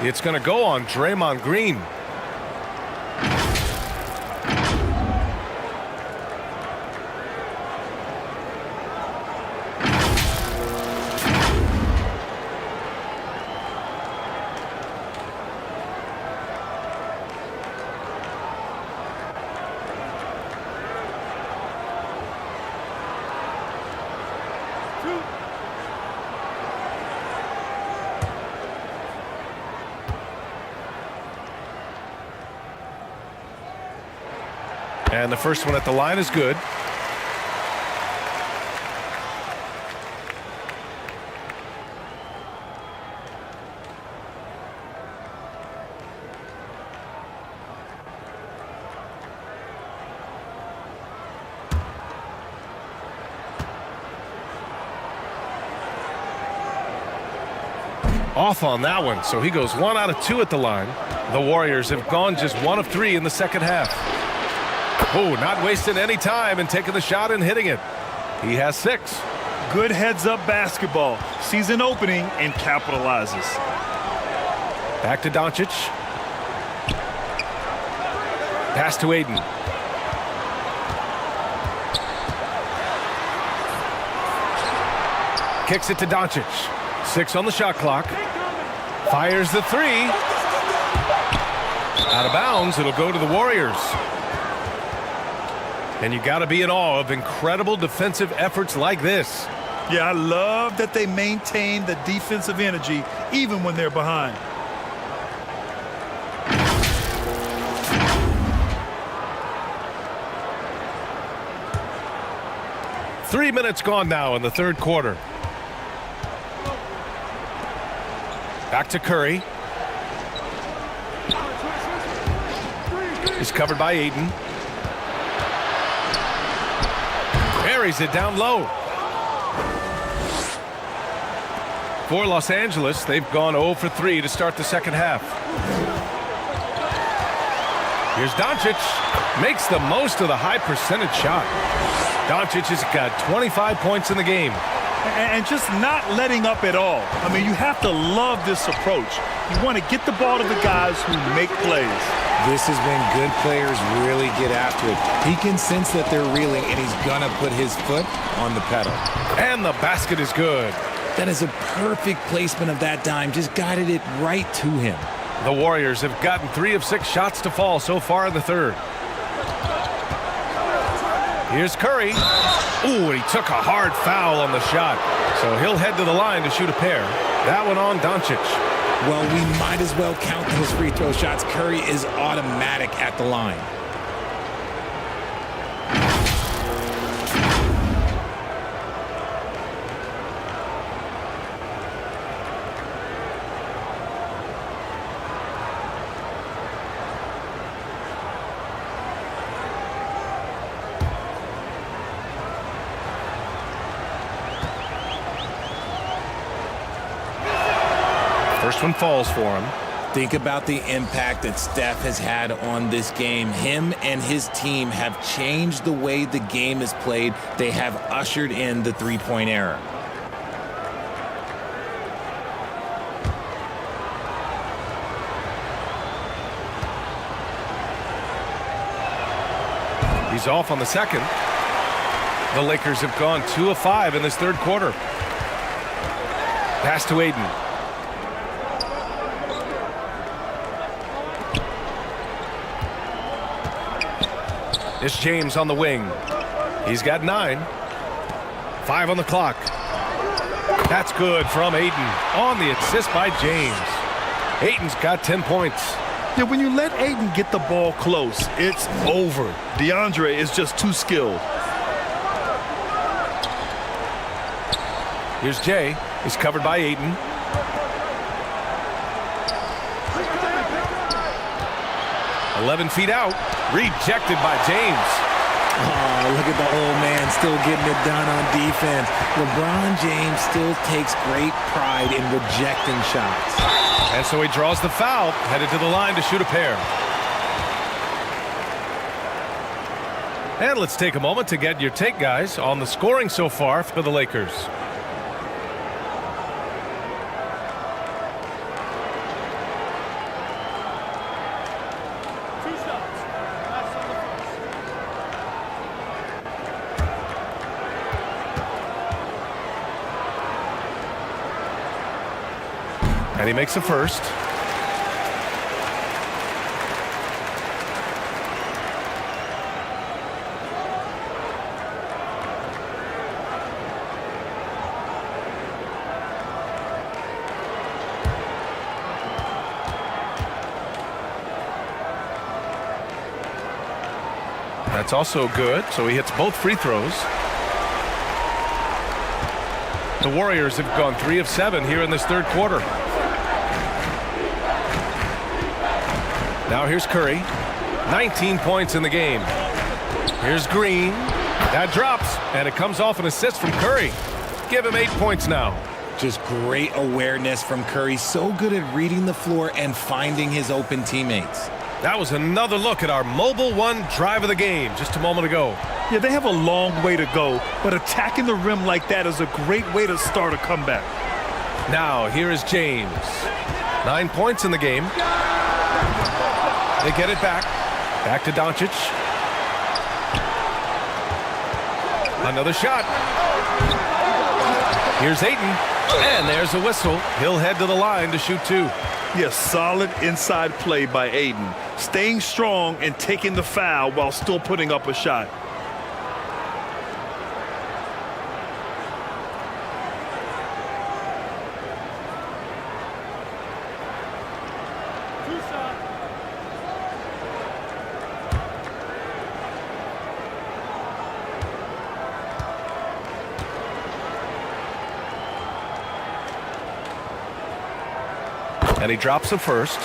Speaker 13: It's going to go on Draymond Green. And the first one at the line is good. Off on that one, so he goes 1 out of 2 at the line. The Warriors have gone just 1 of 3 in the second half. Oh, not wasting any time and taking the shot and hitting it. He has 6.
Speaker 14: Good heads-up basketball. Sees an opening and capitalizes.
Speaker 13: Back to Doncic. Pass to Ayton. Kicks it to Doncic. 6 on the shot clock. Fires the 3. Out of bounds. It'll go to the Warriors. And you got to be in awe of incredible defensive efforts like this.
Speaker 14: Yeah, I love that they maintain the defensive energy even when they're behind.
Speaker 13: Three minutes gone now in the third quarter. Back to Curry. He's covered by Ayton. Buries it down low. For Los Angeles, they've gone 0 for 3 to start the second half. Here's Doncic. Makes the most of the high percentage shot. Doncic has got 25 points in the game.
Speaker 14: And just not letting up at all. I mean, you have to love this approach. You want to get the ball to the guys who make plays.
Speaker 15: This is when good players really get after it. He can sense that they're reeling, and he's going to put his foot on the pedal.
Speaker 13: And the basket is good.
Speaker 15: That is a perfect placement of that dime. Just guided it right to him.
Speaker 13: The Warriors have gotten 3 of 6 shots to fall so far in the third. Here's Curry. Ooh, he took a hard foul on the shot. So he'll head to the line to shoot a pair. That one on Doncic.
Speaker 15: Well, we might as well count those free throw shots. Curry is automatic at the line.
Speaker 13: First one falls for him.
Speaker 15: Think about the impact that Steph has had on this game. Him and his team have changed the way the game is played. They have ushered in the three-point era.
Speaker 13: He's off on the second. The Lakers have gone 2 of 5 in this third quarter. Pass to Ayton. It's James on the wing. He's got 9. 5 on the clock. That's good from Ayton on the assist by James. Ayton's got 10 points.
Speaker 14: Yeah, when you let Ayton get the ball close, it's over. DeAndre is just too skilled.
Speaker 13: Here's Jay. He's covered by Ayton. "11 feet out." Rejected by James.
Speaker 15: Oh, look at the old man still getting it done on defense. LeBron James still takes great pride in rejecting shots.
Speaker 13: And so he draws the foul, headed to the line to shoot a pair. And let's take a moment to get your take, guys, on the scoring so far for the Lakers. And he makes the first. That's also good, so he hits both free throws. The Warriors have gone 3 of 7 here in this third quarter. Now here's Curry. 19 points in the game. Here's Green. That drops, and it comes off an assist from Curry. Give him 8 points now.
Speaker 15: Just great awareness from Curry. So good at reading the floor and finding his open teammates.
Speaker 13: That was another look at our Mobile One drive of the game just a moment ago.
Speaker 14: Yeah, they have a long way to go, but attacking the rim like that is a great way to start a comeback.
Speaker 13: Now, here is James. 9 points in the game. They get it back. Back to Doncic. Another shot. Here's Ayton. And there's a whistle. He'll head to the line to shoot 2.
Speaker 14: Yes, solid inside play by Ayton. Staying strong and taking the foul while still putting up a shot.
Speaker 13: And he drops the first.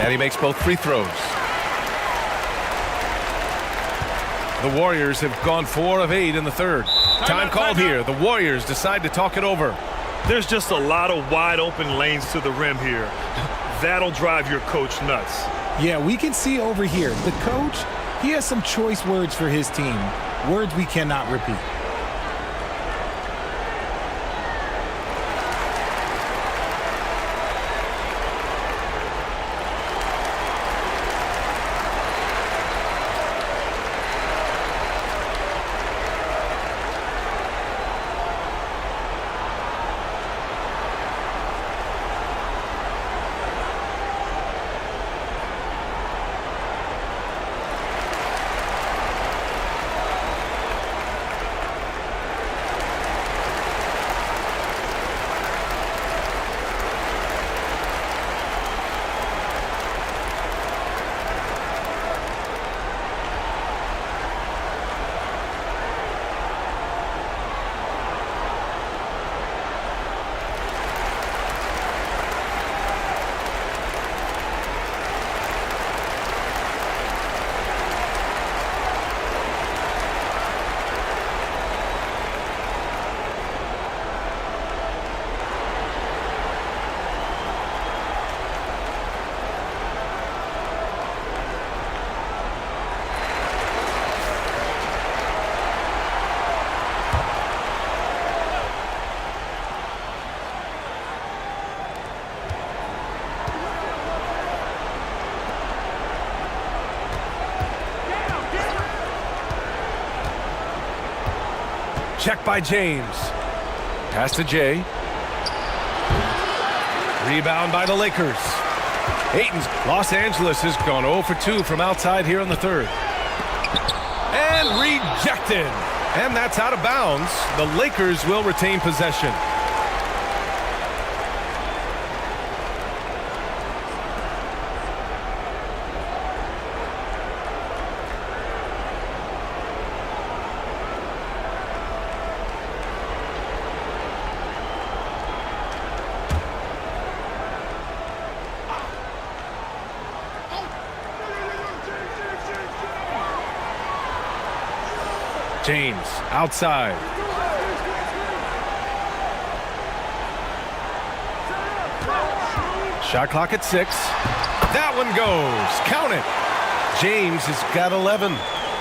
Speaker 13: And he makes both free throws. The Warriors have gone 4 of 8 in the third. Time called here. The Warriors decide to talk it over.
Speaker 14: There's just a lot of wide open lanes to the rim here. That'll drive your coach nuts.
Speaker 15: Yeah, we can see over here. The coach, he has some choice words for his team. Words we cannot repeat.
Speaker 13: Check by James. Pass to Jay. Rebound by the Lakers. Ayton's Los Angeles has gone 0 for 2 from outside here in the third. And rejected. And that's out of bounds. The Lakers will retain possession. James outside. Shot clock at 6. That one goes. Count it. James has got 11.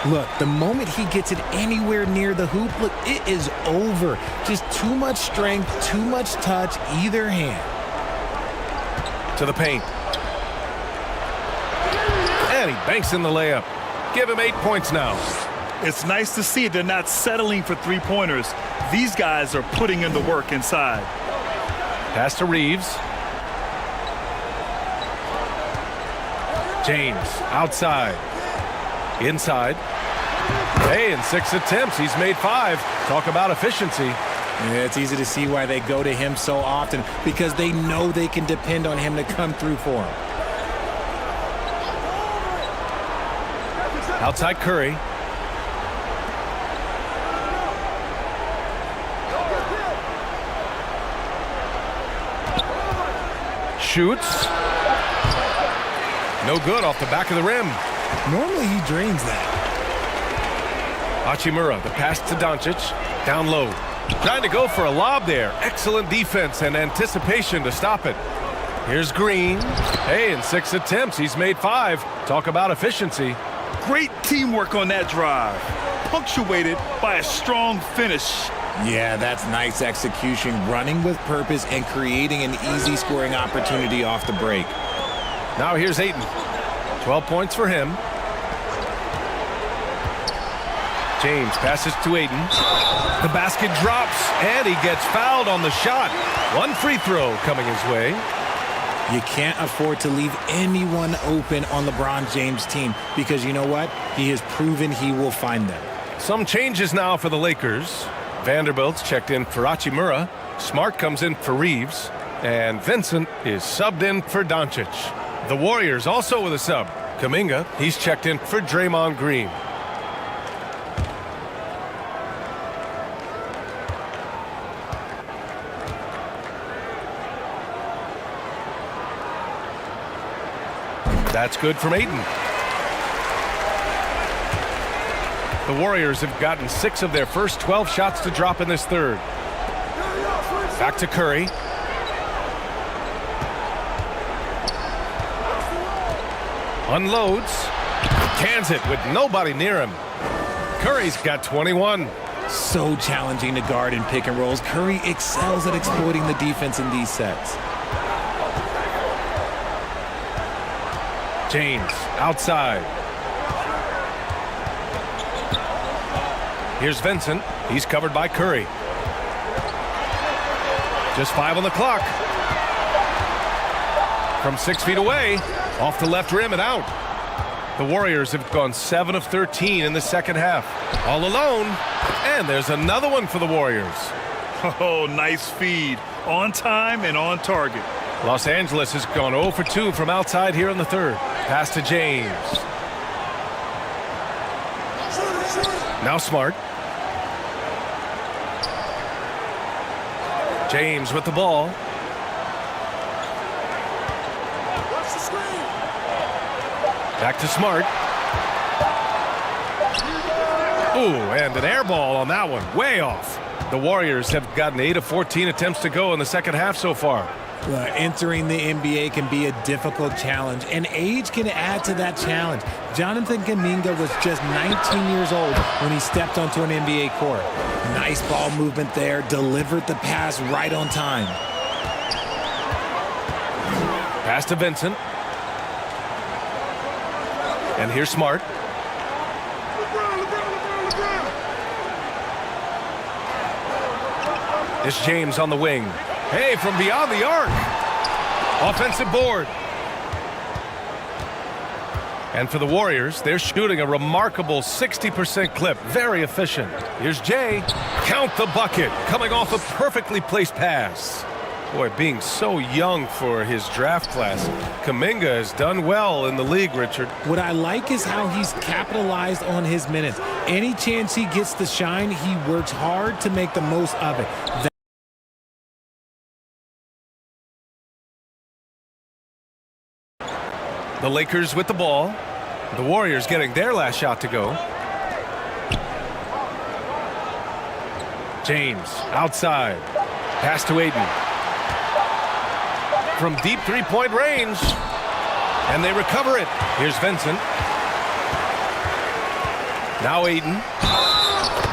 Speaker 15: Look, the moment he gets it anywhere near the hoop, look, it is over. Just too much strength, too much touch, either hand.
Speaker 13: To the paint. And he banks in the layup. Give him 8 points now.
Speaker 14: It's nice to see they're not settling for three-pointers. These guys are putting in the work inside.
Speaker 13: Pass to Reeves. James outside. Inside. Hey, in 6 attempts, he's made 5. Talk about efficiency.
Speaker 15: Yeah, it's easy to see why they go to him so often, because they know they can depend on him to come through for them.
Speaker 13: Outside Curry. Shoots. No good off the back of the rim.
Speaker 15: Normally he drains that.
Speaker 13: Hachimura, the pass to Doncic. Down low. Trying to go for a lob there. Excellent defense and anticipation to stop it. Here's Green. Hey, in 6 attempts, he's made 5. Talk about efficiency.
Speaker 14: Great teamwork on that drive. Punctuated by a strong finish.
Speaker 15: Yeah, that's nice execution, running with purpose and creating an easy scoring opportunity off the break.
Speaker 13: Now here's Ayton. 12 points for him. James passes to Ayton. The basket drops, and he gets fouled on the shot. 1 free throw coming his way.
Speaker 15: You can't afford to leave anyone open on LeBron James' team, because you know what? He has proven he will find them.
Speaker 13: Some changes now for the Lakers. Vanderbilt's checked in for Hachimura. Smart comes in for Reeves. And Vincent is subbed in for Doncic. The Warriors also with a sub. Kuminga, he's checked in for Draymond Green. That's good from Ayton. The Warriors have gotten 6 of their first 12 shots to drop in this third. Back to Curry. Unloads. Cans it with nobody near him. Curry's got 21.
Speaker 15: So challenging to guard in pick and rolls. Curry excels at exploiting the defense in these sets.
Speaker 13: James outside. Here's Vincent. He's covered by Curry. Just 5 on the clock. From 6 feet away, off the left rim and out. The Warriors have gone 7 of 13 in the second half. All alone, and there's another one for the Warriors.
Speaker 14: Oh, nice feed. On time and on target.
Speaker 13: Los Angeles has gone 0 for 2 from outside here in the third. Pass to James. Now Smart. James with the ball. Back to Smart. Ooh, and an air ball on that one. Way off. The Warriors have gotten 8 of 14 attempts to go in the second half so far.
Speaker 15: Entering the NBA can be a difficult challenge, and age can add to that challenge. Jonathan Kuminga was just 19 years old when he stepped onto an NBA court. Nice ball movement there, delivered the pass right on time.
Speaker 13: Pass to Vincent. And here's Smart. It's James on the wing. Hey, from beyond the arc. Offensive board. And for the Warriors, they're shooting a remarkable 60% clip. Very efficient. Here's Jay. Count the bucket. Coming off a perfectly placed pass. Boy, being so young for his draft class, Kuminga has done well in the league, Richard.
Speaker 15: What I like is how he's capitalized on his minutes. Any chance he gets to shine, he works hard to make the most of it.
Speaker 13: The Lakers with the ball. The Warriors getting their last shot to go. James outside. Pass to Ayton. From deep three-point range. And they recover it. Here's Vincent. Now Ayton.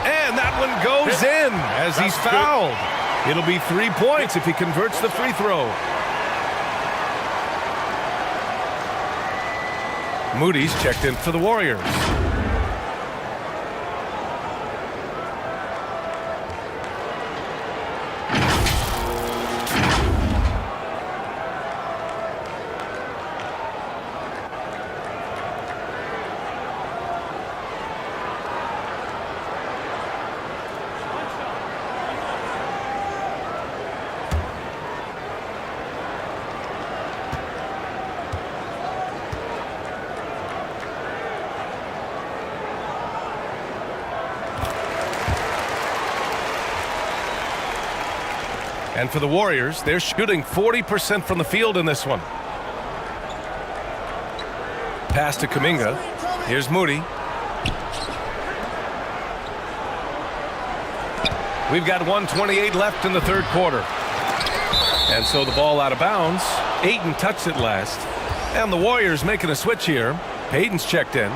Speaker 13: And that one goes in as he's fouled. It'll be 3 points if he converts the free throw. Moody's checked in for the Warriors. And for the Warriors, they're shooting 40% from the field in this one. Pass to Kuminga. Here's Moody. We've got 1:28 left in the third quarter. And so the ball out of bounds. Ayton touched it last. And the Warriors making a switch here. Payton's checked in.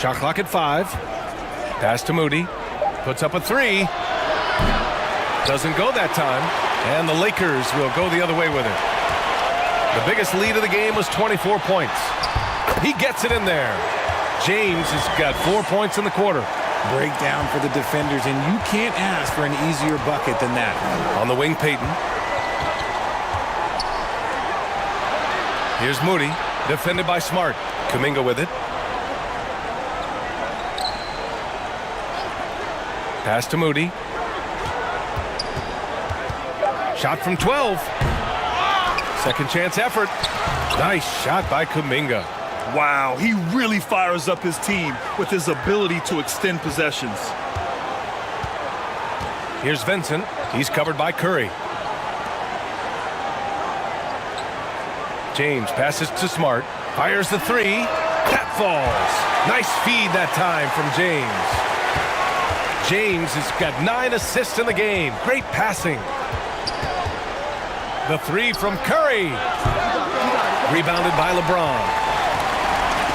Speaker 13: Shot clock at 5. Pass to Moody. Puts up a 3. Doesn't go that time. And the Lakers will go the other way with it. The biggest lead of the game was 24 points. He gets it in there. James has got 4 points in the quarter.
Speaker 15: Breakdown for the defenders, and you can't ask for an easier bucket than that.
Speaker 13: On the wing, Peyton. Here's Moody, defended by Smart. Kuminga with it. Pass to Moody. Shot from 12. Second chance effort. Nice shot by Kuminga.
Speaker 14: Wow, he really fires up his team with his ability to extend possessions.
Speaker 13: Here's Vincent. He's covered by Curry. James passes to Smart. Fires the three. That falls. Nice feed that time from James. James has got 9 assists in the game. Great passing. The three from Curry. Rebounded by LeBron.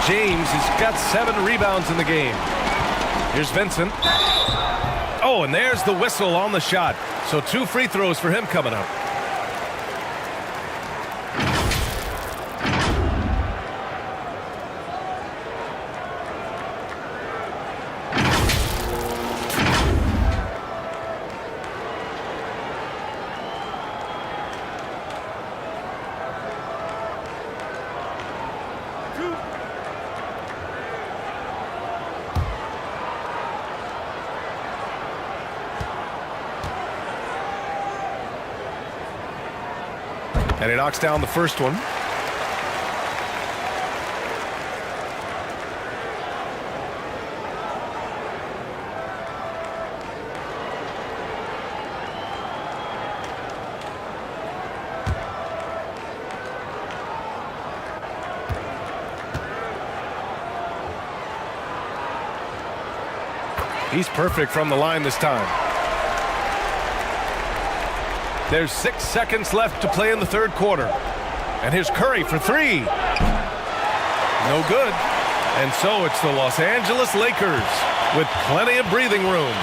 Speaker 13: James has got 7 rebounds in the game. Here's Vincent. Oh, and there's the whistle on the shot. So 2 free throws for him coming up. And he knocks down the first one. He's perfect from the line this time. There's 6 seconds left to play in the third quarter. And here's Curry for 3. No good. And so it's the Los Angeles Lakers with plenty of breathing room.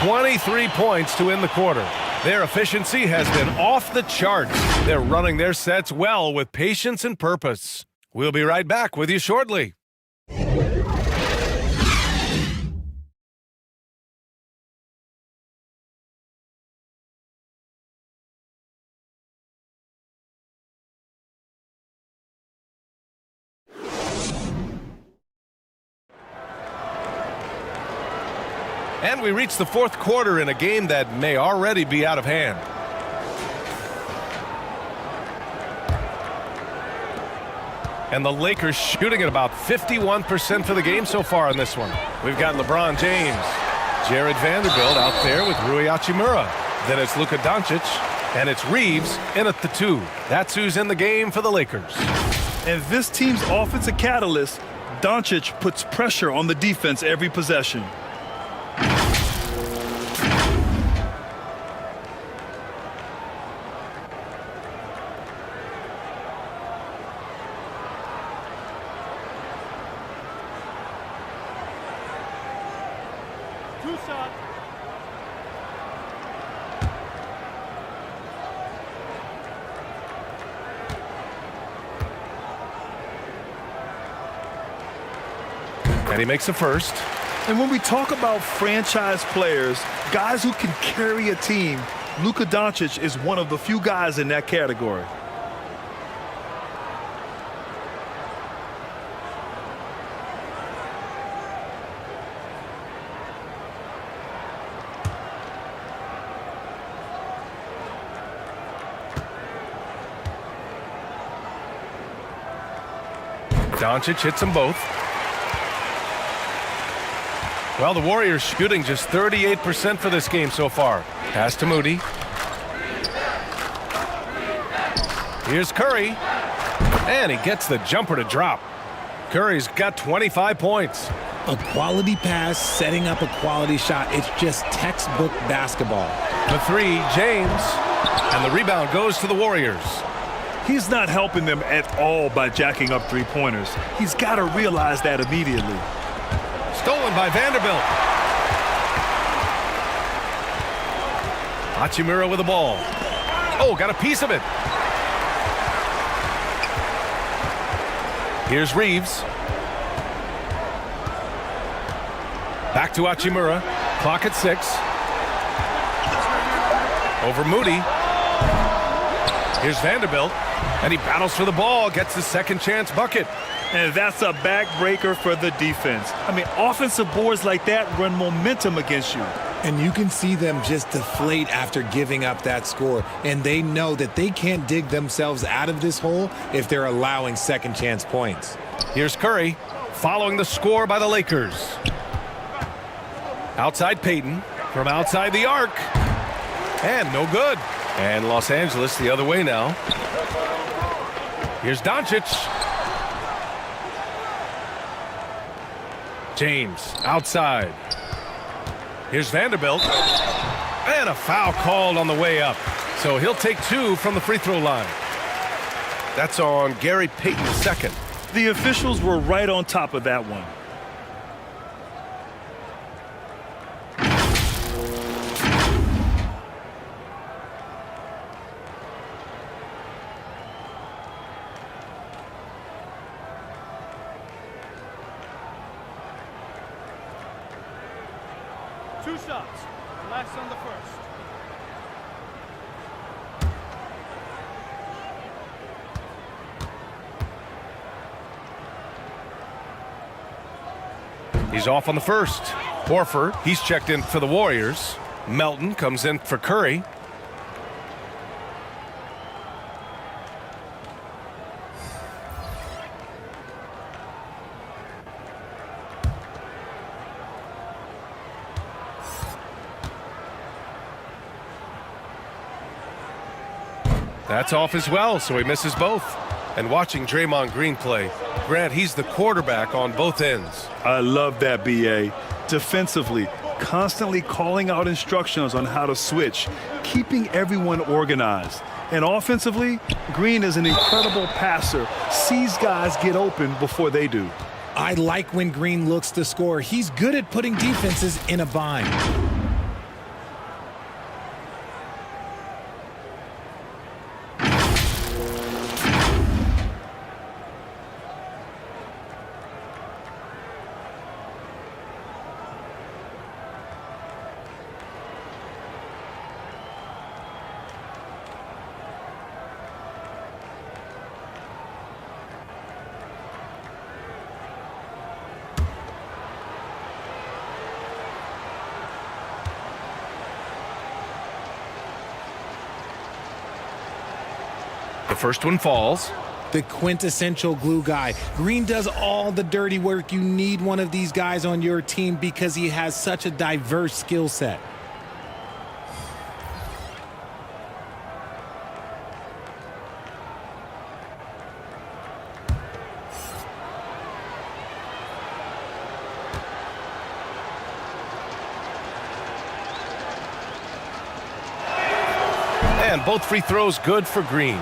Speaker 13: 23 points to end the quarter. Their efficiency has been off the charts. They're running their sets well with patience and purpose. We'll be right back with you shortly. And we reach the fourth quarter in a game that may already be out of hand. And the Lakers shooting at about 51% for the game so far in this one. We've got LeBron James, Jared Vanderbilt out there with Rui Hachimura. Then it's Luka Doncic, and it's Reeves in at the 2. That's who's in the game for the Lakers.
Speaker 14: And this team's offensive catalyst, Doncic puts pressure on the defense every possession.
Speaker 13: And he makes the first.
Speaker 14: And when we talk about franchise players, guys who can carry a team, Luka Doncic is one of the few guys in that category.
Speaker 13: Doncic hits them both. Well, the Warriors shooting just 38% for this game so far. Pass to Moody. Here's Curry. And he gets the jumper to drop. Curry's got 25 points.
Speaker 15: A quality pass, setting up a quality shot. It's just textbook basketball.
Speaker 13: The 3, James. And the rebound goes to the Warriors.
Speaker 14: He's not helping them at all by jacking up three-pointers. He's got to realize that immediately.
Speaker 13: Stolen by Vanderbilt. Hachimura with the ball. Oh, got a piece of it. Here's Reeves. Back to Hachimura. Clock at 6. Over Moody. Here's Vanderbilt. And he battles for the ball. Gets the second chance bucket.
Speaker 14: And that's a backbreaker for the defense. I mean, offensive boards like that run momentum against you.
Speaker 15: And you can see them just deflate after giving up that score. And they know that they can't dig themselves out of this hole if they're allowing second chance points.
Speaker 13: Here's Curry following the score by the Lakers. Outside Payton from outside the arc. And no good. And Los Angeles the other way now. Here's Doncic. James outside. Here's Vanderbilt. And a foul called on the way up. So he'll take 2 from the free throw line. That's on Gary Payton II.
Speaker 14: The officials were right on top of that one.
Speaker 2: Two shots. Last on the first.
Speaker 13: He's off on the first. Horford, he's checked in for the Warriors. Melton comes in for Curry. That's off as well, so he misses both. And watching Draymond Green play, Grant, he's the quarterback on both ends.
Speaker 14: I love that, B.A. Defensively, constantly calling out instructions on how to switch, keeping everyone organized. And offensively, Green is an incredible passer, sees guys get open before they do.
Speaker 15: I like when Green looks to score. He's good at putting defenses in a bind.
Speaker 13: The first one falls.
Speaker 15: The quintessential glue guy. Green does all the dirty work. You need one of these guys on your team because he has such a diverse skill set.
Speaker 13: And both free throws good for Green.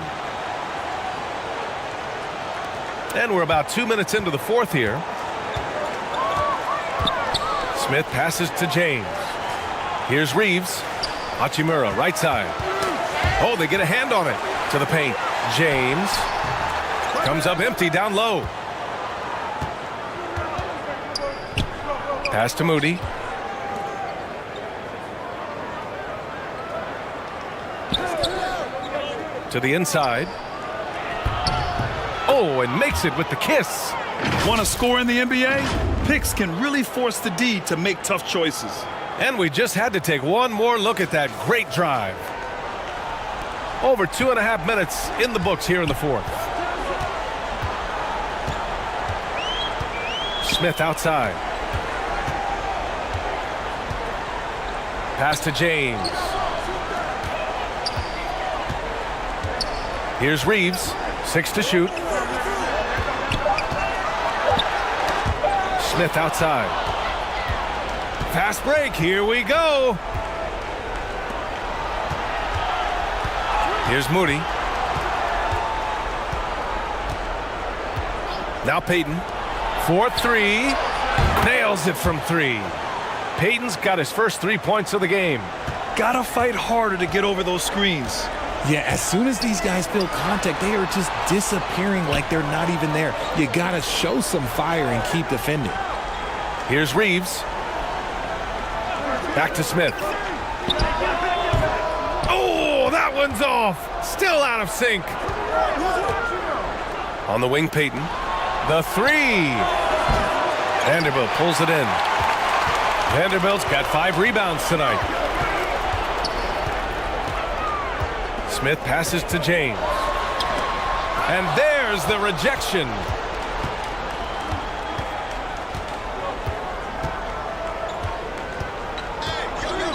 Speaker 13: And we're about 2 minutes into the fourth here. Smith passes to James. Here's Reeves. Hachimura, right side. Oh, they get a hand on it. To the paint. James. Comes up empty down low. Pass to Moody. To the inside. Oh, and makes it with the kiss.
Speaker 14: Want to score in the NBA? Picks can really force the D to make tough choices.
Speaker 13: And we just had to take one more look at that great drive. Over 2.5 minutes in the books here in the fourth. Smith outside. Pass to James. Here's Reeves. 6 to shoot. Smith outside. Fast break. Here we go. Here's Moody. Now Payton. 4-3. Nails it from 3. Payton's got his first 3 points of the game.
Speaker 14: Gotta fight harder to get over those screens.
Speaker 15: Yeah, as soon as these guys feel contact, they are just disappearing like they're not even there. You got to show some fire and keep defending.
Speaker 13: Here's Reeves. Back to Smith. Oh, that one's off. Still out of sync. On the wing, Payton. The three. Vanderbilt pulls it in. Vanderbilt's got 5 rebounds tonight. Smith passes to James. And there's the rejection.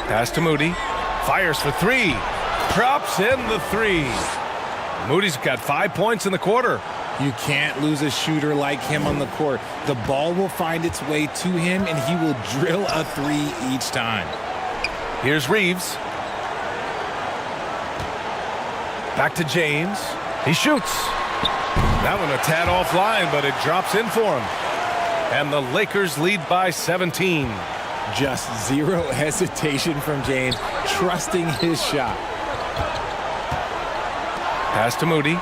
Speaker 13: Pass to Moody. Fires for 3. Drops in the 3. Moody's got 5 points in the quarter.
Speaker 15: You can't lose a shooter like him on the court. The ball will find its way to him, and he will drill a 3 each time.
Speaker 13: Here's Reeves. Back to James. He shoots. That one a tad offline, but it drops in for him. And the Lakers lead by 17.
Speaker 15: Just zero hesitation from James, trusting his shot.
Speaker 13: Pass to Moody.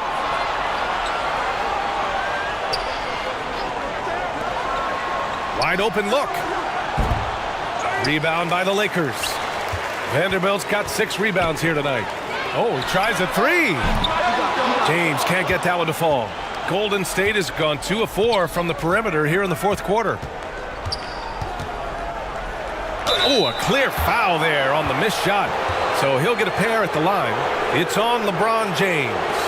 Speaker 13: Wide open look. Rebound by the Lakers. Vanderbilt's got 6 rebounds here tonight. Oh, he tries a 3. James can't get that one to fall. Golden State has gone 2 of 4 from the perimeter here in the fourth quarter. Oh, a clear foul there on the missed shot. So he'll get a pair at the line. It's on LeBron James.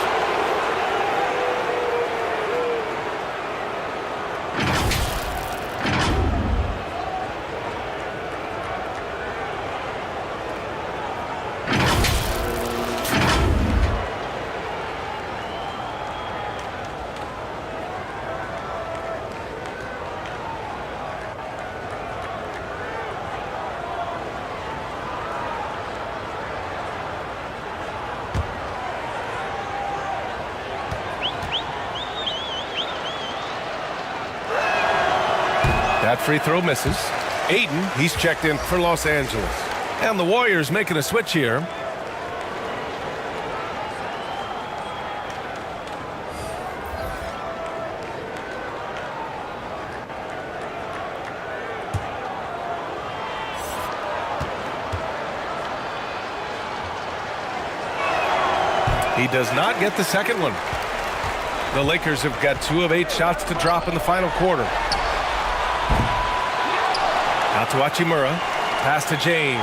Speaker 13: That free throw misses. Ayton, he's checked in for Los Angeles. And the Warriors making a switch here. He does not get the second one. The Lakers have got 2 of 8 shots to drop in the final quarter. Out to Hachimura. Pass to James.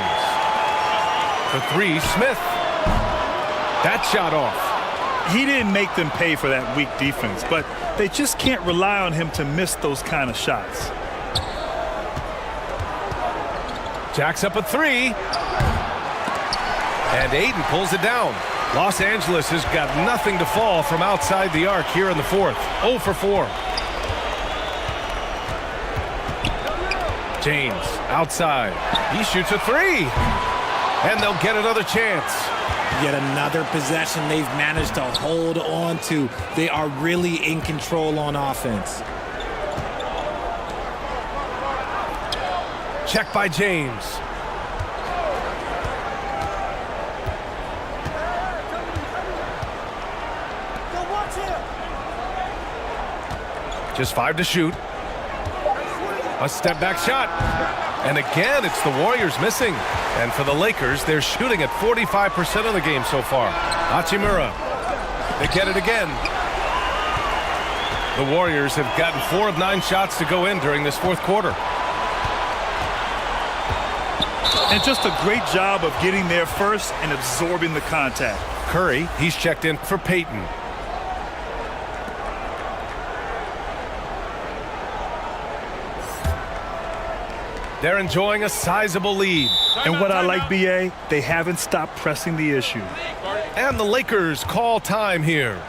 Speaker 13: For 3, Smith. That shot off.
Speaker 14: He didn't make them pay for that weak defense, but they just can't rely on him to miss those kind of shots.
Speaker 13: Jacks up a 3. And Ayton pulls it down. Los Angeles has got nothing to fall from outside the arc here in the fourth. 0 for 4. James outside. He shoots a 3. And they'll get another chance.
Speaker 15: Yet another possession they've managed to hold on to. They are really in control on offense.
Speaker 13: Check by James. Just 5 to shoot. A step back shot. And again, it's the Warriors missing. And for the Lakers, they're shooting at 45% of the game so far. Hachimura. They get it again. The Warriors have gotten 4 of 9 shots to go in during this fourth quarter.
Speaker 14: And just a great job of getting there first and absorbing the contact.
Speaker 13: Curry, he's checked in for Payton. They're enjoying a sizable lead.
Speaker 14: And what I like, BA, they haven't stopped pressing the issue.
Speaker 13: And the Lakers call time here.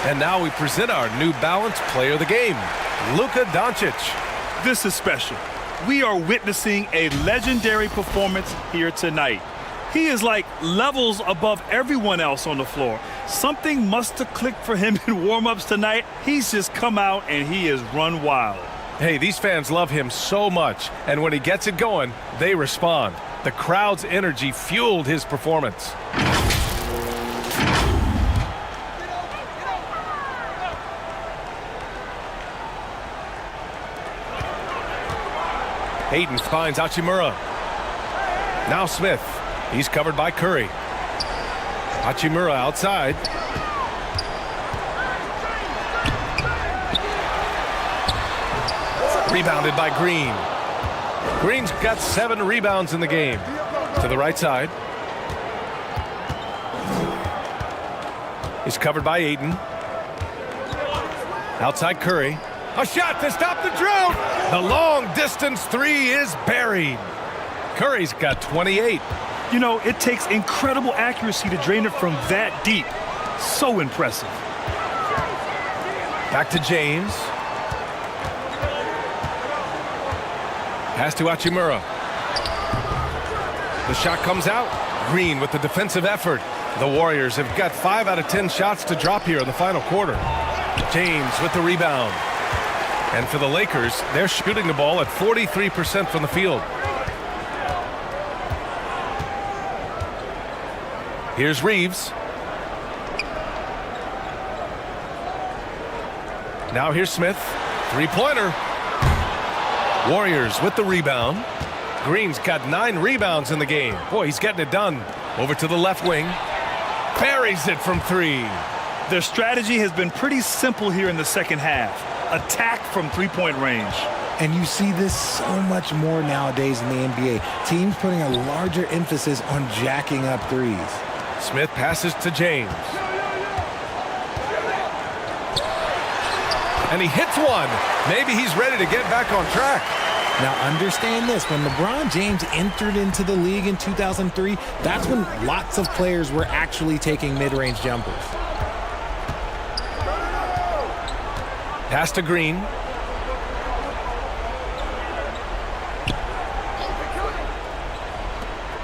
Speaker 13: And now we present our New Balance Player of the Game, Luka Doncic.
Speaker 14: This is special. We are witnessing a legendary performance here tonight. He is like levels above everyone else on the floor. Something must have clicked for him in warm-ups tonight. He's just come out and he has run wild.
Speaker 13: Hey, these fans love him so much, and when he gets it going, they respond. The crowd's energy fueled his performance. Hayden finds Hachimura. Now Smith. He's covered by Curry. Hachimura outside. Rebounded by Green. Green's got 7 rebounds in the game. To the right side. He's covered by Ayton. Outside Curry. A shot to stop the drought. The long distance 3 is buried. Curry's got 28.
Speaker 14: You know, it takes incredible accuracy to drain it from that deep. So impressive.
Speaker 13: Back to James. Pass to Hachimura. The shot comes out. Green with the defensive effort. The Warriors have got 5 out of 10 shots to drop here in the final quarter. James with the rebound. And for the Lakers, they're shooting the ball at 43% from the field. Here's Reeves. Now here's Smith. 3-pointer. Warriors with the rebound. Green's got 9 rebounds in the game. Boy, he's getting it done. Over to the left wing. Buries it from 3.
Speaker 14: Their strategy has been pretty simple here in the second half. Attack from 3-point range.
Speaker 15: And you see this so much more nowadays in the NBA. Teams putting a larger emphasis on jacking up threes.
Speaker 13: Smith passes to James. And he hits one. Maybe he's ready to get back on track.
Speaker 15: Now understand this, when LeBron James entered into the league in 2003, that's when lots of players were actually taking mid-range jumpers.
Speaker 13: Pass to Green.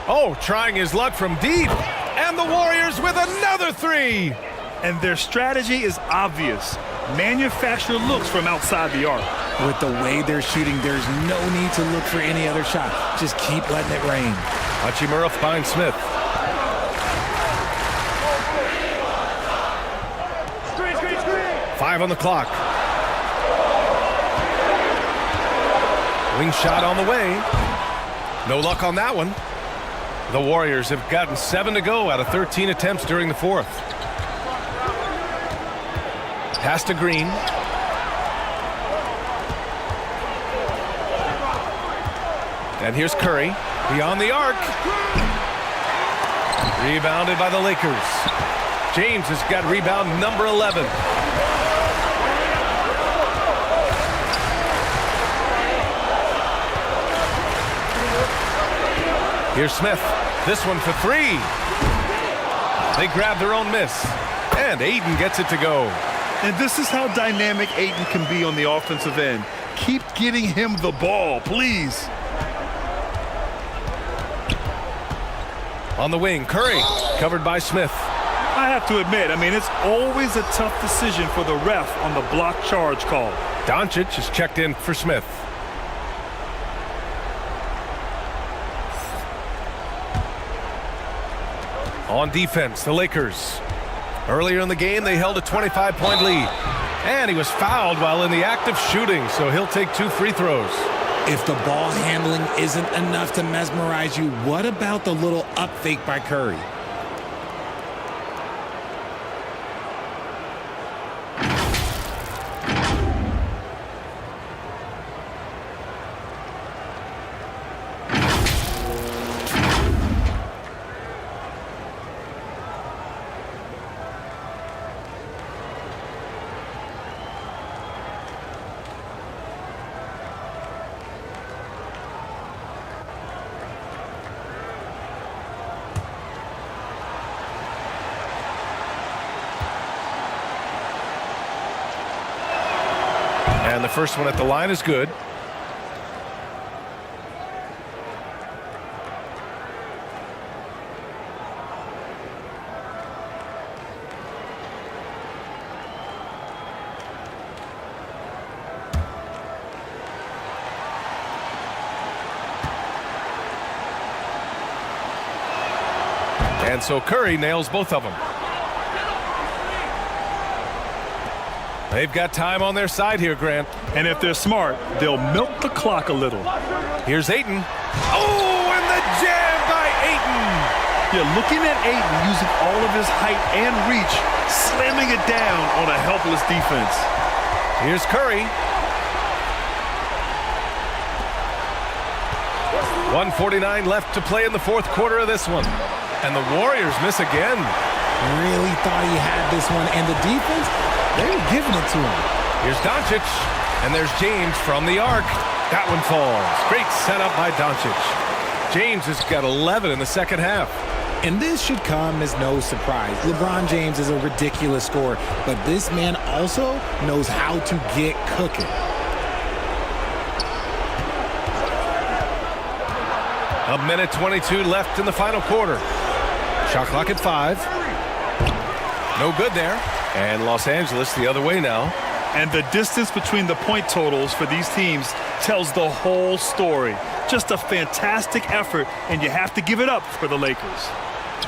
Speaker 13: Oh, trying his luck from deep. And the Warriors with another 3.
Speaker 14: And their strategy is obvious. Manufacture looks from outside the arc.
Speaker 15: With the way they're shooting, there's no need to look for any other shot. Just keep letting it rain.
Speaker 13: Hachimura finds Smith.
Speaker 2: Screen.
Speaker 13: 5 on the clock. Wing shot on the way. No luck on that one. The Warriors have gotten 7 to go out of 13 attempts during the 4th. Pass to Green. And here's Curry. Beyond the arc. Rebounded by the Lakers. James has got rebound number 11. Here's Smith. This one for 3. They grab their own miss. And Ayton gets it to go.
Speaker 14: And this is how dynamic Ayton can be on the offensive end. Keep getting him the ball, please.
Speaker 13: On the wing, Curry, covered by Smith.
Speaker 14: I have to admit, it's always a tough decision for the ref on the block charge call.
Speaker 13: Doncic is checked in for Smith. On defense, the Lakers. Earlier in the game, they held a 25-point lead. And he was fouled while in the act of shooting, so he'll take 2 free throws.
Speaker 15: If the ball handling isn't enough to mesmerize you, what about the little up fake by Curry?
Speaker 13: And the first one at the line is good. And so Curry nails both of them. They've got time on their side here, Grant.
Speaker 14: And if they're smart, they'll milk the clock a little.
Speaker 13: Here's Ayton. Oh, and the jam by Ayton.
Speaker 14: Yeah, looking at Ayton using all of his height and reach, slamming it down on a helpless defense.
Speaker 13: Here's Curry. 1:49 left to play in the fourth quarter of this one. And the Warriors miss again.
Speaker 15: Really thought he had this one. And the defense, they were giving it to him.
Speaker 13: Here's Doncic. And there's James from the arc. That one falls. Great setup by Doncic. James has got 11 in the second half.
Speaker 15: And this should come as no surprise. LeBron James is a ridiculous scorer, but this man also knows how to get cooking.
Speaker 13: A minute 22 left in the final quarter. Shot clock at 5. No good there. And Los Angeles the other way now.
Speaker 14: And the distance between the point totals for these teams tells the whole story. Just a fantastic effort, and you have to give it up for the Lakers.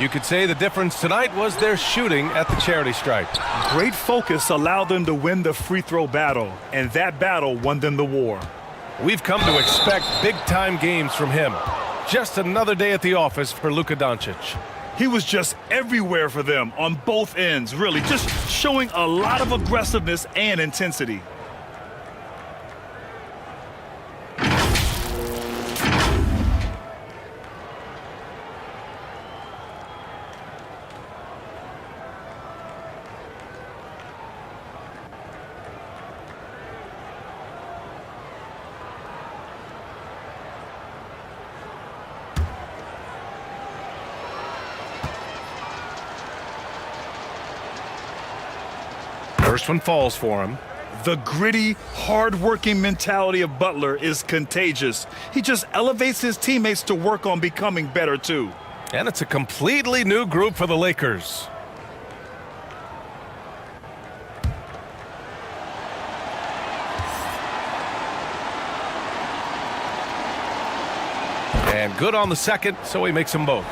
Speaker 13: You could say the difference tonight was their shooting at the charity stripe.
Speaker 14: Great focus allowed them to win the free throw battle, and that battle won them the war.
Speaker 13: We've come to expect big-time games from him. Just another day at the office for Luka Doncic.
Speaker 14: He was just everywhere for them on both ends, really, just showing a lot of aggressiveness and intensity.
Speaker 13: First one falls for him.
Speaker 14: The gritty, hard-working mentality of Butler is contagious. He just elevates his teammates to work on becoming better, too.
Speaker 13: And it's a completely new group for the Lakers. And good on the second, so he makes them both.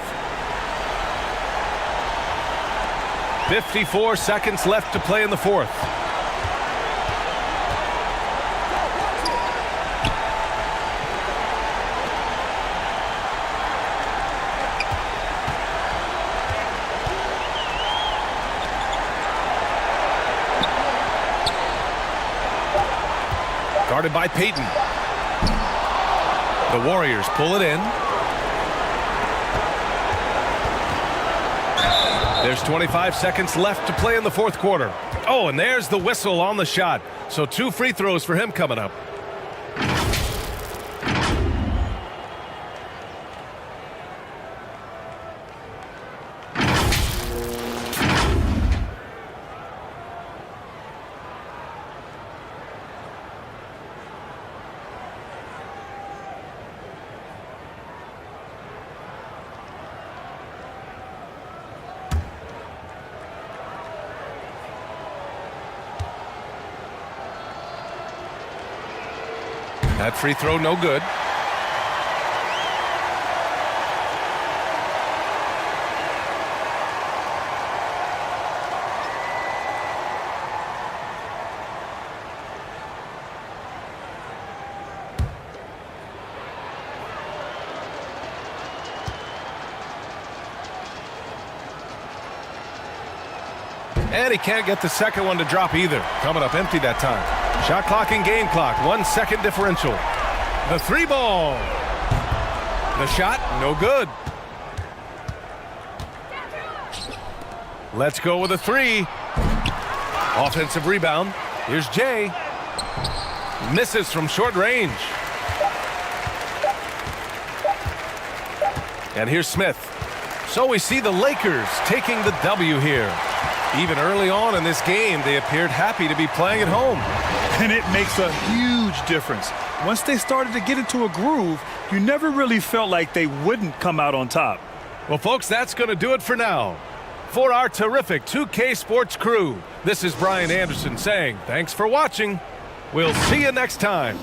Speaker 13: 54 seconds left to play in the fourth. Guarded by Payton. The Warriors pull it in. There's 25 seconds left to play in the fourth quarter. Oh, and there's the whistle on the shot. So 2 free throws for him coming up. That free throw no good. And he can't get the second one to drop either. Coming up empty that time. Shot clock and game clock. 1 second differential. The 3 ball. The shot, no good. Let's go with a 3. Offensive rebound. Here's Jay. Misses from short range. And here's Smith. So we see the Lakers taking the W here. Even early on in this game, they appeared happy to be playing at home.
Speaker 14: And it makes a huge difference. Once they started to get into a groove, you never really felt like they wouldn't come out on top.
Speaker 13: Well, folks, that's going to do it for now. For our terrific 2K Sports crew, this is Brian Anderson saying thanks for watching. We'll see you next time.